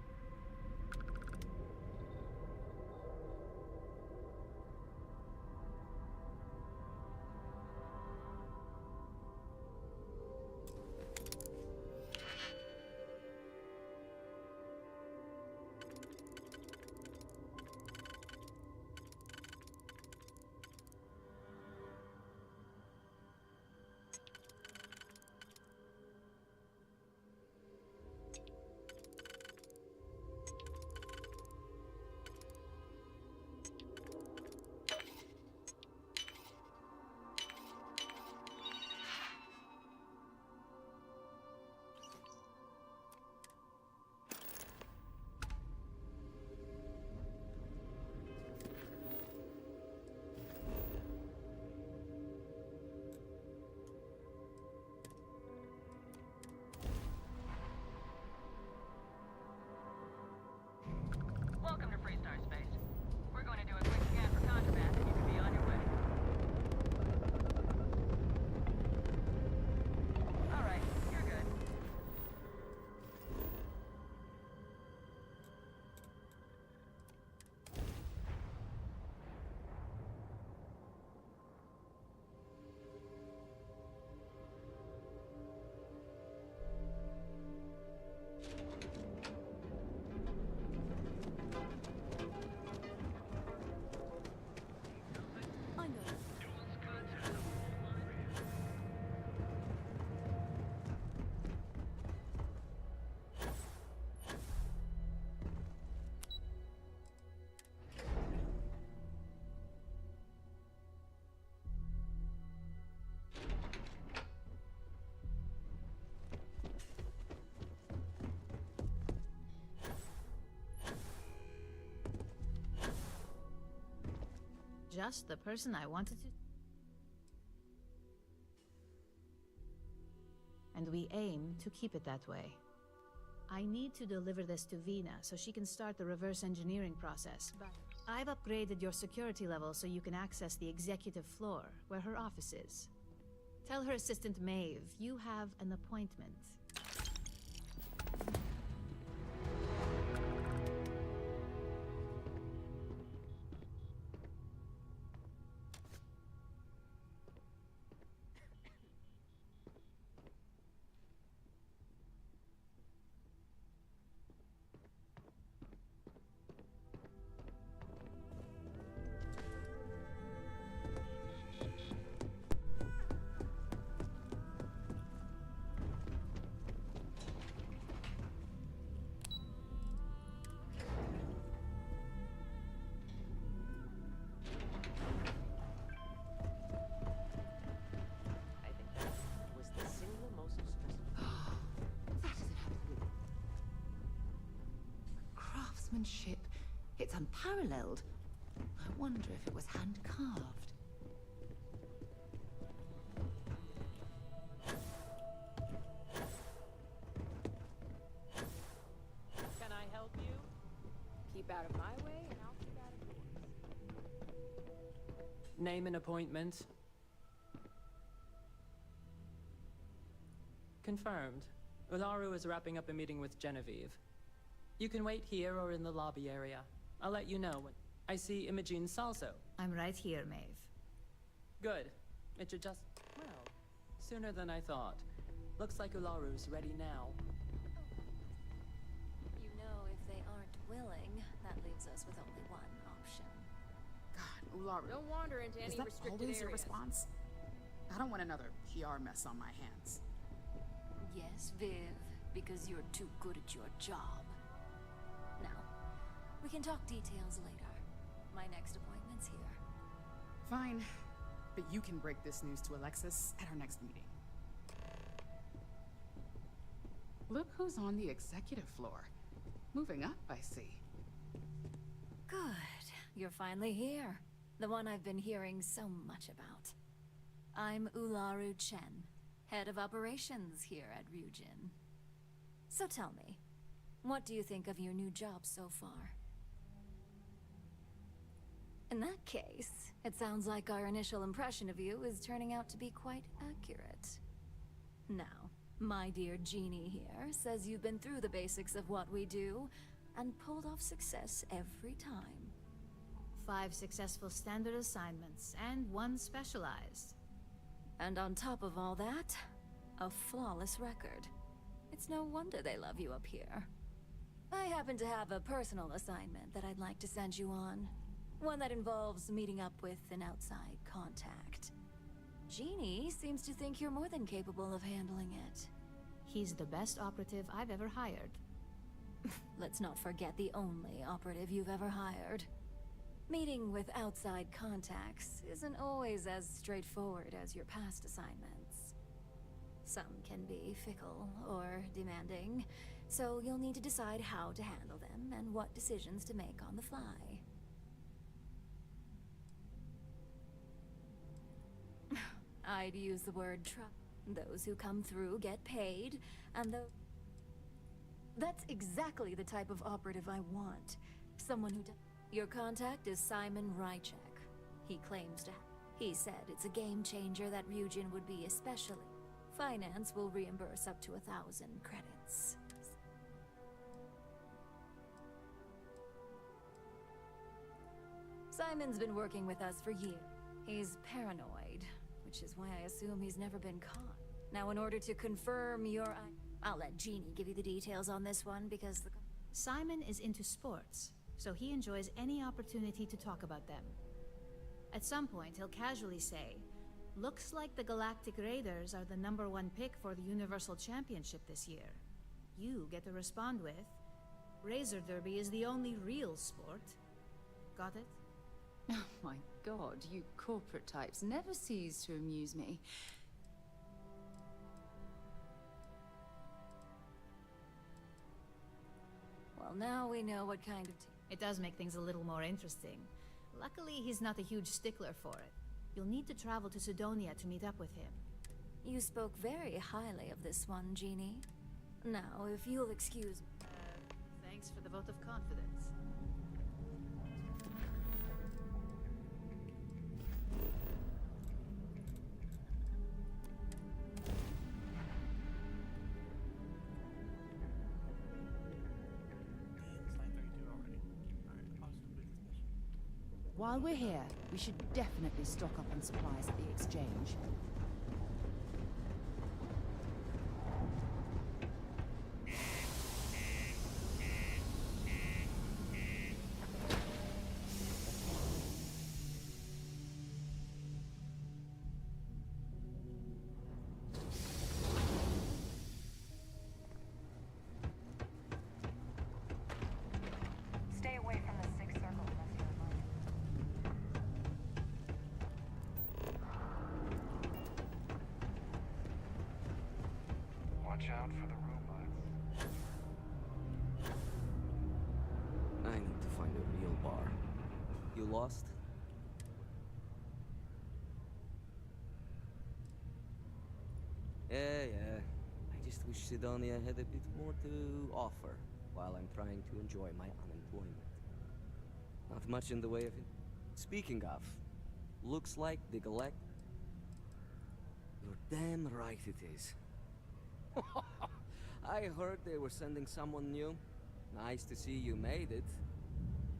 Welcome to Freestar Space. We're going to do a quick scan for contraband, and you can be on your way. All right, you're good. I know. Just the person I wanted to. And we aim to keep it that way. I need to deliver this to Vina so she can start the reverse engineering process, but I've upgraded your security level so you can access the executive floor, where her office is. Tell her assistant Maeve you have an appointment. I think that was the single most stressful. Craftsmanship. It's unparalleled. I wonder if it was hand-carved. Can I help you? Keep out of my way, and I'll keep out of yours. Name and appointment. Confirmed. Ularu is wrapping up a meeting with Genevieve. You can wait here or in the lobby area. I'll let you know when I see Imogene Salso. I'm right here, Maeve. Good. It should just... well, sooner than I thought. Looks like Ularu's ready now. You know, if they aren't willing, that leaves us with only one option. God, Ularu. Don't wander into any Is that restricted always your areas. response? I don't want another PR mess on my hands. Yes, Viv, because you're too good at your job. Now, we can talk details later. My next appointment's here. Fine, but you can break this news to Alexis at our next meeting. Look who's on the executive floor. Moving up, I see. Good. You're finally here. The one I've been hearing so much about. I'm Ularu Chen, head of operations here at Ryujin. So tell me, what do you think of your new job so far? In that case, it sounds like our initial impression of you is turning out to be quite accurate. Now, my dear Jeannie here says you've been through the basics of what we do and pulled off success every time. 5 successful standard assignments and 1 specialized. And on top of all that, a flawless record. It's no wonder they love you up here. I happen to have a personal assignment that I'd like to send you on. One that involves meeting up with an outside contact. Jeannie seems to think you're more than capable of handling it. He's the best operative I've ever hired. Let's not forget the only operative you've ever hired. Meeting with outside contacts isn't always as straightforward as your past assignments. Some can be fickle or demanding, so you'll need to decide how to handle them and what decisions to make on the fly. I'd use the word trust. Those who come through get paid, and that's exactly the type of operative I want. Someone who does. Your contact is Simon Rychek. He claims to. He said it's a game changer that Ryujin would be especially. Finance will reimburse up to 1,000 credits. Simon's been working with us for years. He's paranoid, which is why I assume he's never been caught. Now, in order to confirm your... I'll let Jeannie give you the details on this one, because the... Simon is into sports, so he enjoys any opportunity to talk about them. At some point, he'll casually say, "Looks like the Galactic Raiders are the #1 pick for the Universal Championship this year." You get to respond with, "Razor Derby is the only real sport." Got it? Oh my god, you corporate types never cease to amuse me. Well, now we know what kind of... It does make things a little more interesting. Luckily, he's not a huge stickler for it. You'll need to travel to Sidonia to meet up with him. You spoke very highly of this one, Jeannie. Now, if you'll excuse me... Thanks for the vote of confidence. While we're here, we should definitely stock up on supplies at the exchange. Stay away from the sixth circle unless you're reminded. Watch out for the robots. I need to find a real bar. You lost? Yeah. I just wish Sidonia had a bit more to offer while I'm trying to enjoy my unemployment. Not much in the way of it. Speaking of, looks like the Galactic... You're damn right it is. I heard they were sending someone new. Nice to see you made it.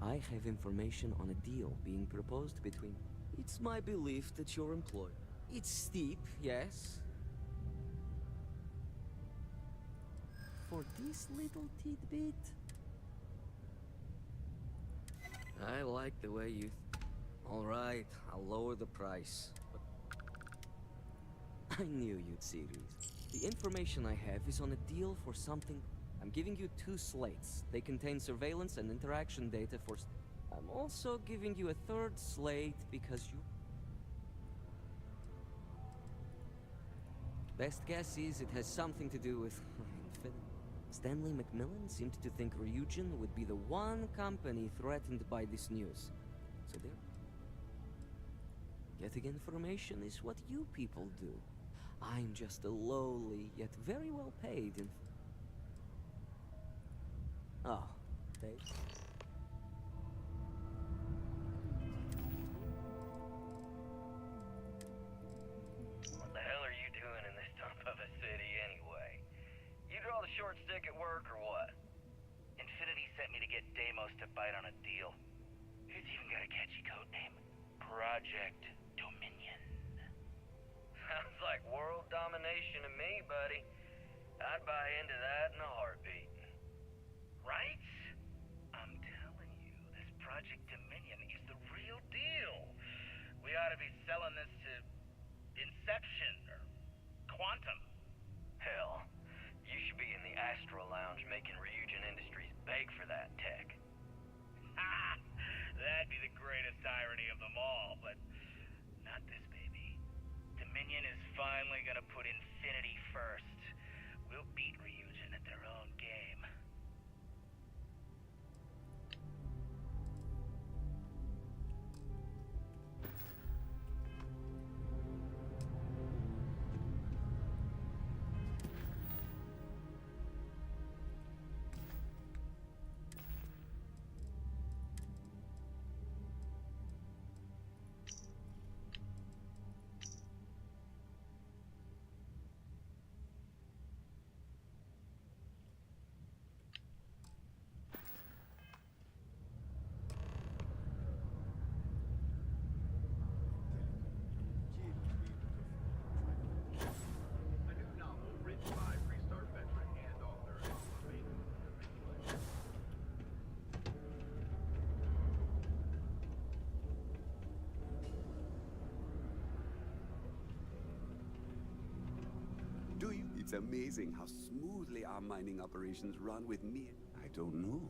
I have information on a deal being proposed between... It's my belief that you're employed. It's steep, yes. For this little tidbit? I like the way you... All right, I'll lower the price. But I knew you'd see these. The information I have is on a deal for something... I'm giving you 2 slates. They contain surveillance and interaction data for... I'm also giving you a 3rd slate because you... Best guess is it has something to do with... Stanley McMillan seemed to think Ryujin would be the one company threatened by this news. So there... Getting information is what you people do. I'm just a lowly, yet very well paid Oh, they... What the hell are you doing in this dump of a city? short stick at work or what? Infinity sent me to get Deimos to bite on a deal. It's even got a catchy code name. Project Dominion. Sounds like world domination to me, buddy. I'd buy into that in a heartbeat. Right? I'm telling you, this Project Dominion is the real deal. We ought to be selling this to Inception or Quantum. Hell, you should be in the Astro Lounge making Ryujin Industries beg for that tech. Ha! That'd be the greatest irony of them all, but not this baby. Dominion is finally gonna put Infinity first. We'll beat Ryujin at their own game. Do you? It's amazing how smoothly our mining operations run with me. I don't know.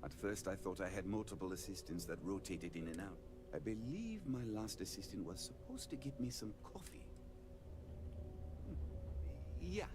At first I thought I had multiple assistants that rotated in and out. I believe my last assistant was supposed to get me some coffee. Yeah.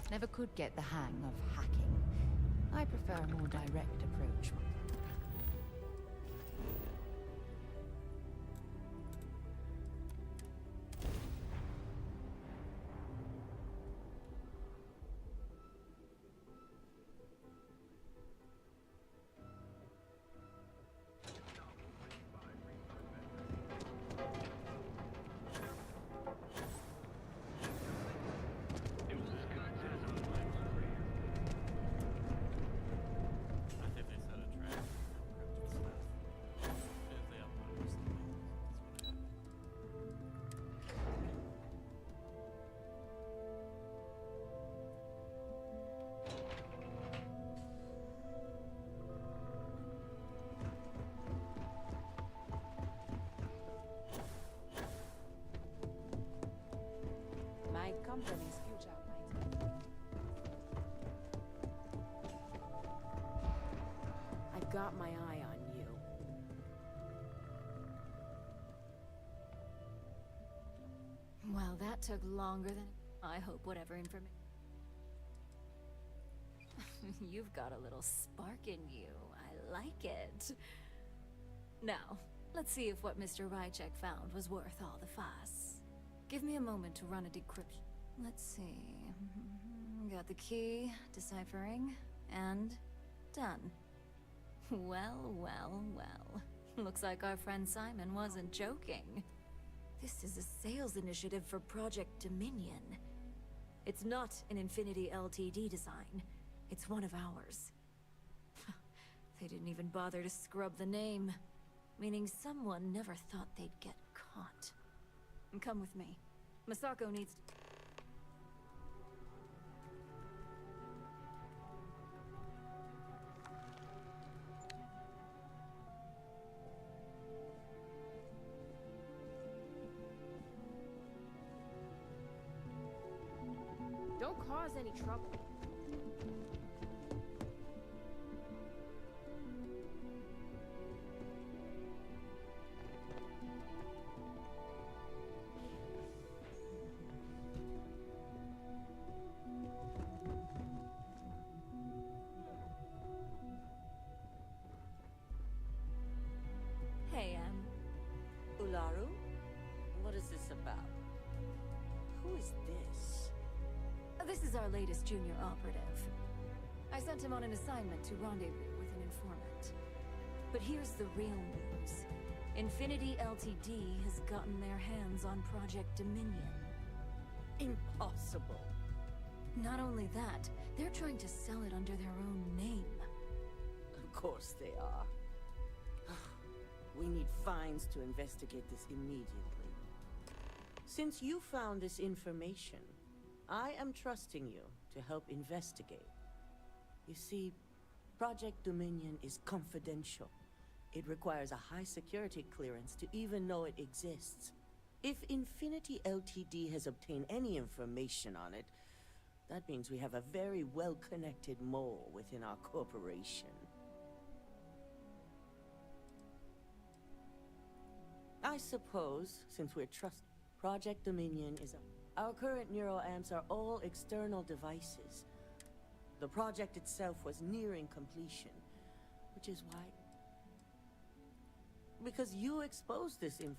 Never could get the hang of hacking. I prefer a more direct approach. My company's future might. I've got my eye on you. Well, that took longer than I hope whatever information. You've got a little spark in you. I like it. Now, let's see if what Mr. Rychek found was worth all the fuss. Give me a moment to run a decryption. Let's see. Got the key, deciphering, and done. Well, well, well. Looks like our friend Simon wasn't joking. This is a sales initiative for Project Dominion. It's not an Infinity Ltd design. It's one of ours. They didn't even bother to scrub the name, meaning someone never thought they'd get caught. Come with me. Masako needs to... Don't cause any trouble. Hey, Ularu? What is this about? Who is this? This is our latest junior operative. I sent him on an assignment to rendezvous with an informant. But here's the real news. Infinity Ltd has gotten their hands on Project Dominion. Impossible. Not only that, they're trying to sell it under their own name. Of course they are. We need fines to investigate this immediately. Since you found this information, I am trusting you to help investigate. You see, Project Dominion is confidential. It requires a high security clearance to even know it exists. If Infinity Ltd has obtained any information on it, that means we have a very well-connected mole within our corporation. I suppose, since we're Project Dominion is our current neuroamps are all external devices. The project itself was nearing completion, which is why... Because you exposed this info.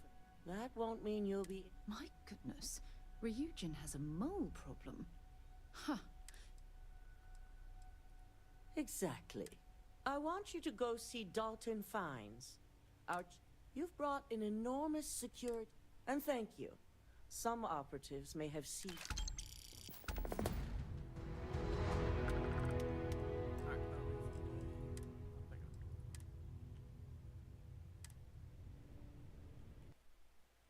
That won't mean you'll be... My goodness, Ryujin has a mole problem. Huh. Exactly. I want you to go see Dalton Fines. You've brought an enormous security... And thank you. Some operatives may have seized...